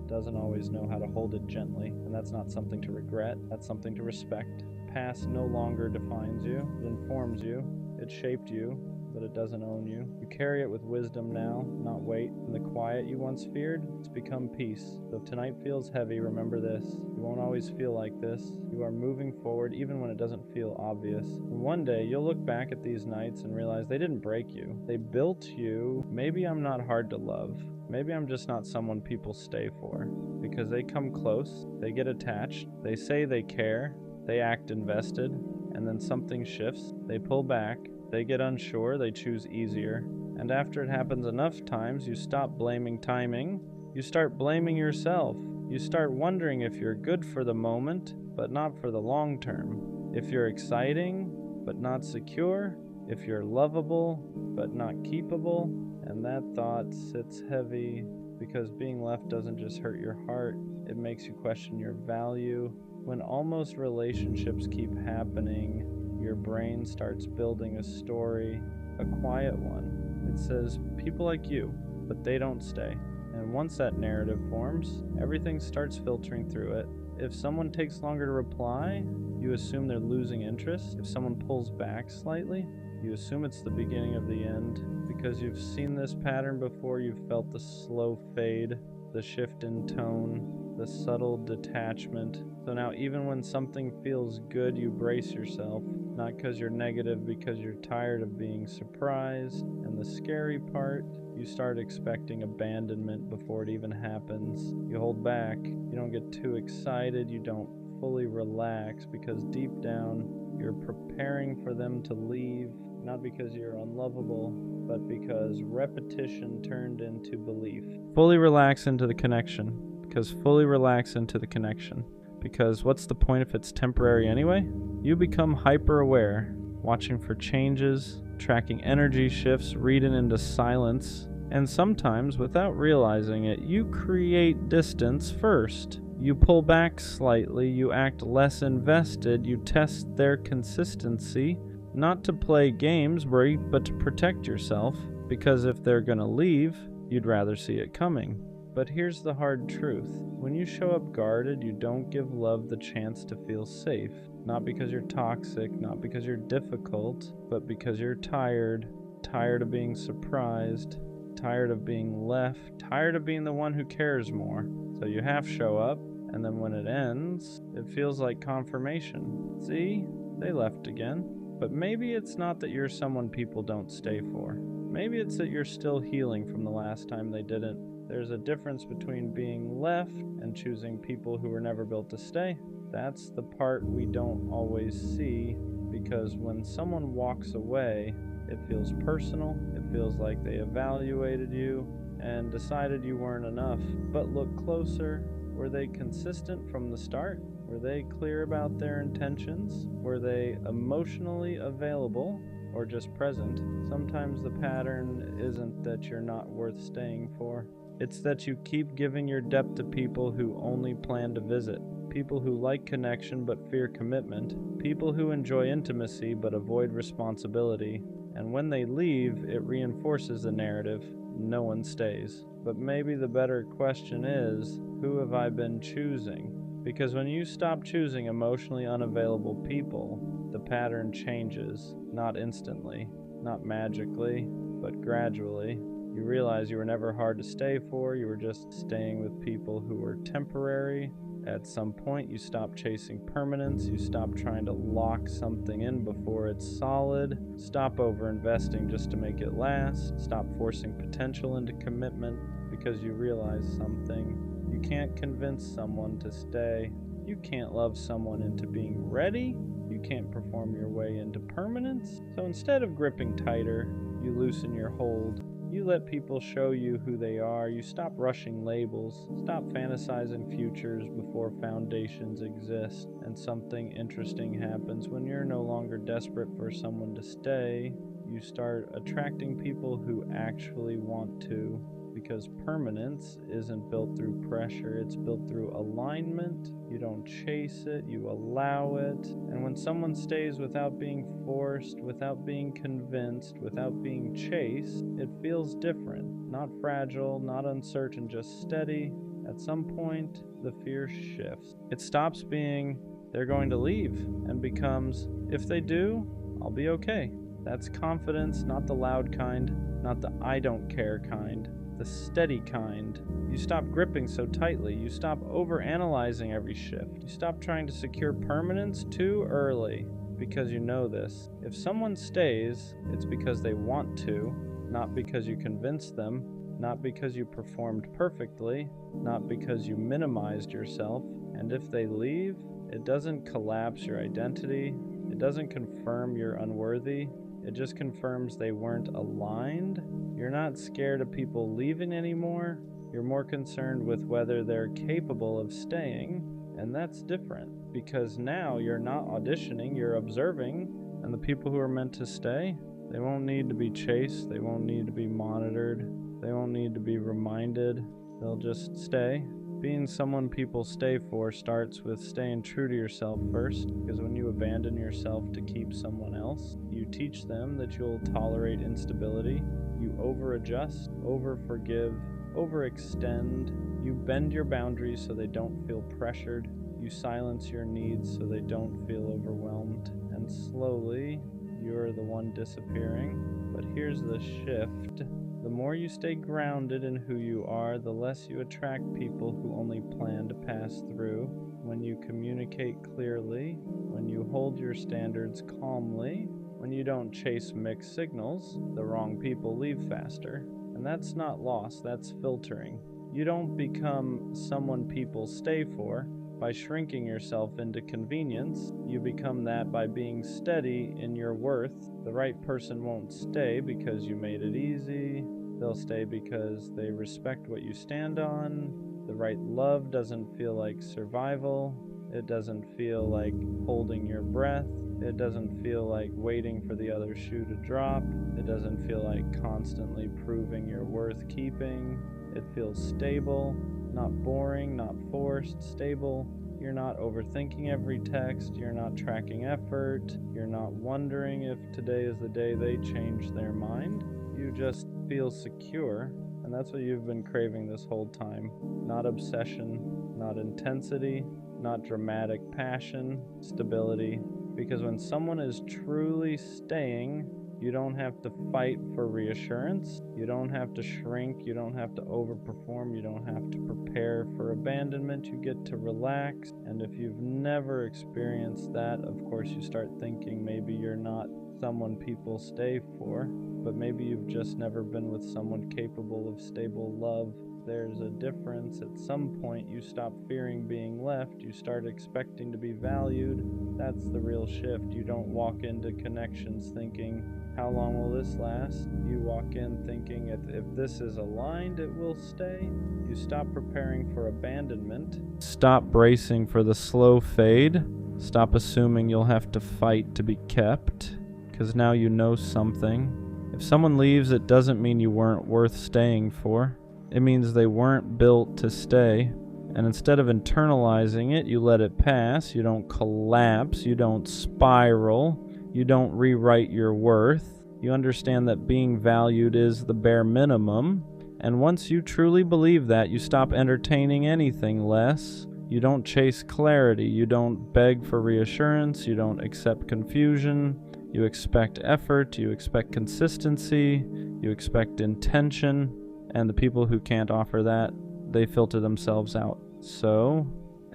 S1: doesn't always know how to hold it gently, and that's not something to regret, that's something to respect. Past no longer defines you, it informs you, it shaped you, but it doesn't own you. You carry it with wisdom now, not weight. In the quiet you once feared, it's become peace. So if tonight feels heavy, remember this. You won't always feel like this. You are moving forward even when it doesn't feel obvious. And one day you'll look back at these nights and realize they didn't break you. They built you. Maybe I'm not hard to love. Maybe I'm just not someone people stay for. Because they come close, they get attached, they say they care, they act invested, and then something shifts. They pull back. They get unsure, they choose easier. And after it happens enough times, you stop blaming timing. You start blaming yourself. You start wondering if you're good for the moment, but not for the long term. If you're exciting, but not secure. If you're lovable, but not keepable. And that thought sits heavy because being left doesn't just hurt your heart, it makes you question your value. When almost relationships keep happening, your brain starts building a story, a quiet one. It says, people like you, but they don't stay. And once that narrative forms, everything starts filtering through it. If someone takes longer to reply, you assume they're losing interest. If someone pulls back slightly, you assume it's the beginning of the end. Because you've seen this pattern before, you've felt the slow fade, the shift in tone, the subtle detachment. So now even when something feels good, you brace yourself. Not because you're negative, because you're tired of being surprised. And the scary part, you start expecting abandonment before it even happens. You hold back. You don't get too excited. You don't fully relax because deep down, you're preparing for them to leave. Not because you're unlovable, but because repetition turned into belief. Fully relax into the connection. Because fully relax into the connection. Because what's the point if it's temporary anyway? You become hyper-aware, watching for changes, tracking energy shifts, reading into silence, and sometimes, without realizing it, you create distance first. You pull back slightly, you act less invested, you test their consistency, not to play games, but to protect yourself, because if they're gonna leave, you'd rather see it coming. But here's the hard truth. When you show up guarded, you don't give love the chance to feel safe. Not because you're toxic, not because you're difficult, but because you're tired. Tired of being surprised, tired of being left, tired of being the one who cares more. So you half show up, and then when it ends, it feels like confirmation. See? They left again. But maybe it's not that you're someone people don't stay for. Maybe it's that you're still healing from the last time they didn't. There's a difference between being left and choosing people who were never built to stay. That's the part we don't always see, because when someone walks away, it feels personal. It feels like they evaluated you and decided you weren't enough. But look closer. Were they consistent from the start? Were they clear about their intentions? Were they emotionally available or just present? Sometimes the pattern isn't that you're not worth staying for. It's that you keep giving your depth to people who only plan to visit. People who like connection but fear commitment. People who enjoy intimacy but avoid responsibility. And when they leave, it reinforces the narrative. No one stays. But maybe the better question is, who have I been choosing? Because when you stop choosing emotionally unavailable people, the pattern changes. Not instantly, not magically, but gradually. You realize you were never hard to stay for, you were just staying with people who were temporary. At some point, you stop chasing permanence, you stop trying to lock something in before it's solid, stop over-investing just to make it last, stop forcing potential into commitment because you realize something. You can't convince someone to stay. You can't love someone into being ready. You can't perform your way into permanence. So instead of gripping tighter, you loosen your hold. You let people show you who they are. You stop rushing labels. Stop fantasizing futures before foundations exist. And something interesting happens when you're no longer desperate for someone to stay. You start attracting people who actually want to. Because permanence isn't built through pressure, it's built through alignment. You don't chase it, you allow it. And when someone stays without being forced, without being convinced, without being chased, it feels different. Not fragile, not uncertain, just steady. At some point, the fear shifts. It stops being, they're going to leave, and becomes, if they do, I'll be okay. That's confidence, not the loud kind, not the I don't care kind. The steady kind. You stop gripping so tightly. You stop overanalyzing every shift. You stop trying to secure permanence too early because you know this. If someone stays, it's because they want to, not because you convinced them, not because you performed perfectly, not because you minimized yourself. And if they leave, it doesn't collapse your identity. It doesn't confirm you're unworthy. It just confirms they weren't aligned. You're not scared of people leaving anymore. You're more concerned with whether they're capable of staying. And that's different because now you're not auditioning, you're observing. And the people who are meant to stay, they won't need to be chased. They won't need to be monitored. They won't need to be reminded. They'll just stay. Being someone people stay for starts with staying true to yourself first, because when you abandon yourself to keep someone else, you teach them that you'll tolerate instability, you over-adjust, over-forgive, overextend, you bend your boundaries so they don't feel pressured, you silence your needs so they don't feel overwhelmed, and slowly, you're the one disappearing. But here's the shift. The more you stay grounded in who you are, the less you attract people who only plan to pass through. When you communicate clearly, when you hold your standards calmly, when you don't chase mixed signals, the wrong people leave faster. And that's not loss, that's filtering. You don't become someone people stay for by shrinking yourself into convenience. You become that by being steady in your worth. The right person won't stay because you made it easy. They'll stay because they respect what you stand on. The right love doesn't feel like survival. It doesn't feel like holding your breath. It doesn't feel like waiting for the other shoe to drop. It doesn't feel like constantly proving you're worth keeping. It feels stable, not boring, not forced, stable. You're not overthinking every text. You're not tracking effort. You're not wondering if today is the day they change their mind. You just feel secure. And that's what you've been craving this whole time. Not obsession, not intensity, not dramatic passion, stability. Because when someone is truly staying, you don't have to fight for reassurance. You don't have to shrink. You don't have to overperform. You don't have to prepare for abandonment. You get to relax. And if you've never experienced that, of course, you start thinking maybe you're not someone people stay for, but maybe you've just never been with someone capable of stable love. There's a difference. At some point, you stop fearing being left. You start expecting to be valued. That's the real shift. You don't walk into connections thinking, how long will this last? You walk in thinking, if this is aligned, it will stay. You stop preparing for abandonment. Stop bracing for the slow fade. Stop assuming you'll have to fight to be kept, because now you know something. If someone leaves, it doesn't mean you weren't worth staying for. It means they weren't built to stay. And instead of internalizing it, you let it pass. You don't collapse. You don't spiral. You don't rewrite your worth. You understand that being valued is the bare minimum. And once you truly believe that, you stop entertaining anything less. You don't chase clarity. You don't beg for reassurance. You don't accept confusion. You expect effort. You expect consistency. You expect intention. And the people who can't offer that, they filter themselves out. So,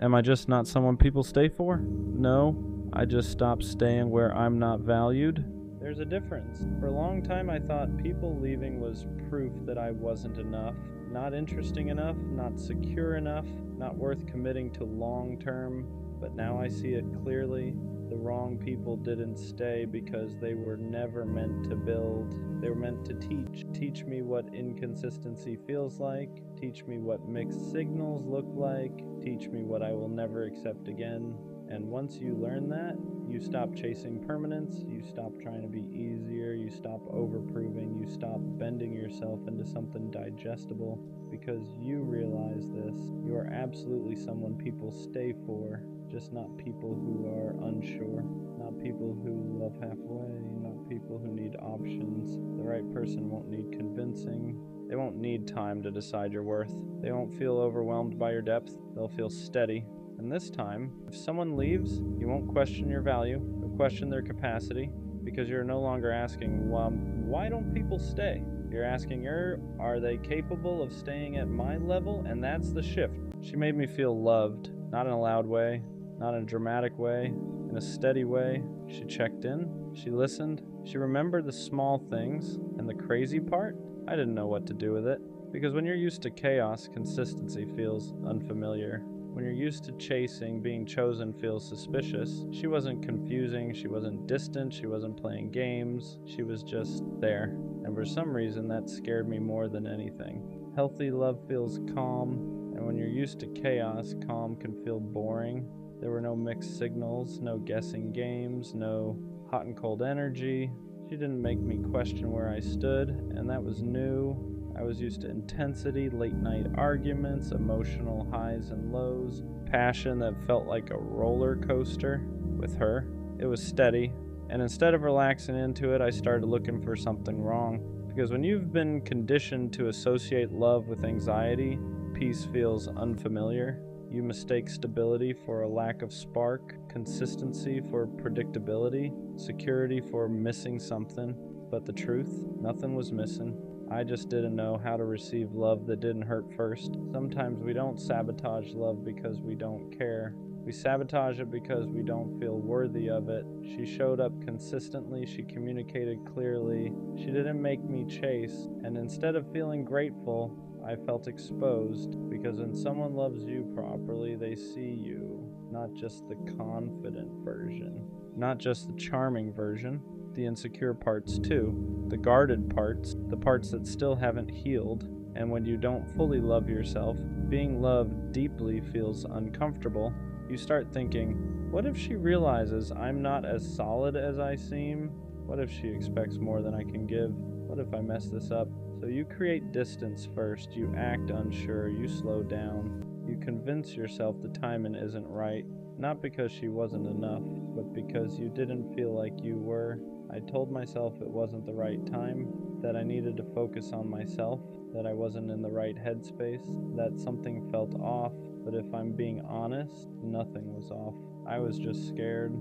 S1: am I just not someone people stay for? No, I just stopped staying where I'm not valued. There's a difference. For a long time, I thought people leaving was proof that I wasn't enough, not interesting enough, not secure enough, not worth committing to long term. But now I see it clearly. The wrong people didn't stay because they were never meant to build. They were meant to teach. Teach me what inconsistency feels like. Teach me what mixed signals look like. Teach me what I will never accept again. And once you learn that, you stop chasing permanence. You stop trying to be easier. You stop overproving. You stop bending yourself into something digestible because you realize this. You are absolutely someone people stay for. Just not people who are unsure, not people who love halfway, not people who need options. The right person won't need convincing. They won't need time to decide your worth. They won't feel overwhelmed by your depth. They'll feel steady. And this time, if someone leaves, you won't question your value. You'll question their capacity because you're no longer asking, well, why don't people stay? You're asking her, are they capable of staying at my level? And that's the shift. She made me feel loved, not in a loud way, not in a dramatic way, in a steady way. She checked in, she listened, she remembered the small things, and the crazy part, I didn't know what to do with it. Because when you're used to chaos, consistency feels unfamiliar. When you're used to chasing, being chosen feels suspicious. She wasn't confusing, she wasn't distant, she wasn't playing games, she was just there. And for some reason, that scared me more than anything. Healthy love feels calm, and when you're used to chaos, calm can feel boring. There were no mixed signals, no guessing games, no hot and cold energy. She didn't make me question where I stood, and that was new. I was used to intensity, late night arguments, emotional highs and lows, passion that felt like a roller coaster. With her, it was steady, and instead of relaxing into it, I started looking for something wrong. Because when you've been conditioned to associate love with anxiety, peace feels unfamiliar. You mistake stability for a lack of spark, consistency for predictability, security for missing something. But the truth, nothing was missing. I just didn't know how to receive love that didn't hurt first. Sometimes we don't sabotage love because we don't care. We sabotage it because we don't feel worthy of it. She showed up consistently, she communicated clearly, she didn't make me chase, and instead of feeling grateful, I felt exposed, because when someone loves you properly, they see you, not just the confident version, not just the charming version, the insecure parts too, the guarded parts, the parts that still haven't healed. And when you don't fully love yourself, being loved deeply feels uncomfortable. You start thinking, what if she realizes I'm not as solid as I seem? What if she expects more than I can give? What if I mess this up? So you create distance first, you act unsure, you slow down, you convince yourself the timing isn't right, not because she wasn't enough, but because you didn't feel like you were. I told myself it wasn't the right time, that I needed to focus on myself, that I wasn't in the right headspace, that something felt off, but if I'm being honest, nothing was off. I was just scared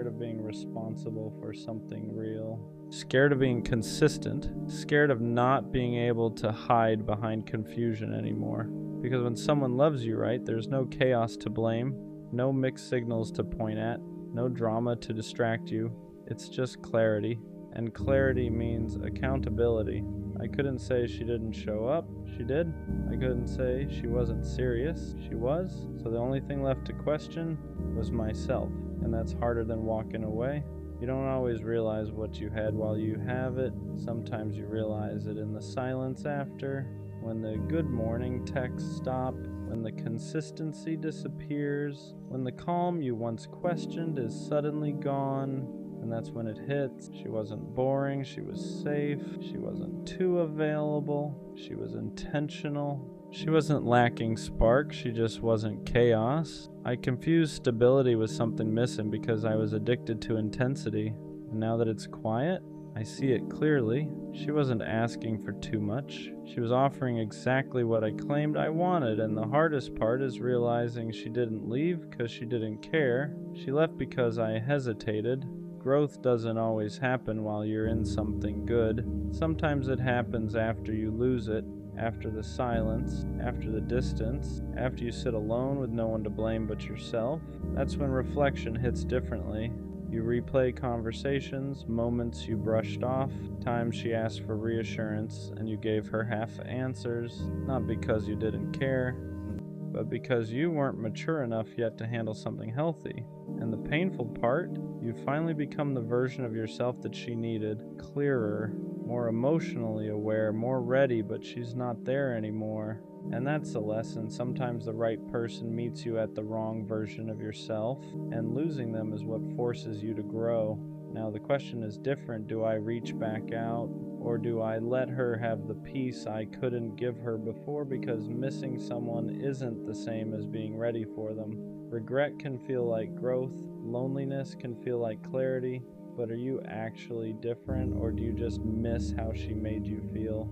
S1: of being responsible for something real. Scared of being consistent, scared of not being able to hide behind confusion anymore. Because when someone loves you right, there's no chaos to blame, no mixed signals to point at, no drama to distract you. It's just clarity. And clarity means accountability. I couldn't say she didn't show up. She did. I couldn't say she wasn't serious. She was. So the only thing left to question was myself. And that's harder than walking away. You don't always realize what you had while you have it. Sometimes you realize it in the silence after, when the good morning texts stop, when the consistency disappears, when the calm you once questioned is suddenly gone. And that's when it hits. She wasn't boring, she was safe, she wasn't too available, she was intentional. She wasn't lacking spark, she just wasn't chaos. I confused stability with something missing because I was addicted to intensity. And now that it's quiet, I see it clearly. She wasn't asking for too much. She was offering exactly what I claimed I wanted, and the hardest part is realizing she didn't leave because she didn't care. She left because I hesitated. Growth doesn't always happen while you're in something good. Sometimes it happens after you lose it, after the silence, after the distance, after you sit alone with no one to blame but yourself. That's when reflection hits differently. You replay conversations, moments you brushed off, times she asked for reassurance and you gave her half answers, not because you didn't care, but because you weren't mature enough yet to handle something healthy. And the painful part, you finally become the version of yourself that she needed, clearer, more emotionally aware, more ready, but she's not there anymore. And that's the lesson. Sometimes the right person meets you at the wrong version of yourself, and losing them is what forces you to grow. Now the question is different. Do I reach back out, or do I let her have the peace I couldn't give her before because missing someone isn't the same as being ready for them? Regret can feel like growth, loneliness can feel like clarity, but are you actually different, or do you just miss how she made you feel?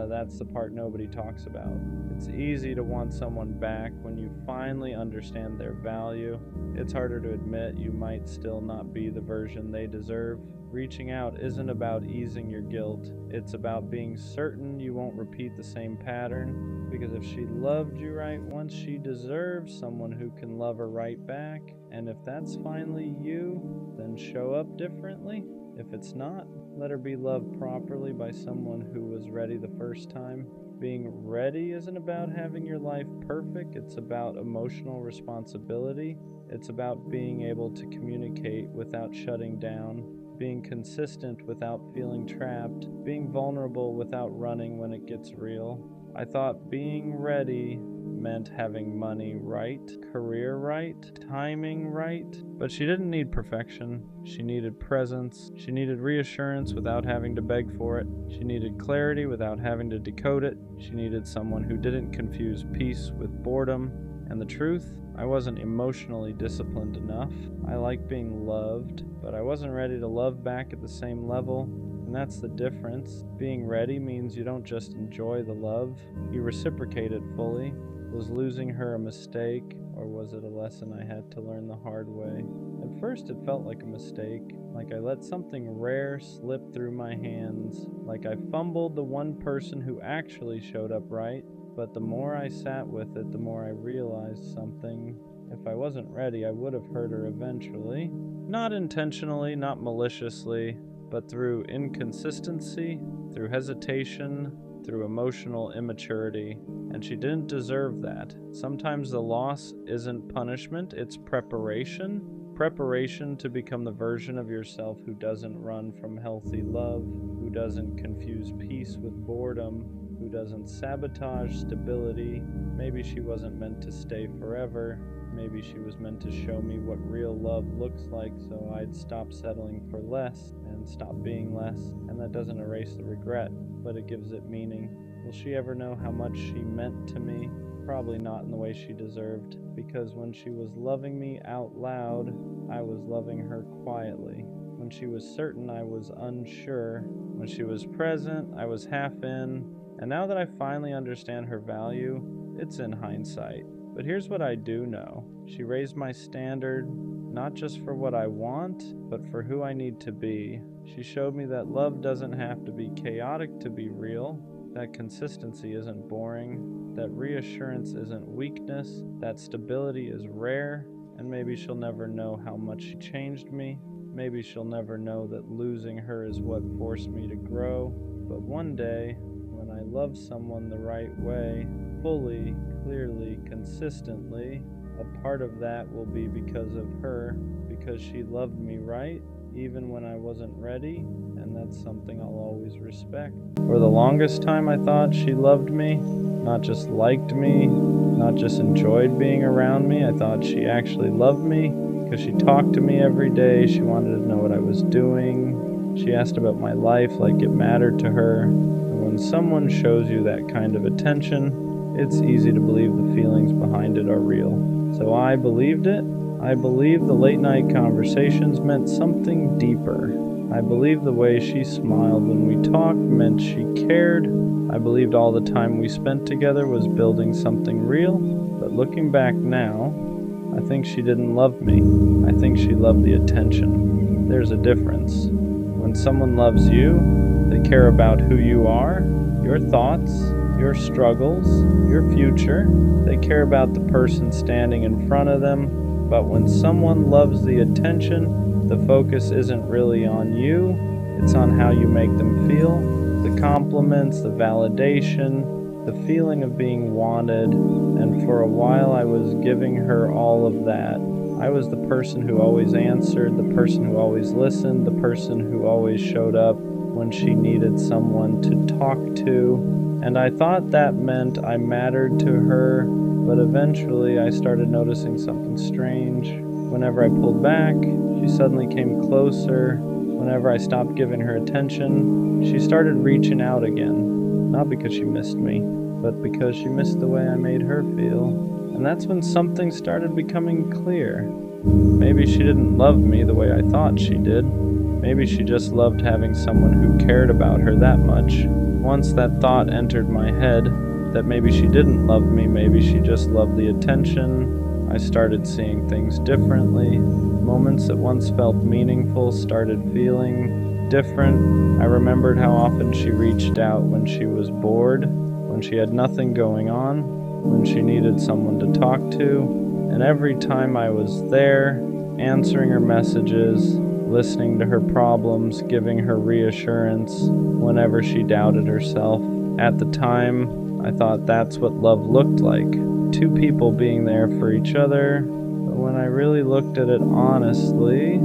S1: That's the part nobody talks about. It's easy to want someone back when you finally understand their value. It's harder to admit you might still not be the version they deserve. Reaching out isn't about easing your guilt. It's about being certain you won't repeat the same pattern. Because if she loved you right once, she deserves someone who can love her right back. And if that's finally you, then show up differently. If it's not, let her be loved properly by someone who was ready the first time. Being ready isn't about having your life perfect. It's about emotional responsibility. It's about being able to communicate without shutting down, being consistent without feeling trapped, being vulnerable without running when it gets real. I thought being ready meant having money right, career right, timing right, but she didn't need perfection. She needed presence. She needed reassurance without having to beg for it. She needed clarity without having to decode it. She needed someone who didn't confuse peace with boredom. And the truth, I wasn't emotionally disciplined enough. I like being loved, but I wasn't ready to love back at the same level. And that's the difference. Being ready means you don't just enjoy the love, you reciprocate it fully. Was losing her a mistake, or was it a lesson I had to learn the hard way? At first it felt like a mistake, like I let something rare slip through my hands, like I fumbled the one person who actually showed up right. But the more I sat with it, the more I realized something. If I wasn't ready, I would have hurt her eventually. Not intentionally, not maliciously, but through inconsistency, through hesitation, through emotional immaturity. And she didn't deserve that. Sometimes the loss isn't punishment, it's preparation. Preparation to become the version of yourself who doesn't run from healthy love, who doesn't confuse peace with boredom, who doesn't sabotage stability. Maybe she wasn't meant to stay forever. Maybe she was meant to show me what real love looks like, so I'd stop settling for less and stop being less. And that doesn't erase the regret, but it gives it meaning. Will she ever know how much she meant to me? Probably not in the way she deserved, because when she was loving me out loud, I was loving her quietly. When she was certain, I was unsure. When she was present, I was half in. And now that I finally understand her value, it's in hindsight. But here's what I do know. She raised my standard, not just for what I want, but for who I need to be. She showed me that love doesn't have to be chaotic to be real, that consistency isn't boring, that reassurance isn't weakness, that stability is rare, and maybe she'll never know how much she changed me. Maybe she'll never know that losing her is what forced me to grow. But one day, when I love someone the right way, fully, clearly, consistently, a part of that will be because of her, because she loved me right, even when I wasn't ready, and that's something I'll always respect. For the longest time, I thought she loved me, not just liked me, not just enjoyed being around me. I thought she actually loved me because she talked to me every day. She wanted to know what I was doing. She asked about my life like it mattered to her. And when someone shows you that kind of attention, it's easy to believe the feelings behind it are real. So I believed it. I believed the late night conversations meant something deeper. I believed the way she smiled when we talked meant she cared. I believed all the time we spent together was building something real. But looking back now, I think she didn't love me. I think she loved the attention. There's a difference. When someone loves you, they care about who you are, your thoughts, your struggles, your future. They care about the person standing in front of them. But when someone loves the attention, the focus isn't really on you, it's on how you make them feel, the compliments, the validation, the feeling of being wanted. And for a while I was giving her all of that. I was the person who always answered, the person who always listened, the person who always showed up when she needed someone to talk to. And I thought that meant I mattered to her. But eventually I started noticing something strange. Whenever I pulled back, she suddenly came closer. Whenever I stopped giving her attention, she started reaching out again. Not because she missed me, but because she missed the way I made her feel. And that's when something started becoming clear. Maybe she didn't love me the way I thought she did. Maybe she just loved having someone who cared about her that much. Once that thought entered my head, that maybe she didn't love me, maybe she just loved the attention, I started seeing things differently. Moments that once felt meaningful started feeling different. I remembered how often she reached out when she was bored, when she had nothing going on, when she needed someone to talk to. And every time I was there, answering her messages, listening to her problems, giving her reassurance whenever she doubted herself. At the time, I thought that's what love looked like. Two people being there for each other. But when I really looked at it honestly,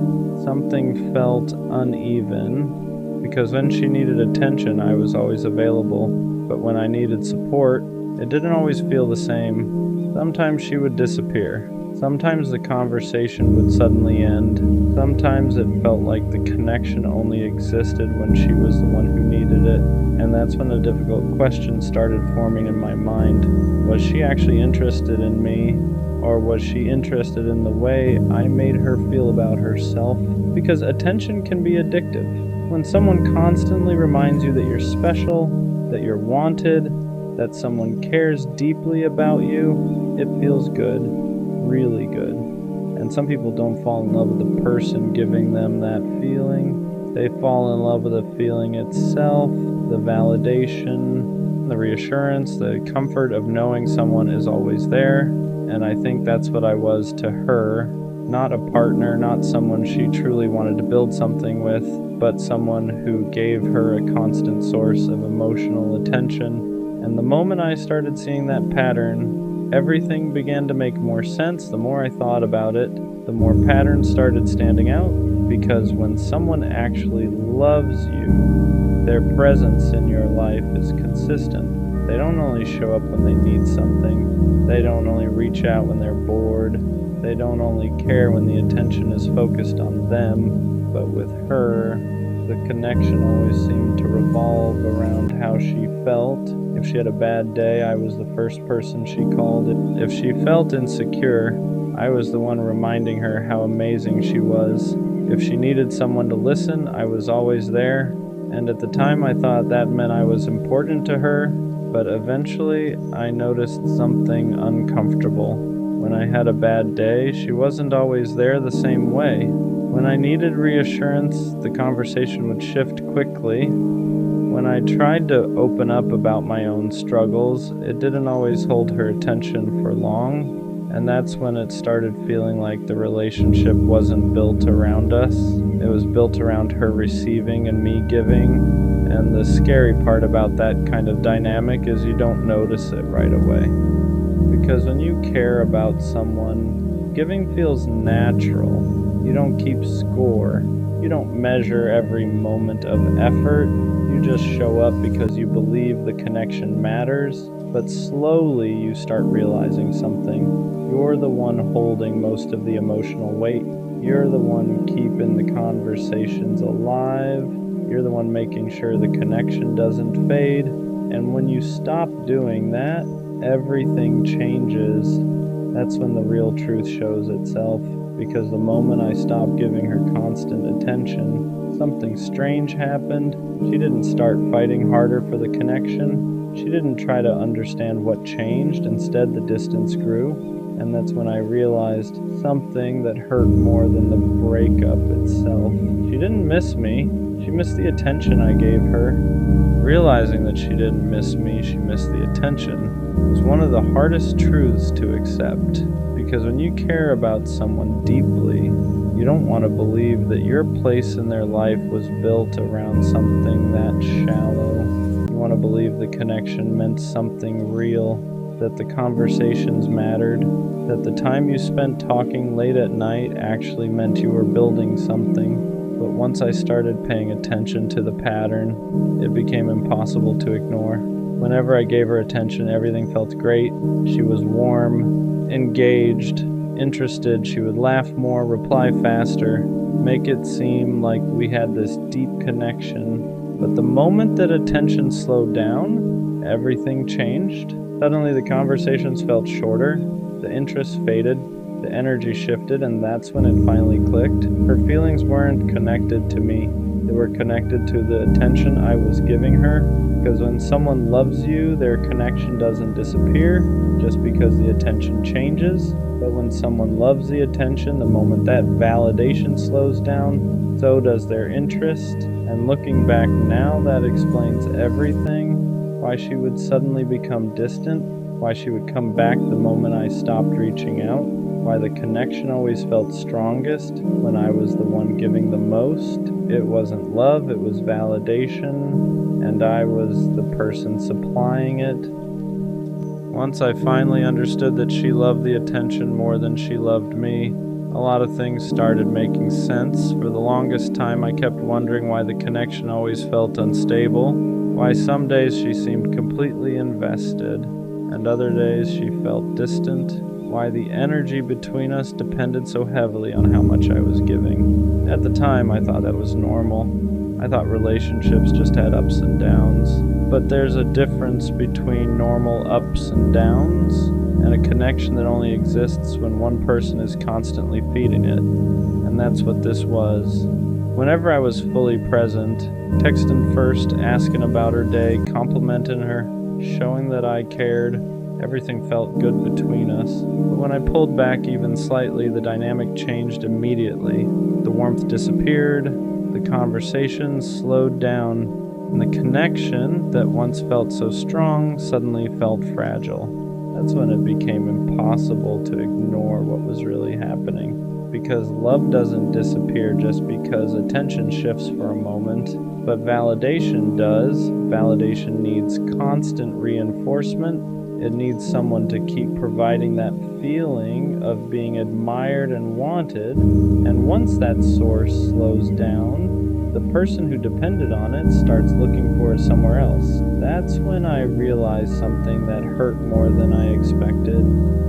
S1: something felt uneven. Because when she needed attention, I was always available. But when I needed support, it didn't always feel the same. Sometimes she would disappear. Sometimes the conversation would suddenly end. Sometimes it felt like the connection only existed when she was the one who needed it. And that's when a difficult question started forming in my mind. Was she actually interested in me? Or was she interested in the way I made her feel about herself? Because attention can be addictive. When someone constantly reminds you that you're special, that you're wanted, that someone cares deeply about you, it feels good, really good. And some people don't fall in love with the person giving them that feeling. They fall in love with the feeling itself, the validation, the reassurance, the comfort of knowing someone is always there. And I think that's what I was to her. Not a partner, not someone she truly wanted to build something with, but someone who gave her a constant source of emotional attention. And the moment I started seeing that pattern, everything began to make more sense. The more I thought about it, the more patterns started standing out. Because when someone actually loves you, their presence in your life is consistent. They don't only show up when they need something. They don't only reach out when they're bored. They don't only care when the attention is focused on them. But with her, the connection always seemed to revolve around how she felt. If she had a bad day, I was the first person she called. If she felt insecure, I was the one reminding her how amazing she was. If she needed someone to listen, I was always there. And at the time I thought that meant I was important to her, but eventually I noticed something uncomfortable. When I had a bad day, she wasn't always there the same way. When I needed reassurance, the conversation would shift quickly. When I tried to open up about my own struggles, it didn't always hold her attention for long, and that's when it started feeling like the relationship wasn't built around us. It was built around her receiving and me giving, and the scary part about that kind of dynamic is you don't notice it right away. Because when you care about someone, giving feels natural. You don't keep score. You don't measure every moment of effort. You just show up because you believe the connection matters, but slowly you start realizing something. You're the one holding most of the emotional weight. You're the one keeping the conversations alive. You're the one making sure the connection doesn't fade. And when you stop doing that, everything changes. That's when the real truth shows itself. Because the moment I stopped giving her constant attention, something strange happened. She didn't start fighting harder for the connection. She didn't try to understand what changed. Instead, the distance grew. And that's when I realized something that hurt more than the breakup itself. She didn't miss me. She missed the attention I gave her. Realizing that she didn't miss me, she missed the attention, was one of the hardest truths to accept. Because when you care about someone deeply, you don't want to believe that your place in their life was built around something that shallow. You want to believe the connection meant something real, that the conversations mattered, that the time you spent talking late at night actually meant you were building something. But once I started paying attention to the pattern, it became impossible to ignore. Whenever I gave her attention, everything felt great. She was warm, engaged, interested. She would laugh more, reply faster, make it seem like we had this deep connection. But the moment that attention slowed down, everything changed. Suddenly the conversations felt shorter, the interest faded, the energy shifted, and that's when it finally clicked. Her feelings weren't connected to me. They were connected to the attention I was giving her. Because when someone loves you, their connection doesn't disappear just because the attention changes. But when someone loves the attention, the moment that validation slows down, so does their interest. And looking back now, that explains everything. Why she would suddenly become distant, why she would come back the moment I stopped reaching out, why the connection always felt strongest when I was the one giving the most. It wasn't love, it was validation, and I was the person supplying it. Once I finally understood that she loved the attention more than she loved me, a lot of things started making sense. For the longest time, I kept wondering why the connection always felt unstable, why some days she seemed completely invested, and other days she felt distant, why the energy between us depended so heavily on how much I was giving. At the time, I thought that was normal. I thought relationships just had ups and downs. But there's a difference between normal ups and downs and a connection that only exists when one person is constantly feeding it. And that's what this was. Whenever I was fully present, texting first, asking about her day, complimenting her, showing that I cared, everything felt good between us. But when I pulled back even slightly, the dynamic changed immediately. The warmth disappeared, the conversation slowed down, and the connection that once felt so strong suddenly felt fragile. That's when it became impossible to ignore what was really happening. Because love doesn't disappear just because attention shifts for a moment, but validation does. Validation needs constant reinforcement. It needs someone to keep providing that feeling of being admired and wanted. And once that source slows down, the person who depended on it starts looking for it somewhere else. That's when I realized something that hurt more than I expected.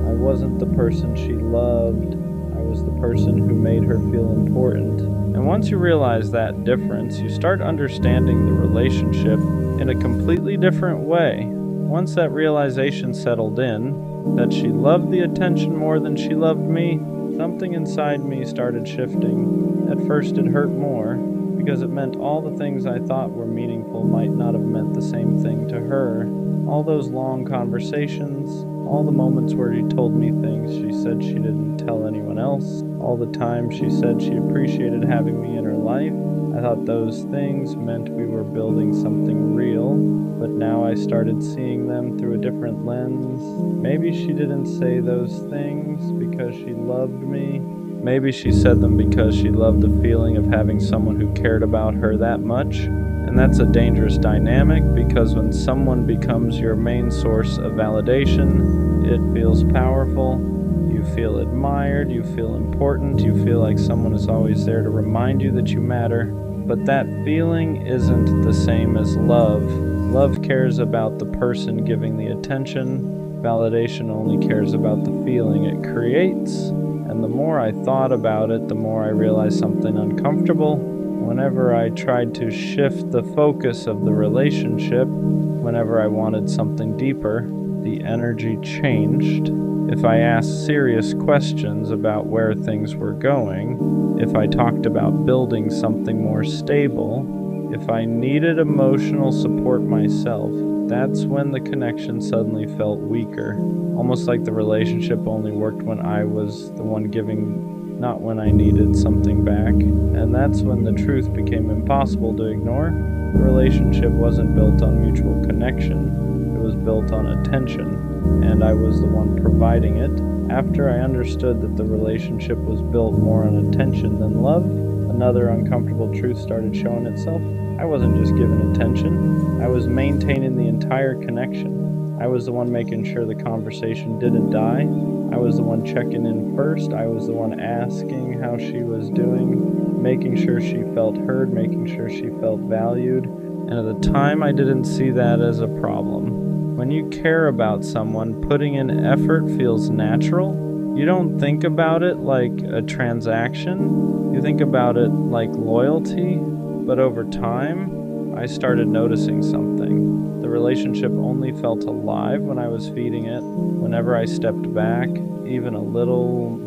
S1: I wasn't the person she loved. I was the person who made her feel important. And once you realize that difference, you start understanding the relationship in a completely different way. Once that realization settled in, that she loved the attention more than she loved me, something inside me started shifting. At first, it hurt more because it meant all the things I thought were meaningful might not have meant the same thing to her. All those long conversations, all the moments where she told me things she said she didn't tell anyone else, all the time she said she appreciated having me in her life. I thought those things meant we were building something real, but now I started seeing them through a different lens. Maybe she didn't say those things because she loved me. Maybe she said them because she loved the feeling of having someone who cared about her that much. And that's a dangerous dynamic because when someone becomes your main source of validation, it feels powerful. You feel admired, you feel important, you feel like someone is always there to remind you that you matter. But that feeling isn't the same as love. Love cares about the person giving the attention. Validation only cares about the feeling it creates. And the more I thought about it, the more I realized something uncomfortable. Whenever I tried to shift the focus of the relationship, whenever I wanted something deeper, the energy changed. If I asked serious questions about where things were going, if I talked about building something more stable, if I needed emotional support myself, that's when the connection suddenly felt weaker. Almost like the relationship only worked when I was the one giving, not when I needed something back. And that's when the truth became impossible to ignore. The relationship wasn't built on mutual connection. It was built on attention, and I was the one providing it. After I understood that the relationship was built more on attention than love, another uncomfortable truth started showing itself. I wasn't just giving attention, I was maintaining the entire connection. I was the one making sure the conversation didn't die. I was the one checking in first. I was the one asking how she was doing, making sure she felt heard, making sure she felt valued. And at the time, I didn't see that as a problem. When you care about someone, putting in effort feels natural. You don't think about it like a transaction. You think about it like loyalty. But over time, I started noticing something. The relationship only felt alive when I was feeding it. Whenever I stepped back, even a little,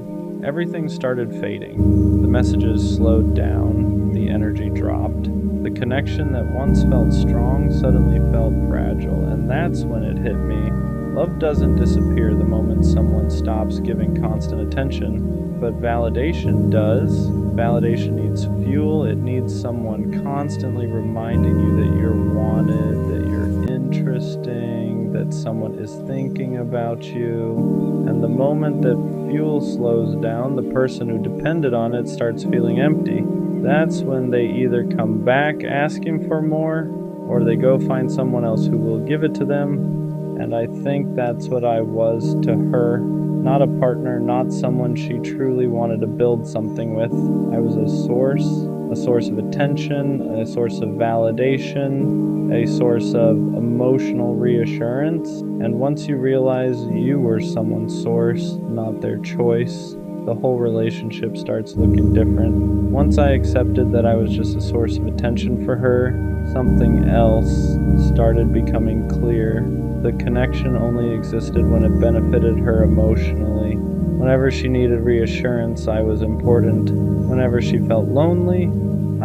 S1: everything started fading. The messages slowed down, the energy dropped. The connection that once felt strong suddenly felt fragile, and that's when it hit me. Love doesn't disappear the moment someone stops giving constant attention, but validation does. Validation needs fuel. It needs someone constantly reminding you that you're wanted, that you're interesting, that someone is thinking about you. And the moment that fuel slows down, the person who depended on it starts feeling empty. That's when they either come back asking for more, or they go find someone else who will give it to them. And I think that's what I was to her. Not a partner, not someone she truly wanted to build something with. I was a source of attention, a source of validation, a source of emotional reassurance. And once you realize you were someone's source, not their choice, the whole relationship starts looking different. Once I accepted that I was just a source of attention for her, something else started becoming clear. The connection only existed when it benefited her emotionally. Whenever she needed reassurance, I was important. Whenever she felt lonely,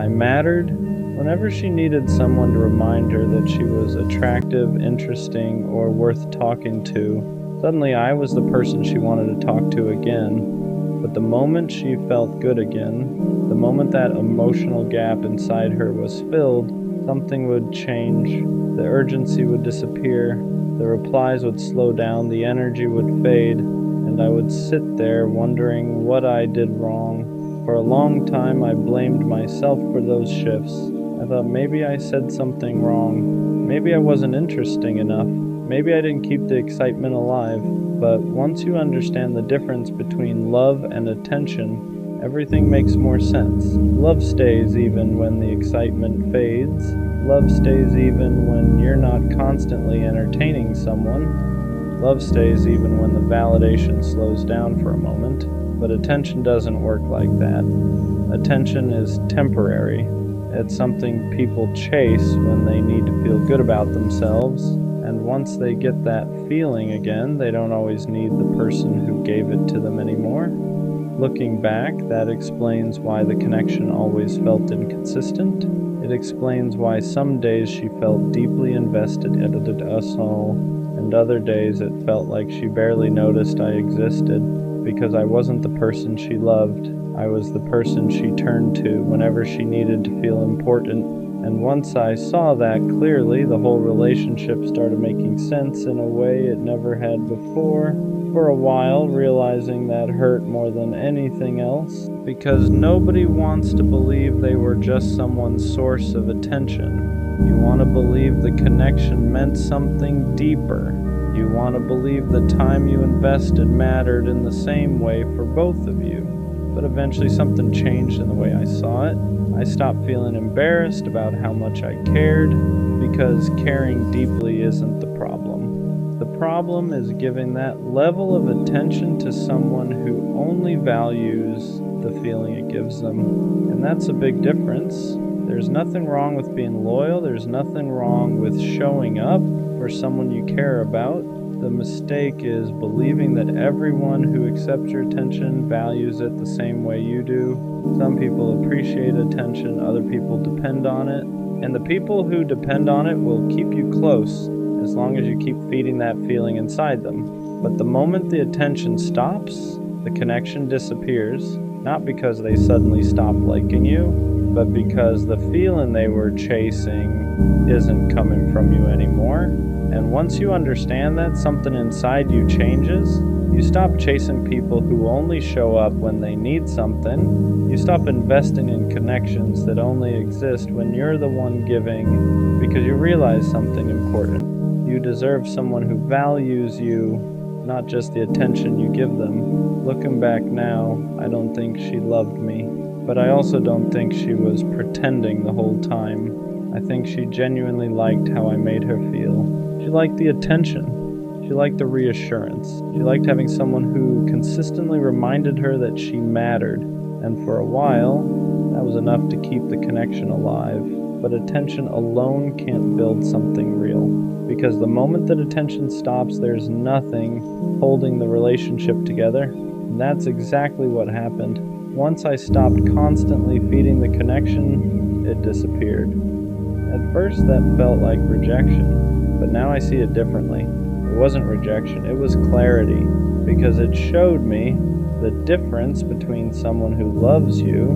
S1: I mattered. Whenever she needed someone to remind her that she was attractive, interesting, or worth talking to, suddenly I was the person she wanted to talk to again. But the moment she felt good again, the moment that emotional gap inside her was filled, something would change. The urgency would disappear. The replies would slow down, the energy would fade, and I would sit there wondering what I did wrong. For a long time, I blamed myself for those shifts. I thought maybe I said something wrong. Maybe I wasn't interesting enough. Maybe I didn't keep the excitement alive. But once you understand the difference between love and attention, everything makes more sense. Love stays even when the excitement fades. Love stays even when you're not constantly entertaining someone. Love stays even when the validation slows down for a moment. But attention doesn't work like that. Attention is temporary. It's something people chase when they need to feel good about themselves. And once they get that feeling again, they don't always need the person who gave it to them anymore. Looking back, that explains why the connection always felt inconsistent. It explains why some days she felt deeply invested in us all, and other days it felt like she barely noticed I existed, because I wasn't the person she loved. I was the person she turned to whenever she needed to feel important. And once I saw that clearly, the whole relationship started making sense in a way it never had before. For a while, realizing that hurt more than anything else, because nobody wants to believe they were just someone's source of attention. You want to believe the connection meant something deeper. You want to believe the time you invested mattered in the same way for both of you. But eventually something changed in the way I saw it. I stopped feeling embarrassed about how much I cared, because caring deeply isn't the problem. The problem is giving that level of attention to someone who only values the feeling it gives them. And that's a big difference. There's nothing wrong with being loyal. There's nothing wrong with showing up for someone you care about. The mistake is believing that everyone who accepts your attention values it the same way you do. Some people appreciate attention, other people depend on it. And the people who depend on it will keep you close as long as you keep feeding that feeling inside them. But the moment the attention stops, the connection disappears, not because they suddenly stop liking you, but because the feeling they were chasing isn't coming from you anymore. And once you understand that, something inside you changes. You stop chasing people who only show up when they need something. You stop investing in connections that only exist when you're the one giving, because you realize something important. You deserve someone who values you, not just the attention you give them. Looking back now, I don't think she loved me, but I also don't think she was pretending the whole time. I think she genuinely liked how I made her feel. She liked the attention. She liked the reassurance. She liked having someone who consistently reminded her that she mattered. And for a while, that was enough to keep the connection alive. But attention alone can't build something real. Because the moment that attention stops, there's nothing holding the relationship together. And that's exactly what happened. Once I stopped constantly feeding the connection, it disappeared. At first, that felt like rejection, but now I see it differently. It wasn't rejection, it was clarity, because it showed me the difference between someone who loves you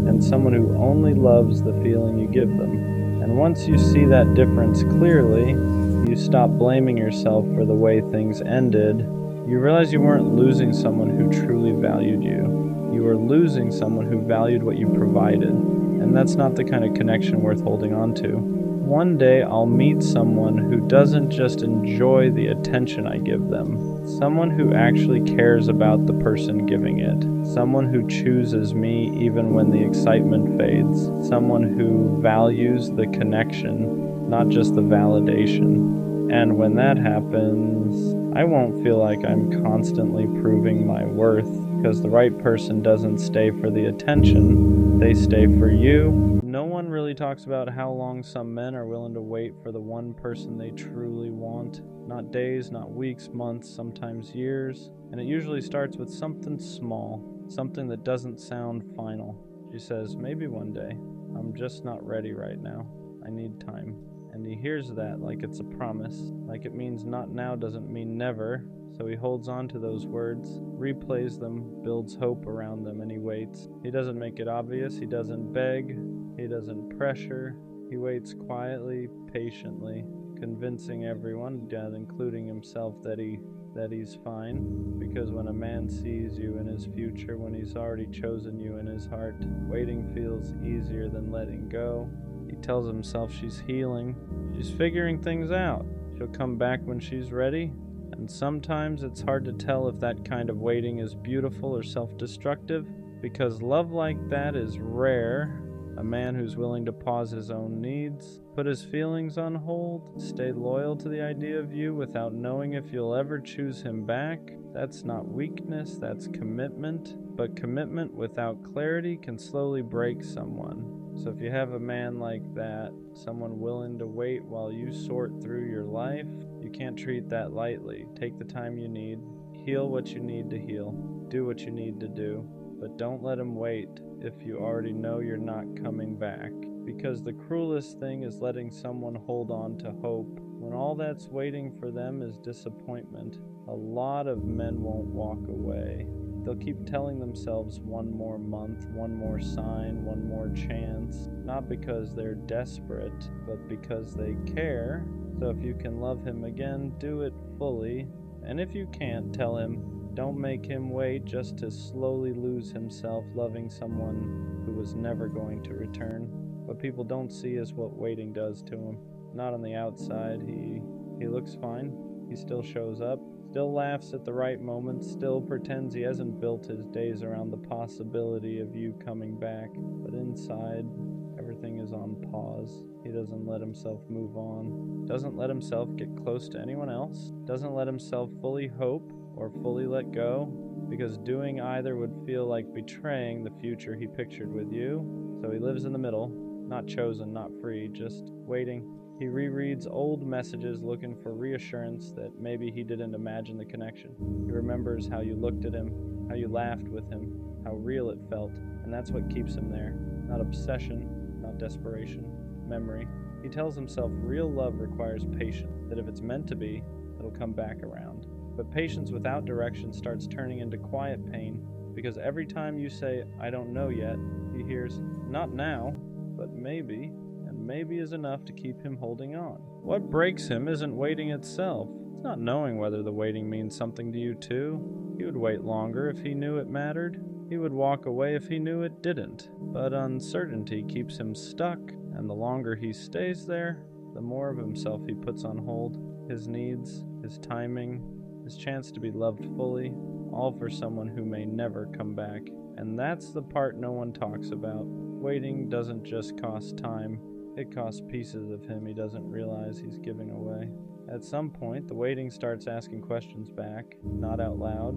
S1: and someone who only loves the feeling you give them. And once you see that difference clearly, you stop blaming yourself for the way things ended. You realize you weren't losing someone who truly valued you. You were losing someone who valued what you provided. And that's not the kind of connection worth holding on to. One day I'll meet someone who doesn't just enjoy the attention I give them. Someone who actually cares about the person giving it. Someone who chooses me even when the excitement fades. Someone who values the connection, not just the validation. And when that happens, I won't feel like I'm constantly proving my worth, because the right person doesn't stay for the attention, they stay for you. No one really talks about how long some men are willing to wait for the one person they truly want. Not days, not weeks, months, sometimes years. And it usually starts with something small, something that doesn't sound final. She says, maybe one day. I'm just not ready right now. I need time. And he hears that like it's a promise, like it means not now doesn't mean never. So he holds on to those words, replays them, builds hope around them, and he waits. He doesn't make it obvious, he doesn't beg, he doesn't pressure. He waits quietly, patiently, convincing everyone, including himself, that he's fine. Because when a man sees you in his future, when he's already chosen you in his heart, waiting feels easier than letting go. He tells himself she's healing, she's figuring things out. She'll come back when she's ready. And sometimes it's hard to tell if that kind of waiting is beautiful or self-destructive, because love like that is rare. A man who's willing to pause his own needs, put his feelings on hold, stay loyal to the idea of you without knowing if you'll ever choose him back. That's not weakness, that's commitment. But commitment without clarity can slowly break someone. So if you have a man like that, someone willing to wait while you sort through your life, you can't treat that lightly. Take the time you need, heal what you need to heal, do what you need to do. but don't let him wait if you already know you're not coming back. Because the cruelest thing is letting someone hold on to hope when all that's waiting for them is disappointment. A lot of men won't walk away. They'll keep telling themselves one more month, one more sign, one more chance, not because they're desperate, but because they care. So if you can love him again, do it fully. And if you can't, tell him, don't make him wait just to slowly lose himself loving someone who was never going to return. What people don't see is what waiting does to him. Not on the outside. He looks fine. He still shows up, still laughs at the right moments, still pretends he hasn't built his days around the possibility of you coming back. But inside, everything is on pause. He doesn't let himself move on, doesn't let himself get close to anyone else, doesn't let himself fully hope or fully let go, because doing either would feel like betraying the future he pictured with you. So he lives in the middle, not chosen, not free, just waiting. He rereads old messages looking for reassurance that maybe he didn't imagine the connection. He remembers how you looked at him, how you laughed with him, how real it felt, and that's what keeps him there. Not obsession, not desperation, memory. He tells himself real love requires patience, that if it's meant to be, it'll come back around. But patience without direction starts turning into quiet pain, because every time you say, I don't know yet, he hears, not now, but maybe, and maybe is enough to keep him holding on. What breaks him isn't waiting itself. It's not knowing whether the waiting means something to you too. He would wait longer if he knew it mattered. He would walk away if he knew it didn't. But uncertainty keeps him stuck, and the longer he stays there, the more of himself he puts on hold. His needs, his timing, his chance to be loved fully, all for someone who may never come back. And that's the part no one talks about. Waiting doesn't just cost time, it costs pieces of him he doesn't realize he's giving away. At some point, the waiting starts asking questions back, not out loud,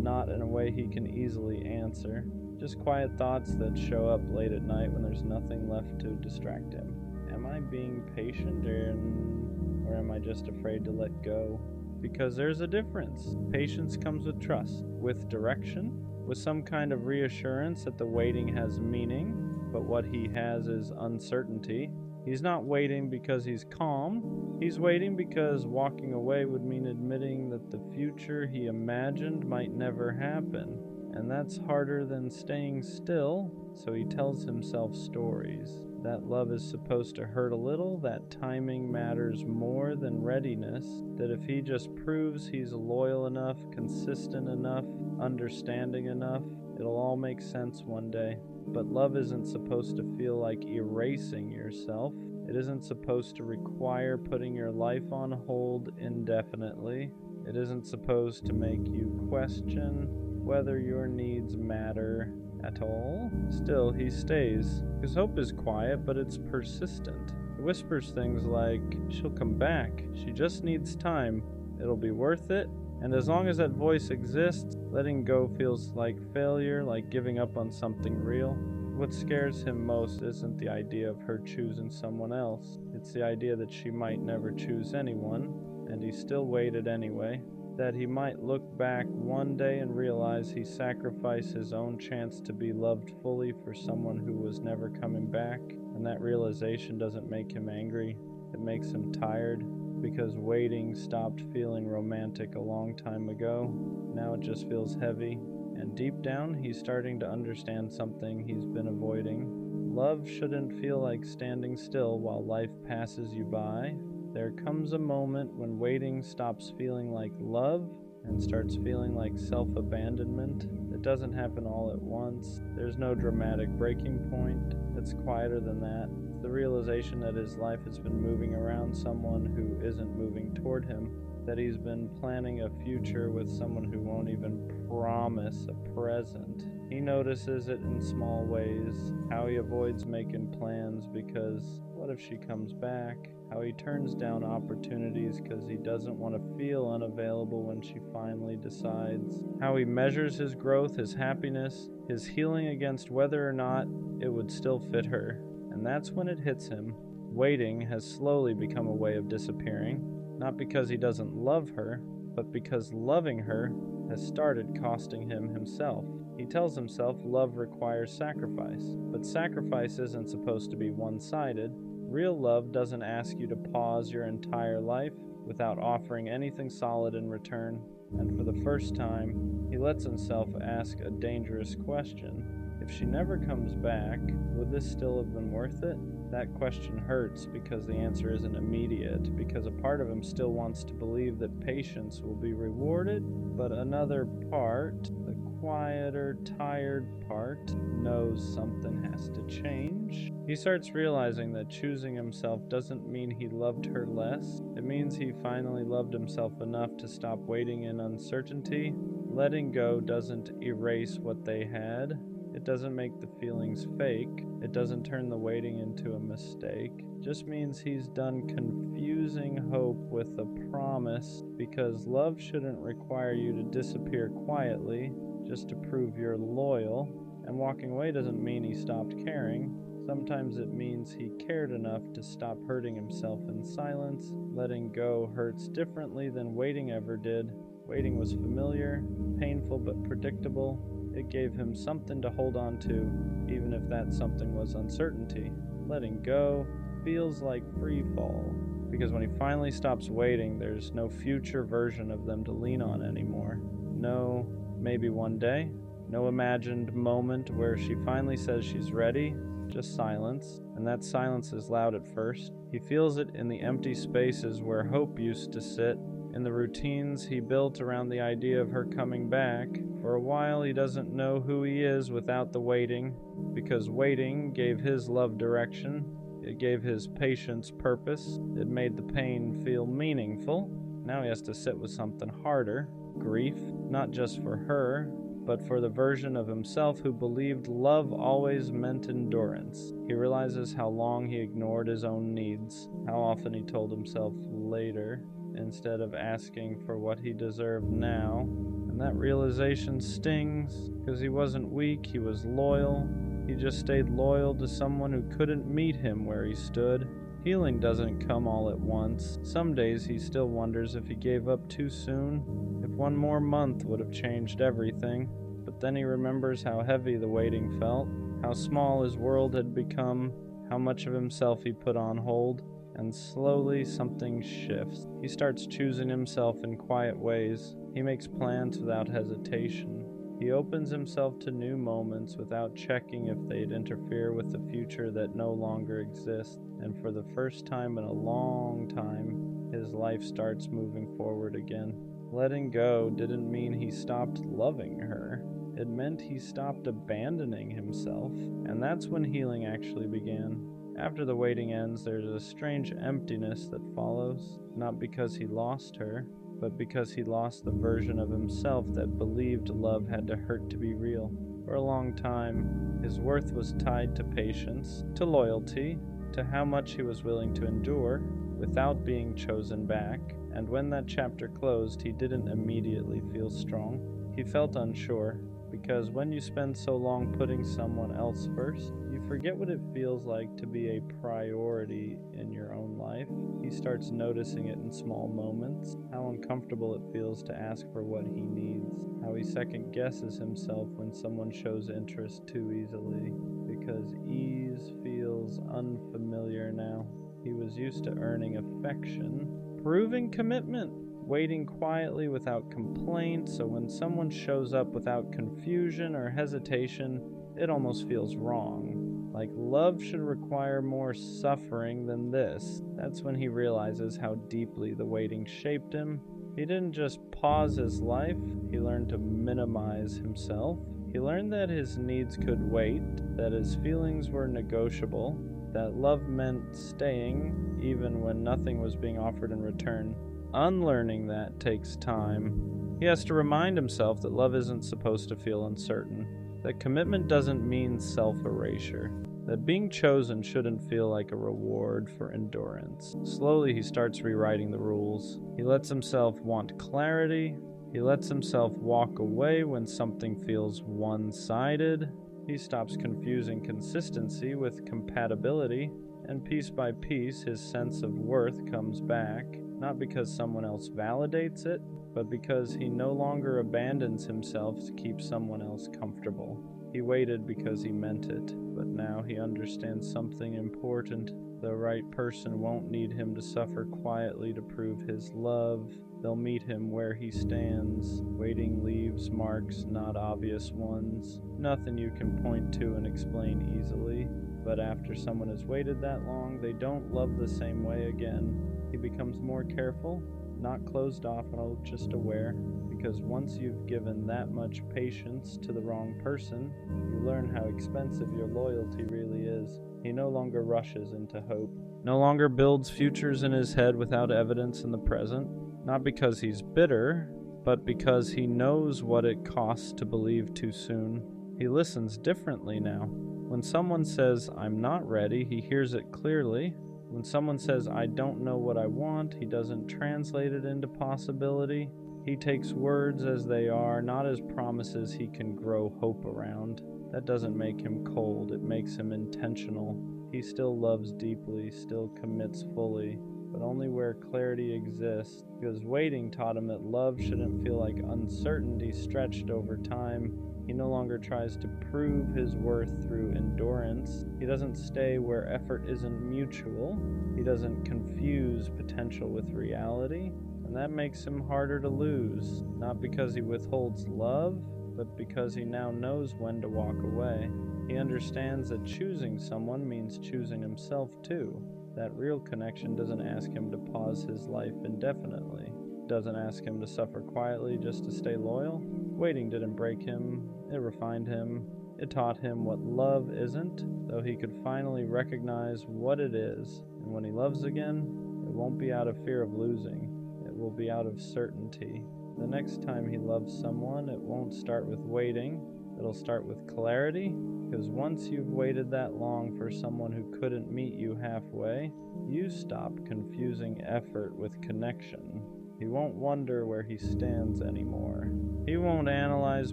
S1: not in a way he can easily answer, just quiet thoughts that show up late at night when there's nothing left to distract him. Am I being patient, or am I just afraid to let go? Because there's a difference. Patience comes with trust, with direction, with some kind of reassurance that the waiting has meaning, but what he has is uncertainty. He's not waiting because he's calm. He's waiting because walking away would mean admitting that the future he imagined might never happen. And that's harder than staying still, so he tells himself stories. That love is supposed to hurt a little, that timing matters more than readiness, that if he just proves he's loyal enough, consistent enough, understanding enough, it'll all make sense one day. But love isn't supposed to feel like erasing yourself. It isn't supposed to require putting your life on hold indefinitely. It isn't supposed to make you question whether your needs matter at all. Still, he stays. His hope is quiet, but it's persistent. It whispers things like, she'll come back. She just needs time. It'll be worth it. And as long as that voice exists, letting go feels like failure, like giving up on something real. What scares him most isn't the idea of her choosing someone else. It's the idea that she might never choose anyone, and he still waited anyway. That he might look back one day and realize he sacrificed his own chance to be loved fully for someone who was never coming back. And that realization doesn't make him angry. It makes him tired. Because waiting stopped feeling romantic a long time ago. Now it just feels heavy. And deep down, he's starting to understand something he's been avoiding. Love shouldn't feel like standing still while life passes you by. There comes a moment when waiting stops feeling like love and starts feeling like self-abandonment. It doesn't happen all at once. There's no dramatic breaking point. It's quieter than that. The realization that his life has been moving around someone who isn't moving toward him, that he's been planning a future with someone who won't even promise a present. He notices it in small ways, how he avoids making plans because what if she comes back? How he turns down opportunities because he doesn't want to feel unavailable when she finally decides. How he measures his growth, his happiness, his healing against whether or not it would still fit her. And that's when it hits him. Waiting has slowly become a way of disappearing, not because he doesn't love her, but because loving her has started costing him himself. He tells himself love requires sacrifice, but sacrifice isn't supposed to be one-sided. Real love doesn't ask you to pause your entire life without offering anything solid in return. And for the first time, he lets himself ask a dangerous question. If she never comes back, would this still have been worth it? That question hurts because the answer isn't immediate, because a part of him still wants to believe that patience will be rewarded, but another part, the quieter, tired part, knows something has to change. He starts realizing that choosing himself doesn't mean he loved her less. It means he finally loved himself enough to stop waiting in uncertainty. Letting go doesn't erase what they had. It doesn't make the feelings fake. It doesn't turn the waiting into a mistake. It just means he's done confusing hope with a promise, because love shouldn't require you to disappear quietly just to prove you're loyal. And walking away doesn't mean he stopped caring. Sometimes it means he cared enough to stop hurting himself in silence. Letting go hurts differently than waiting ever did. Waiting was familiar, painful but predictable. It gave him something to hold on to, even if that something was uncertainty. Letting go feels like free fall, because when he finally stops waiting, there's no future version of them to lean on anymore. No, maybe one day. No imagined moment where she finally says she's ready. Just silence, and that silence is loud at first. He feels it in the empty spaces where hope used to sit, in the routines he built around the idea of her coming back. For a while he doesn't know who he is without the waiting, because waiting gave his love direction, it gave his patience purpose, it made the pain feel meaningful. Now he has to sit with something harder, grief, not just for her, but for the version of himself who believed love always meant endurance. He realizes how long he ignored his own needs, how often he told himself later, instead of asking for what he deserved now. And that realization stings, because he wasn't weak, he was loyal. He just stayed loyal to someone who couldn't meet him where he stood. Healing doesn't come all at once. Some days he still wonders if he gave up too soon, if one more month would have changed everything. But then he remembers how heavy the waiting felt, how small his world had become, how much of himself he put on hold. And slowly something shifts. He starts choosing himself in quiet ways. He makes plans without hesitation. He opens himself to new moments without checking if they'd interfere with the future that no longer exists. And for the first time in a long time, his life starts moving forward again. Letting go didn't mean he stopped loving her. It meant he stopped abandoning himself. And that's when healing actually began. After the waiting ends, there's a strange emptiness that follows, not because he lost her, but because he lost the version of himself that believed love had to hurt to be real. For a long time, his worth was tied to patience, to loyalty, to how much he was willing to endure without being chosen back. And when that chapter closed, he didn't immediately feel strong. He felt unsure, because when you spend so long putting someone else first, you forget what it feels like to be a priority in your own life. He starts noticing it in small moments, how uncomfortable it feels to ask for what he needs, how he second guesses himself when someone shows interest too easily, because ease feels unfamiliar now. He was used to earning affection, proving commitment, waiting quietly without complaint, so when someone shows up without confusion or hesitation, it almost feels wrong. Like love should require more suffering than this. That's when he realizes how deeply the waiting shaped him. He didn't just pause his life, he learned to minimize himself. He learned that his needs could wait, that his feelings were negotiable, that love meant staying even when nothing was being offered in return. Unlearning that takes time. He has to remind himself that love isn't supposed to feel uncertain, that commitment doesn't mean self-erasure, that being chosen shouldn't feel like a reward for endurance. Slowly he starts rewriting the rules. He lets himself want clarity. He lets himself walk away when something feels one-sided. He stops confusing consistency with compatibility, and piece by piece his sense of worth comes back. Not because someone else validates it, but because he no longer abandons himself to keep someone else comfortable. He waited because he meant it, but now he understands something important. The right person won't need him to suffer quietly to prove his love. They'll meet him where he stands. Waiting leaves marks, not obvious ones. Nothing you can point to and explain easily. But after someone has waited that long, they don't love the same way again. He becomes more careful, not closed off and just aware. Because once you've given that much patience to the wrong person, you learn how expensive your loyalty really is. He no longer rushes into hope, no longer builds futures in his head without evidence in the present, not because he's bitter, but because he knows what it costs to believe too soon. He listens differently now. When someone says, "I'm not ready," he hears it clearly. When someone says, "I don't know what I want," he doesn't translate it into possibility. He takes words as they are, not as promises he can grow hope around. That doesn't make him cold, it makes him intentional. He still loves deeply, still commits fully, but only where clarity exists, because waiting taught him that love shouldn't feel like uncertainty stretched over time. He no longer tries to prove his worth through endurance. He doesn't stay where effort isn't mutual. He doesn't confuse potential with reality. And that makes him harder to lose, not because he withholds love, but because he now knows when to walk away. He understands that choosing someone means choosing himself too. That real connection doesn't ask him to pause his life indefinitely. It doesn't ask him to suffer quietly just to stay loyal. Waiting didn't break him, it refined him. It taught him what love isn't, though he could finally recognize what it is. And when he loves again, it won't be out of fear of losing. It will be out of certainty. The next time he loves someone, it won't start with waiting. It'll start with clarity, because once you've waited that long for someone who couldn't meet you halfway, you stop confusing effort with connection. He won't wonder where he stands anymore. He won't analyze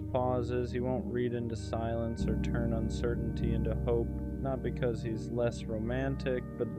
S1: pauses, he won't read into silence or turn uncertainty into hope, not because he's less romantic, but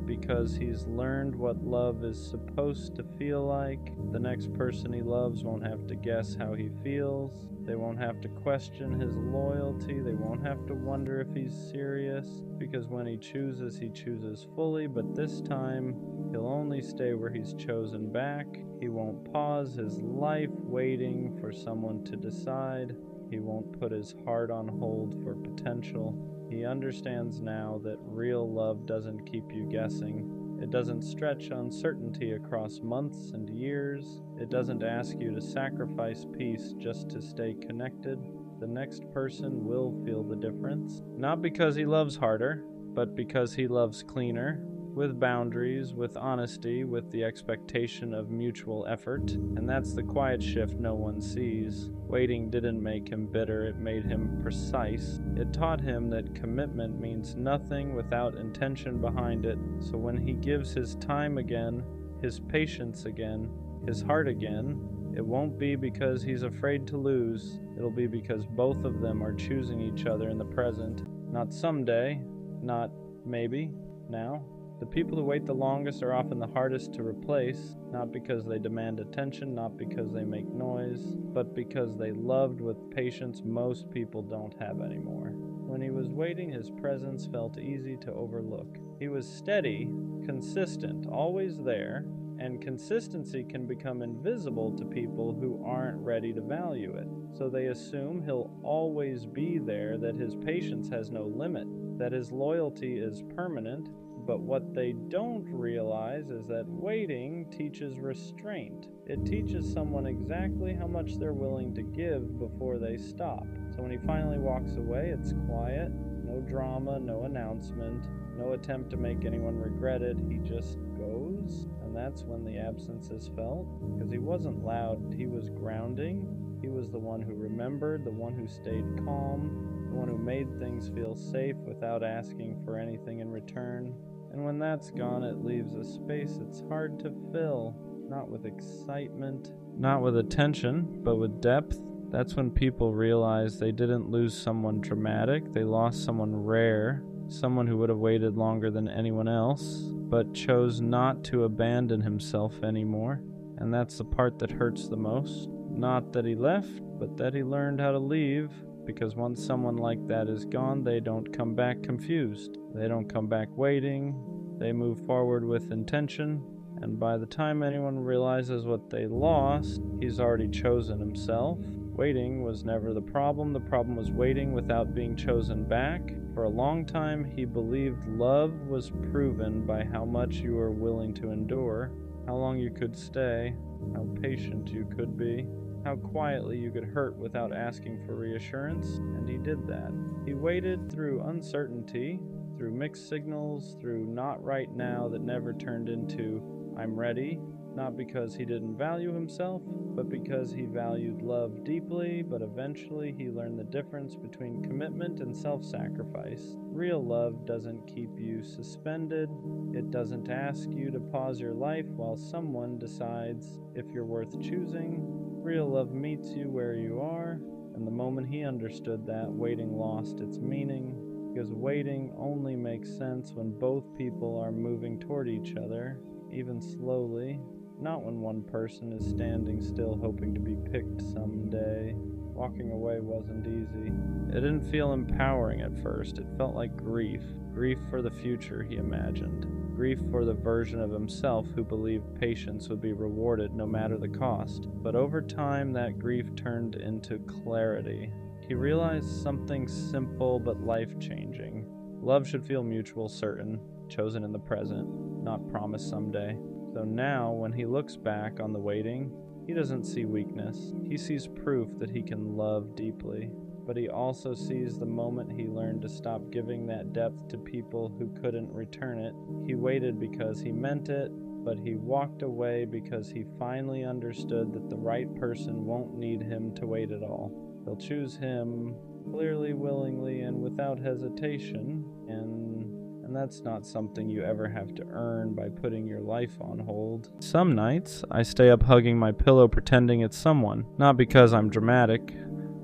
S1: because he's learned what love is supposed to feel like. The next person he loves won't have to guess how he feels. They won't have to question his loyalty. They won't have to wonder if he's serious, because when he chooses fully, but this time he'll only stay where he's chosen back. He won't pause his life waiting for someone to decide. He won't put his heart on hold for potential. He understands now that real love doesn't keep you guessing. It doesn't stretch uncertainty across months and years. It doesn't ask you to sacrifice peace just to stay connected. The next person will feel the difference, not because he loves harder, but because he loves cleaner, with boundaries, with honesty, with the expectation of mutual effort. And that's the quiet shift no one sees. Waiting didn't make him bitter, it made him precise. It taught him that commitment means nothing without intention behind it. So when he gives his time again, his patience again, his heart again, it won't be because he's afraid to lose. It'll be because both of them are choosing each other in the present. Not someday, not maybe, now. The people who wait the longest are often the hardest to replace, not because they demand attention, not because they make noise, but because they loved with patience most people don't have anymore. When he was waiting, his presence felt easy to overlook. He was steady, consistent, always there, and consistency can become invisible to people who aren't ready to value it. So they assume he'll always be there, that his patience has no limit, that his loyalty is permanent. But what they don't realize is that waiting teaches restraint. It teaches someone exactly how much they're willing to give before they stop. So when he finally walks away, it's quiet, no drama, no announcement, no attempt to make anyone regret it. He just goes, and that's when the absence is felt. Because he wasn't loud, he was grounding. He was the one who remembered, the one who stayed calm, the one who made things feel safe without asking for anything in return. And when that's gone, it leaves a space that's hard to fill, not with excitement, not with attention, but with depth. That's when people realize they didn't lose someone dramatic, they lost someone rare, someone who would have waited longer than anyone else, but chose not to abandon himself anymore. And that's the part that hurts the most. Not that he left, but that he learned how to leave. Because once someone like that is gone, they don't come back confused. They don't come back waiting. They move forward with intention. And by the time anyone realizes what they lost, he's already chosen himself. Waiting was never the problem. The problem was waiting without being chosen back. For a long time, he believed love was proven by how much you were willing to endure, how long you could stay, how patient you could be, how quietly you could hurt without asking for reassurance, and he did that. He waited through uncertainty, through mixed signals, through not right now that never turned into I'm ready, not because he didn't value himself, but because he valued love deeply, but eventually he learned the difference between commitment and self-sacrifice. Real love doesn't keep you suspended. It doesn't ask you to pause your life while someone decides if you're worth choosing. Real love meets you where you are, and the moment he understood that, waiting lost its meaning, because waiting only makes sense when both people are moving toward each other, even slowly, not when one person is standing still hoping to be picked someday. Walking away wasn't easy. It didn't feel empowering at first. It felt like grief. Grief for the future he imagined. Grief for the version of himself who believed patience would be rewarded no matter the cost. But over time, that grief turned into clarity. He realized something simple but life-changing. Love should feel mutual, certain, chosen in the present, not promised someday. So now, when he looks back on the waiting, he doesn't see weakness. He sees proof that he can love deeply. But he also sees the moment he learned to stop giving that depth to people who couldn't return it. He waited because he meant it, but he walked away because he finally understood that the right person won't need him to wait at all. They'll choose him clearly, willingly, and without hesitation, and that's not something you ever have to earn by putting your life on hold. Some nights, I stay up hugging my pillow pretending it's someone, not because I'm dramatic,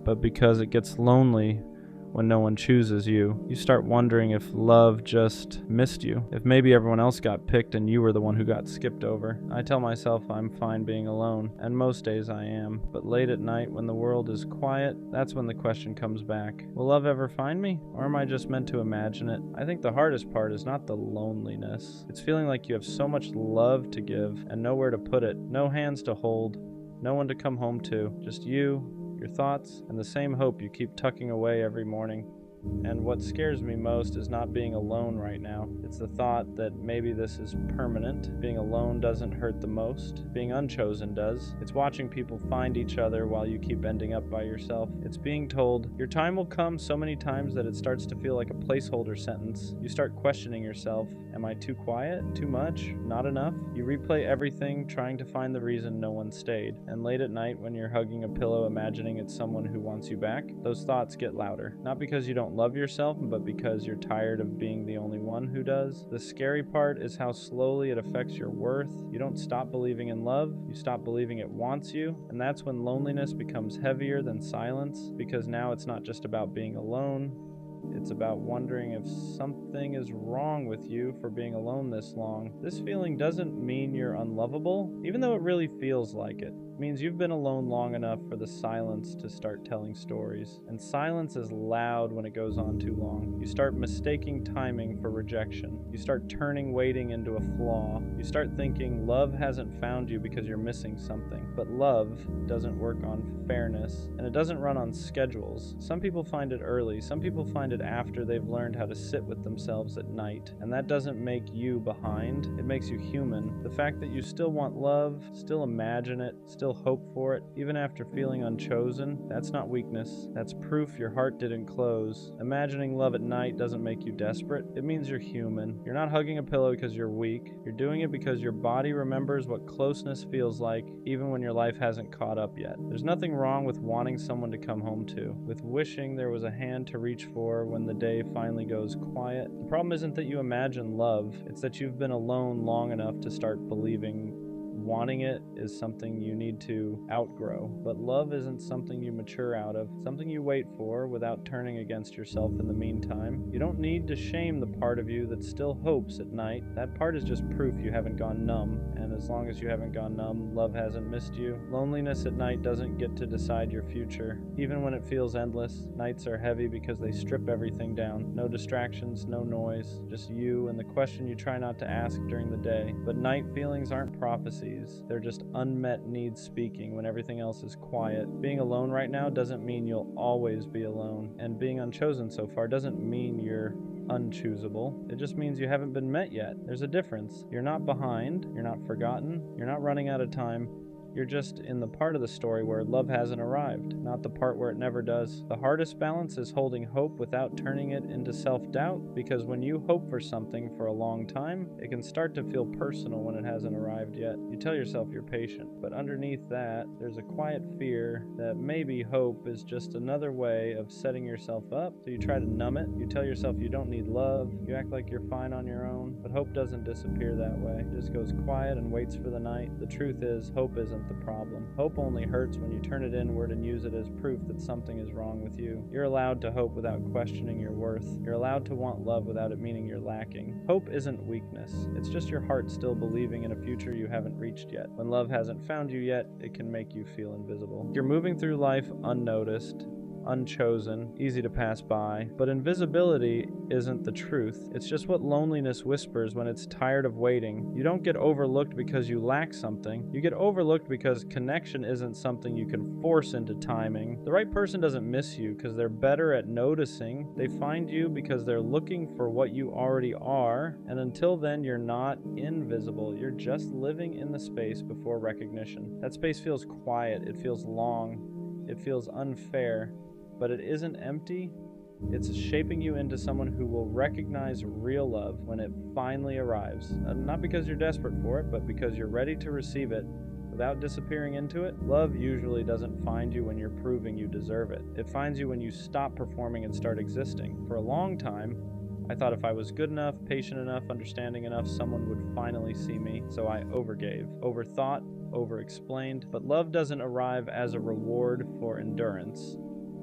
S1: but because it gets lonely when no one chooses you. You start wondering if love just missed you, if maybe everyone else got picked and you were the one who got skipped over. I tell myself I'm fine being alone, and most days I am. But late at night when the world is quiet, that's when the question comes back. Will love ever find me? Or am I just meant to imagine it? I think the hardest part is not the loneliness. It's feeling like you have so much love to give and nowhere to put it, no hands to hold, no one to come home to, just you, your thoughts, and the same hope you keep tucking away every morning. And what scares me most is not being alone right now. It's the thought that maybe this is permanent. Being alone doesn't hurt the most. Being unchosen does. It's watching people find each other while you keep ending up by yourself. It's being told, your time will come so many times that it starts to feel like a placeholder sentence. You start questioning yourself. Am I too quiet? Too much? Not enough? You replay everything, trying to find the reason no one stayed. And late at night, when you're hugging a pillow, imagining it's someone who wants you back, those thoughts get louder. Not because you don't love yourself, but because you're tired of being the only one who does. The scary part is how slowly it affects your worth. You don't stop believing in love, you stop believing it wants you, and that's when loneliness becomes heavier than silence, because now it's not just about being alone, it's about wondering if something is wrong with you for being alone this long. This feeling doesn't mean you're unlovable, even though it really feels like it. It means you've been alone long enough for the silence to start telling stories. And silence is loud when it goes on too long. You start mistaking timing for rejection. You start turning waiting into a flaw. You start thinking love hasn't found you because you're missing something. But love doesn't work on fairness, and it doesn't run on schedules. Some people find it early. Some people find it after they've learned how to sit with themselves at night. And that doesn't make you behind. It makes you human. The fact that you still want love, still imagine it, still hope for it, even after feeling unchosen, that's not weakness. That's proof your heart didn't close. Imagining love at night doesn't make you desperate. It means you're human. You're not hugging a pillow because you're weak. You're doing it because your body remembers what closeness feels like, even when your life hasn't caught up yet. There's nothing wrong with wanting someone to come home to, with wishing there was a hand to reach for when the day finally goes quiet. The problem isn't that you imagine love, it's that you've been alone long enough to start believing wanting it is something you need to outgrow. But love isn't something you mature out of, something you wait for without turning against yourself in the meantime. You don't need to shame the part of you that still hopes at night. That part is just proof you haven't gone numb, and as long as you haven't gone numb, love hasn't missed you. Loneliness at night doesn't get to decide your future. Even when it feels endless, nights are heavy because they strip everything down. No distractions, no noise, just you and the question you try not to ask during the day. But night feelings aren't prophecies. They're just unmet needs speaking when everything else is quiet. Being alone right now doesn't mean you'll always be alone. And being unchosen so far doesn't mean you're unchoosable. It just means you haven't been met yet. There's a difference. You're not behind, you're not forgotten, you're not running out of time. You're just in the part of the story where love hasn't arrived, not the part where it never does. The hardest balance is holding hope without turning it into self-doubt, because when you hope for something for a long time, it can start to feel personal when it hasn't arrived yet. You tell yourself you're patient, but underneath that, there's a quiet fear that maybe hope is just another way of setting yourself up. So you try to numb it. You tell yourself you don't need love. You act like you're fine on your own, but hope doesn't disappear that way. It just goes quiet and waits for the night. The truth is, hope isn't the problem. Hope only hurts when you turn it inward and use it as proof that something is wrong with you. You're allowed to hope without questioning your worth. You're allowed to want love without it meaning you're lacking. Hope isn't weakness. It's just your heart still believing in a future you haven't reached yet. When love hasn't found you yet, it can make you feel invisible. You're moving through life unnoticed, unchosen, easy to pass by. But invisibility isn't the truth. It's just what loneliness whispers when it's tired of waiting. You don't get overlooked because you lack something. You get overlooked because connection isn't something you can force into timing. The right person doesn't miss you because they're better at noticing. They find you because they're looking for what you already are. And until then, you're not invisible. You're just living in the space before recognition. That space feels quiet. It feels long. It feels unfair. But it isn't empty. It's shaping you into someone who will recognize real love when it finally arrives. Not because you're desperate for it, but because you're ready to receive it without disappearing into it. Love usually doesn't find you when you're proving you deserve it. It finds you when you stop performing and start existing. For a long time, I thought if I was good enough, patient enough, understanding enough, someone would finally see me. So I overgave, overthought, over-explained. But love doesn't arrive as a reward for endurance.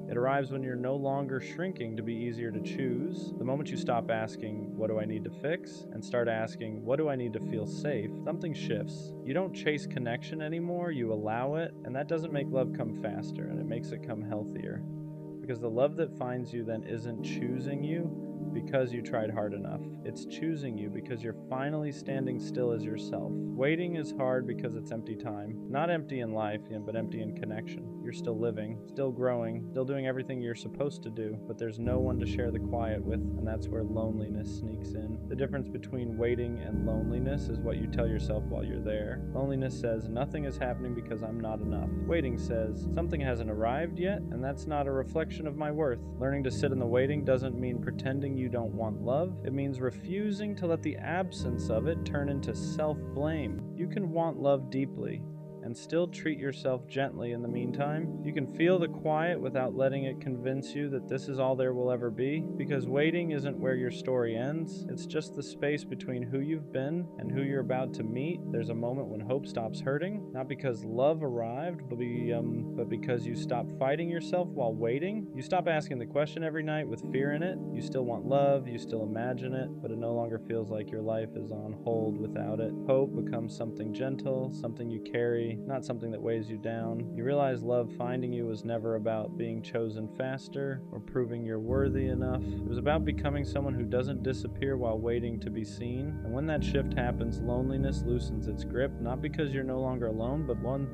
S1: It arrives when you're no longer shrinking to be easier to choose. The moment you stop asking, what do I need to fix? And start asking, what do I need to feel safe? Something shifts. You don't chase connection anymore, you allow it. And that doesn't make love come faster, and it makes it come healthier. Because the love that finds you then isn't choosing you because you tried hard enough. It's choosing you because you're finally standing still as yourself. Waiting is hard because it's empty time. Not empty in life, but empty in connection. You're still living, still growing, still doing everything you're supposed to do, but there's no one to share the quiet with, and that's where loneliness sneaks in. The difference between waiting and loneliness is what you tell yourself while you're there. Loneliness says, nothing is happening because I'm not enough. Waiting says, something hasn't arrived yet, and that's not a reflection of my worth. Learning to sit in the waiting doesn't mean pretending you don't want love. It means refusing to let the absence of it turn into self-blame. You can want love deeply and still treat yourself gently in the meantime. You can feel the quiet without letting it convince you that this is all there will ever be, because waiting isn't where your story ends. It's just the space between who you've been and who you're about to meet. There's a moment when hope stops hurting, not because love arrived, but because you stop fighting yourself while waiting. You stop asking the question every night with fear in it. You still want love, you still imagine it, but it no longer feels like your life is on hold without it. Hope becomes something gentle, something you carry, not something that weighs you down. You realize love finding you was never about being chosen faster or proving you're worthy enough. It was about becoming someone who doesn't disappear while waiting to be seen. And when that shift happens, loneliness loosens its grip, not because you're no longer alone,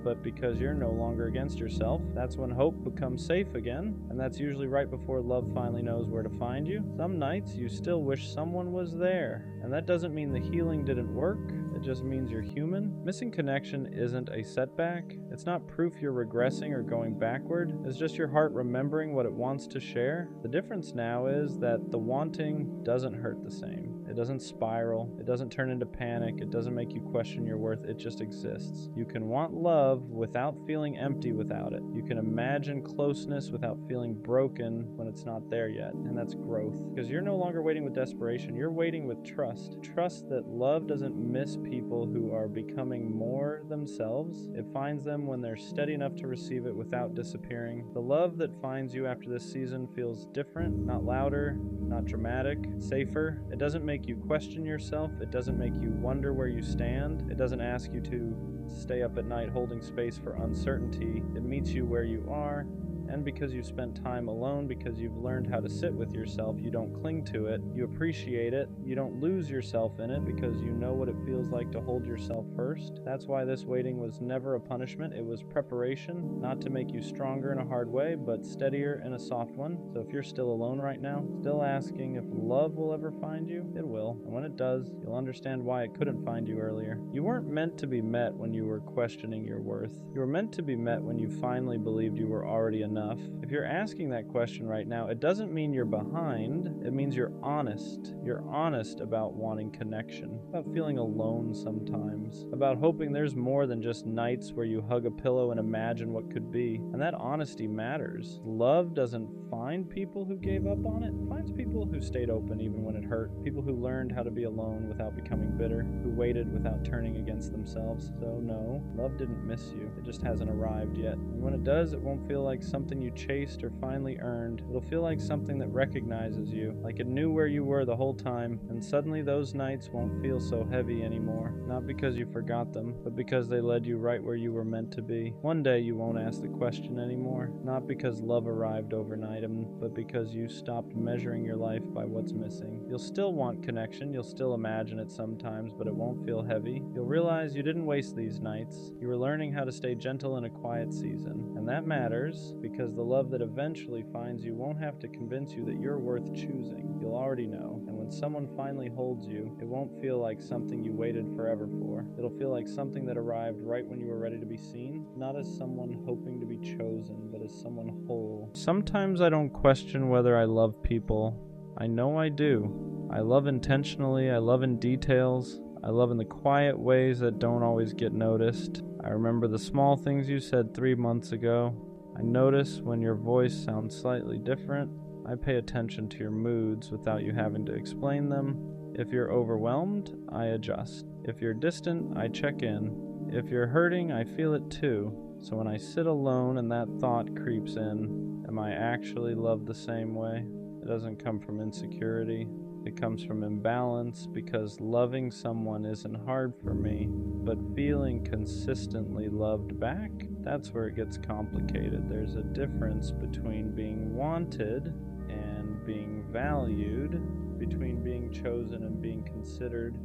S1: but because you're no longer against yourself. That's when hope becomes safe again, and that's usually right before love finally knows where to find you. Some nights you still wish someone was there, and that doesn't mean the healing didn't work. It just means you're human. Missing connection isn't a setback. It's not proof you're regressing or going backward. It's just your heart remembering what it wants to share. The difference now is that the wanting doesn't hurt the same. It doesn't spiral. It doesn't turn into panic. It doesn't make you question your worth. It just exists. You can want love without feeling empty without it. You can imagine closeness without feeling broken when it's not there yet. And that's growth, because you're no longer waiting with desperation. You're waiting with trust. Trust that love doesn't miss people who are becoming more themselves. It finds them when they're steady enough to receive it without disappearing. The love that finds you after this season feels different, not louder, not dramatic, safer. It doesn't make you question yourself. It doesn't make you wonder where you stand. It doesn't ask you to stay up at night holding space for uncertainty. It meets you where you are. And because you've spent time alone, because you've learned how to sit with yourself, you don't cling to it, you appreciate it, you don't lose yourself in it because you know what it feels like to hold yourself first. That's why this waiting was never a punishment. It was preparation, not to make you stronger in a hard way, but steadier in a soft one. So if you're still alone right now, still asking if love will ever find you, it will. And when it does, you'll understand why it couldn't find you earlier. You weren't meant to be met when you were questioning your worth. You were meant to be met when you finally believed you were already enough. If you're asking that question right now, it doesn't mean you're behind. It means you're honest. You're honest about wanting connection, about feeling alone sometimes, about hoping there's more than just nights where you hug a pillow and imagine what could be. And that honesty matters. Love doesn't find people who gave up on it. It finds people who stayed open even when it hurt. People who learned how to be alone without becoming bitter, who waited without turning against themselves. So no, love didn't miss you. It just hasn't arrived yet. And when it does, it won't feel like something you chased or finally earned. It'll feel like something that recognizes you, like it knew where you were the whole time, and suddenly those nights won't feel so heavy anymore. Not because you forgot them, but because they led you right where you were meant to be. One day you won't ask the question anymore, not because love arrived overnight, but because you stopped measuring your life by what's missing. You'll still want connection, you'll still imagine it sometimes, but it won't feel heavy. You'll realize you didn't waste these nights. You were learning how to stay gentle in a quiet season, and that matters because the love that eventually finds you won't have to convince you that you're worth choosing. You'll already know. And when someone finally holds you, it won't feel like something you waited forever for. It'll feel like something that arrived right when you were ready to be seen, not as someone hoping to be chosen, but as someone whole. Sometimes I don't question whether I love people. I know I do. I love intentionally, I love in details, I love in the quiet ways that don't always get noticed. I remember the small things you said 3 months ago. I notice when your voice sounds slightly different. I pay attention to your moods without you having to explain them. If you're overwhelmed, I adjust. If you're distant, I check in. If you're hurting, I feel it too. So when I sit alone and that thought creeps in, am I actually loved the same way? It doesn't come from insecurity. It comes from imbalance, because loving someone isn't hard for me, but feeling consistently loved back, that's where it gets complicated. There's a difference between being wanted and being valued, between being chosen and being considered,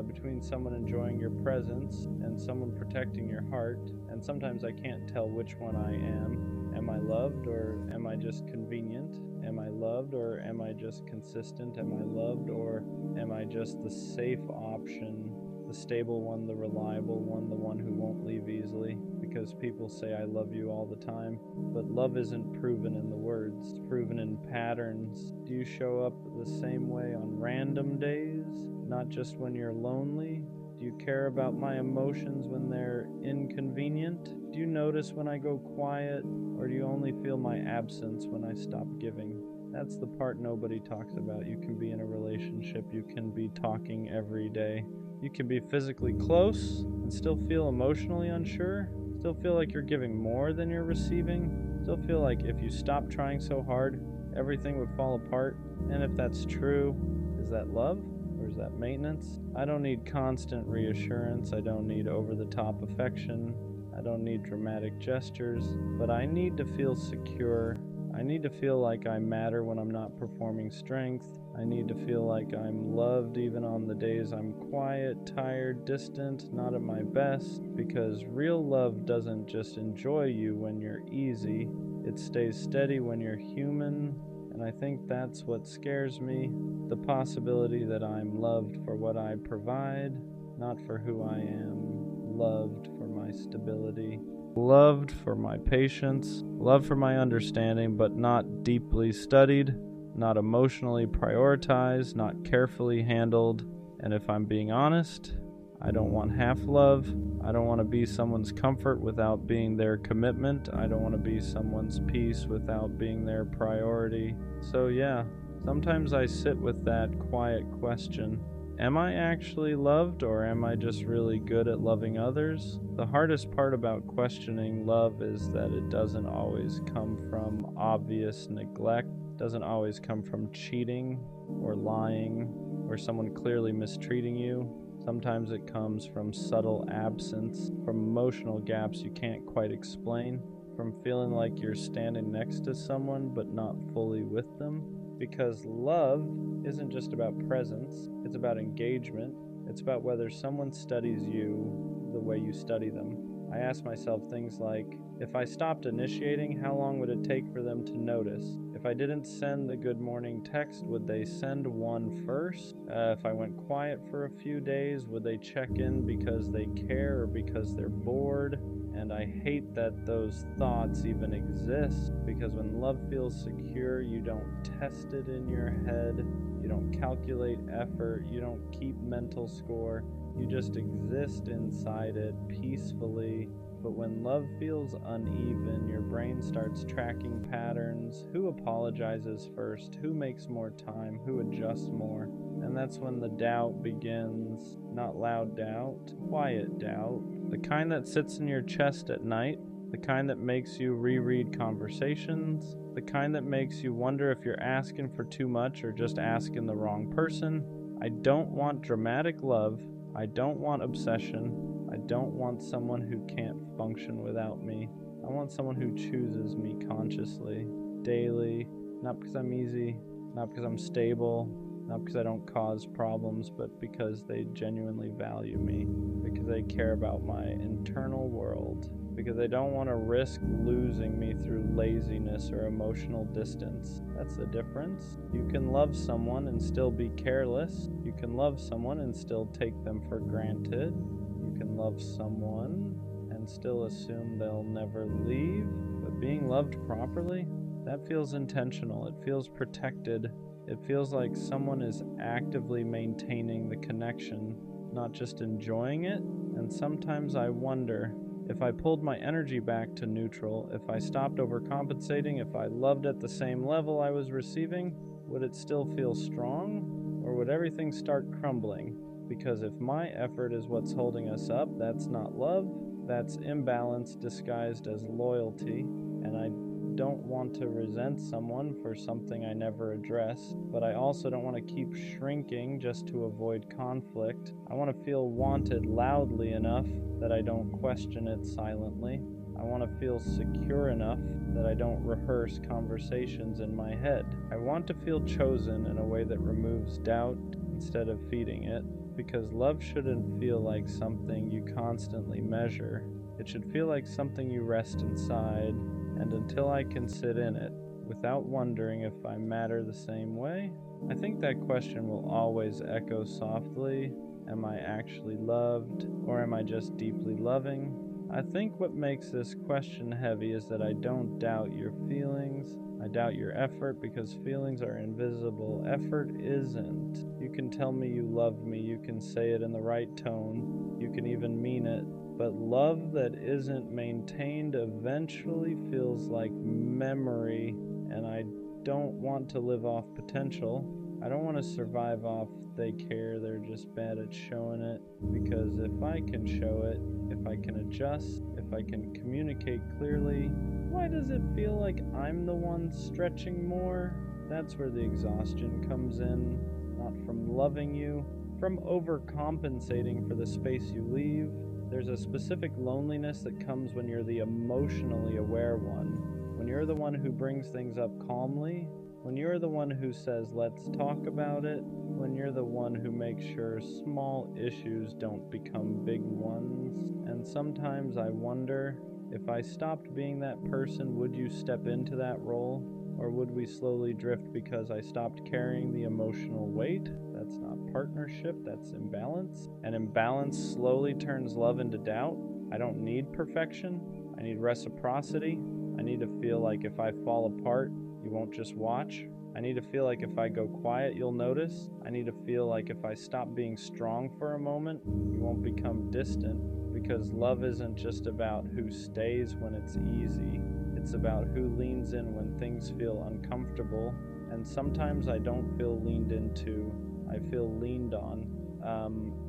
S1: between someone enjoying your presence and someone protecting your heart. And sometimes I can't tell which one I am. Am I loved, or am I just convenient? Am I loved, or am I just consistent? Am I loved, or am I just the safe option, the stable one, the reliable one, the one who won't leave easily? Because people say I love you all the time, but love isn't proven in the words, it's proven in patterns. Do you show up the same way on random days, not just when you're lonely? Do you care about my emotions when they're inconvenient? Do you notice when I go quiet, or do you only feel my absence when I stop giving? That's the part nobody talks about. You can be in a relationship, you can be talking every day. You can be physically close and still feel emotionally unsure, still feel like you're giving more than you're receiving, still feel like if you stop trying so hard, everything would fall apart. And if that's true, is that love? Or is that maintenance? I don't need constant reassurance. I don't need over-the-top affection. I don't need dramatic gestures. But I need to feel secure. I need to feel like I matter when I'm not performing strength. I need to feel like I'm loved even on the days I'm quiet, tired, distant, not at my best. Because real love doesn't just enjoy you when you're easy. It stays steady when you're human. And I think that's what scares me, the possibility that I'm loved for what I provide, not for who I am, loved for my stability, loved for my patience, loved for my understanding, but not deeply studied, not emotionally prioritized, not carefully handled. And if I'm being honest, I don't want half love. I don't want to be someone's comfort without being their commitment. I don't want to be someone's peace without being their priority. So yeah, Sometimes I sit with that quiet question. Am I actually loved, or am I just really good at loving others? The hardest part about questioning love is that it doesn't always come from obvious neglect, doesn't always come from cheating or lying or someone clearly mistreating you. Sometimes it comes from subtle absence, from emotional gaps you can't quite explain, from feeling like you're standing next to someone but not fully with them. Because love isn't just about presence, it's about engagement. It's about whether someone studies you the way you study them. I ask myself things like, if I stopped initiating, how long would it take for them to notice? If I didn't send the good morning text, would they send one first? If I went quiet for a few days, would they check in because they care or because they're bored? And I hate that those thoughts even exist, because when love feels secure, you don't test it in your head, you don't calculate effort, you don't keep mental score, you just exist inside it peacefully. But when love feels uneven, your brain starts tracking patterns. Who apologizes first? Who makes more time? Who adjusts more? And that's when the doubt begins. Not loud doubt, quiet doubt. The kind that sits in your chest at night. The kind that makes you reread conversations. The kind that makes you wonder if you're asking for too much or just asking the wrong person. I don't want dramatic love. I don't want obsession. I don't want someone who can't function without me. I want someone who chooses me consciously, daily, not because I'm easy, not because I'm stable, not because I don't cause problems, but because they genuinely value me, because they care about my internal world, because they don't want to risk losing me through laziness or emotional distance. That's the difference. You can love someone and still be careless. You can love someone and still take them for granted. You can love someone and still assume they'll never leave. But being loved properly, that feels intentional. It feels protected. It feels like someone is actively maintaining the connection, not just enjoying it. And sometimes I wonder, if I pulled my energy back to neutral, if I stopped overcompensating, if I loved at the same level I was receiving, would it still feel strong? Or would everything start crumbling? Because if my effort is what's holding us up, that's not love, that's imbalance disguised as loyalty, and I don't want to resent someone for something I never addressed, but I also don't want to keep shrinking just to avoid conflict. I want to feel wanted loudly enough that I don't question it silently. I want to feel secure enough that I don't rehearse conversations in my head. I want to feel chosen in a way that removes doubt instead of feeding it, because love shouldn't feel like something you constantly measure. It should feel like something you rest inside, and until I can sit in it, without wondering if I matter the same way, I think that question will always echo softly. Am I actually loved, or am I just deeply loving? I think what makes this question heavy is that I don't doubt your feelings. I doubt your effort, because feelings are invisible. Effort isn't. You can tell me you love me, you can say it in the right tone, you can even mean it. But love that isn't maintained eventually feels like memory, and I don't want to live off potential. I don't want to survive off they care, they're just bad at showing it. Because if I can show it, if I can adjust, if I can communicate clearly, why does it feel like I'm the one stretching more? That's where the exhaustion comes in, not from loving you, from overcompensating for the space you leave. There's a specific loneliness that comes when you're the emotionally aware one, when you're the one who brings things up calmly, when you're the one who says, let's talk about it, when you're the one who makes sure small issues don't become big ones. And sometimes I wonder, if I stopped being that person, would you step into that role? Or would we slowly drift because I stopped carrying the emotional weight? That's not partnership, that's imbalance. And imbalance slowly turns love into doubt. I don't need perfection. I need reciprocity. I need to feel like if I fall apart, you won't just watch. I need to feel like if I go quiet, you'll notice. I need to feel like if I stop being strong for a moment, you won't become distant. Because love isn't just about who stays when it's easy. It's about who leans in when things feel uncomfortable. And sometimes I don't feel leaned into, I feel leaned on.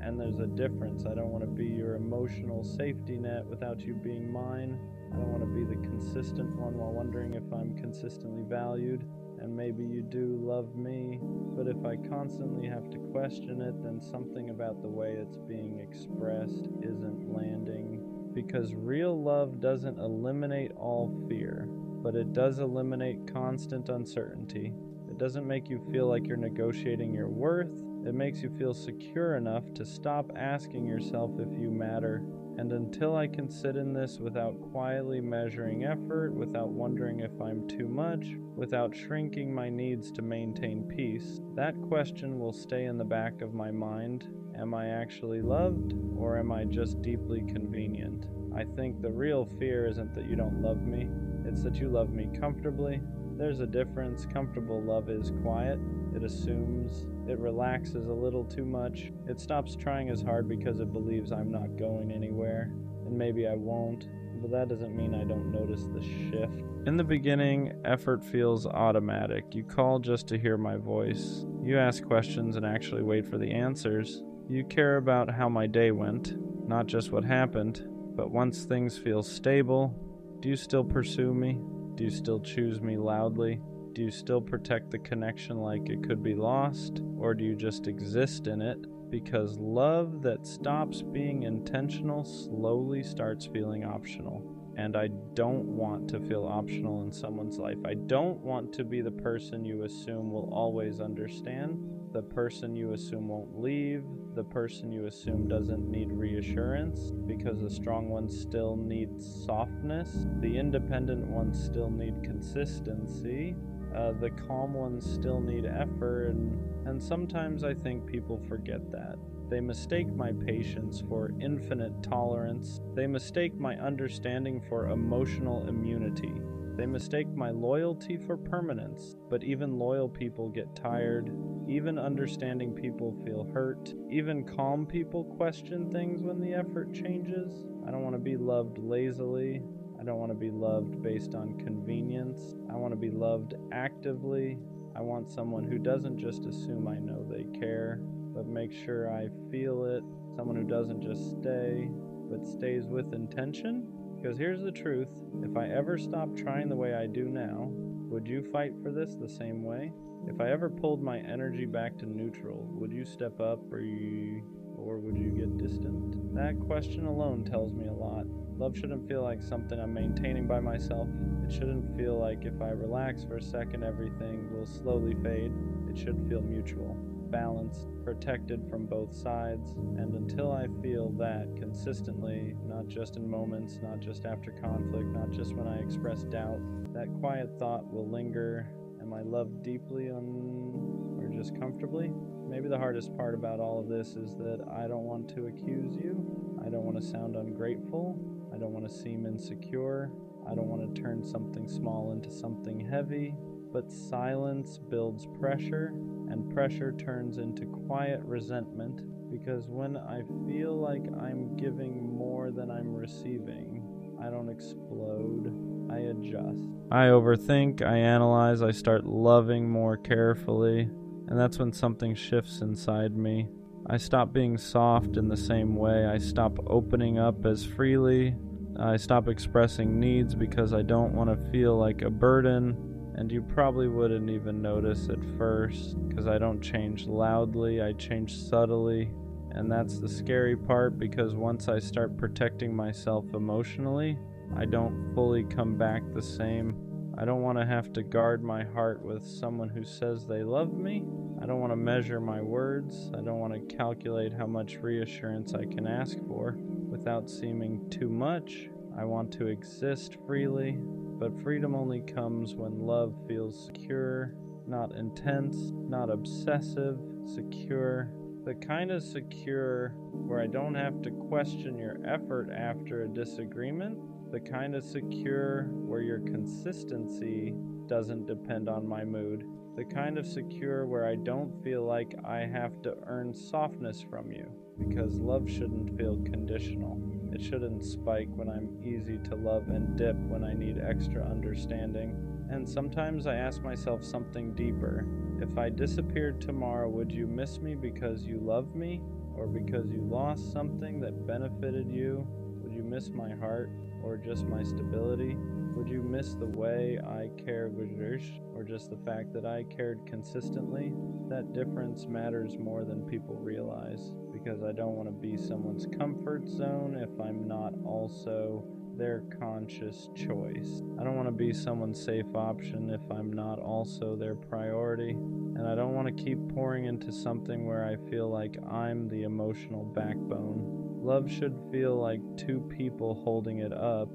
S1: And there's a difference. I don't want to be your emotional safety net without you being mine. I don't want to be the consistent one while wondering if I'm consistently valued. And maybe you do love me, but if I constantly have to question it, then something about the way it's being expressed isn't landing. Because real love doesn't eliminate all fear, but it does eliminate constant uncertainty. It doesn't make you feel like you're negotiating your worth. It makes you feel secure enough to stop asking yourself if you matter. And until I can sit in this without quietly measuring effort, without wondering if I'm too much, without shrinking my needs to maintain peace, that question will stay in the back of my mind. Am I actually loved, or am I just deeply convenient? I think the real fear isn't that you don't love me, it's that you love me comfortably. There's a difference. Comfortable love is quiet. It assumes. It relaxes a little too much. It stops trying as hard because it believes I'm not going anywhere. And maybe I won't, but that doesn't mean I don't notice the shift. In the beginning, effort feels automatic. You call just to hear my voice. You ask questions and actually wait for the answers. You care about how my day went, not just what happened. But once things feel stable, do you still pursue me? Do you still choose me loudly? Do you still protect the connection like it could be lost? Or do you just exist in it? Because love that stops being intentional slowly starts feeling optional. And I don't want to feel optional in someone's life. I don't want to be the person you assume will always understand, the person you assume won't leave, the person you assume doesn't need reassurance, because the strong ones still need softness, the independent ones still need consistency, the calm ones still need effort, and sometimes I think people forget that. They mistake my patience for infinite tolerance. They mistake my understanding for emotional immunity. They mistake my loyalty for permanence. But even loyal people get tired. Even understanding people feel hurt. Even calm people question things when the effort changes. I don't want to be loved lazily. I don't want to be loved based on convenience. I want to be loved actively. I want someone who doesn't just assume I know they care, but make sure I feel it. Someone who doesn't just stay, but stays with intention. Because here's the truth, if I ever stopped trying the way I do now, would you fight for this the same way? If I ever pulled my energy back to neutral, would you step up or would you get distant? That question alone tells me a lot. Love shouldn't feel like something I'm maintaining by myself. It shouldn't feel like if I relax for a second, everything will slowly fade. It should feel mutual, balanced, protected from both sides. And until I feel that consistently, not just in moments, not just after conflict, not just when I express doubt, that quiet thought will linger. Am I loved deeply or just comfortably? Maybe the hardest part about all of this is that I don't want to accuse you. I don't want to sound ungrateful. I don't want to seem insecure. I don't want to turn something small into something heavy. But silence builds pressure, and pressure turns into quiet resentment, because when I feel like I'm giving more than I'm receiving, I don't explode, I adjust. I overthink, I analyze, I start loving more carefully, and that's when something shifts inside me. I stop being soft in the same way. I stop opening up as freely. I stop expressing needs because I don't want to feel like a burden. And you probably wouldn't even notice at first, because I don't change loudly, I change subtly. And that's the scary part, because once I start protecting myself emotionally, I don't fully come back the same. I don't want to have to guard my heart with someone who says they love me. I don't want to measure my words. I don't want to calculate how much reassurance I can ask for without seeming too much. I want to exist freely, but freedom only comes when love feels secure, not intense, not obsessive, secure. The kind of secure where I don't have to question your effort after a disagreement. The kind of secure where your consistency doesn't depend on my mood. The kind of secure where I don't feel like I have to earn softness from you. Because love shouldn't feel conditional. It shouldn't spike when I'm easy to love and dip when I need extra understanding. And sometimes I ask myself something deeper. If I disappeared tomorrow, would you miss me because you love me? Or because you lost something that benefited you? Would you miss my heart? Or just my stability? Would you miss the way I cared, or just the fact that I cared consistently? That difference matters more than people realize, because I don't want to be someone's comfort zone if I'm not also their conscious choice. I don't want to be someone's safe option if I'm not also their priority. And I don't want to keep pouring into something where I feel like I'm the emotional backbone. Love should feel like two people holding it up,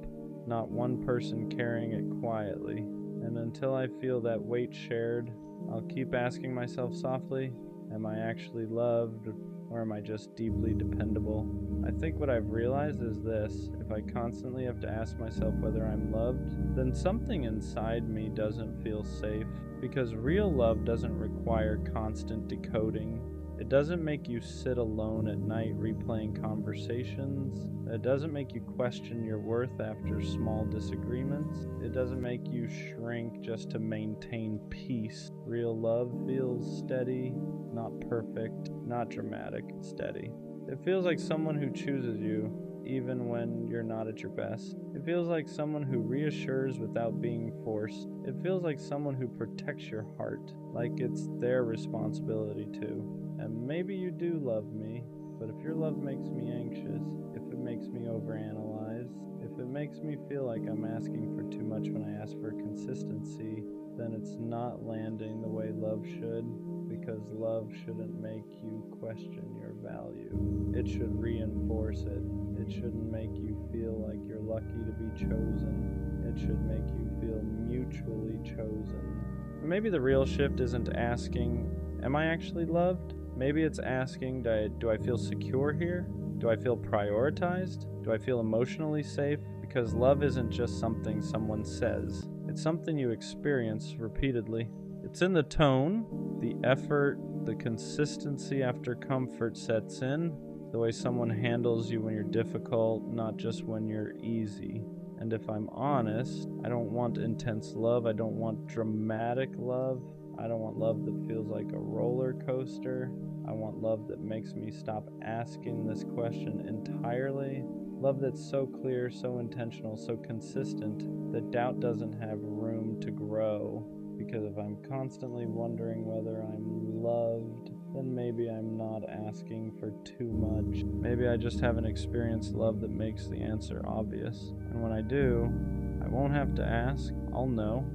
S1: not one person carrying it quietly. And until I feel that weight shared, I'll keep asking myself softly, am I actually loved, or am I just deeply dependable? I think what I've realized is this: if I constantly have to ask myself whether I'm loved, then something inside me doesn't feel safe, because real love doesn't require constant decoding. It doesn't make you sit alone at night replaying conversations. It doesn't make you question your worth after small disagreements. It doesn't make you shrink just to maintain peace. Real love feels steady, not perfect, not dramatic, steady. It feels like someone who chooses you, even when you're not at your best. It feels like someone who reassures without being forced. It feels like someone who protects your heart, like it's their responsibility too. And maybe you do love me, but if your love makes me anxious, if it makes me overanalyze, if it makes me feel like I'm asking for too much when I ask for consistency, then it's not landing the way love should, because love shouldn't make you question your value. It should reinforce it. It shouldn't make you feel like you're lucky to be chosen. It should make you feel mutually chosen. Maybe the real shift isn't asking, am I actually loved? Maybe it's asking, do I feel secure here? Do I feel prioritized? Do I feel emotionally safe? Because love isn't just something someone says. It's something you experience repeatedly. It's in the tone, the effort, the consistency after comfort sets in, the way someone handles you when you're difficult, not just when you're easy. And if I'm honest, I don't want intense love. I don't want dramatic love. I don't want love that feels like a roller coaster. I want love that makes me stop asking this question entirely. Love that's so clear, so intentional, so consistent that doubt doesn't have room to grow. Because if I'm constantly wondering whether I'm loved, then maybe I'm not asking for too much. Maybe I just haven't experienced love that makes the answer obvious. And when I do, I won't have to ask. I'll know.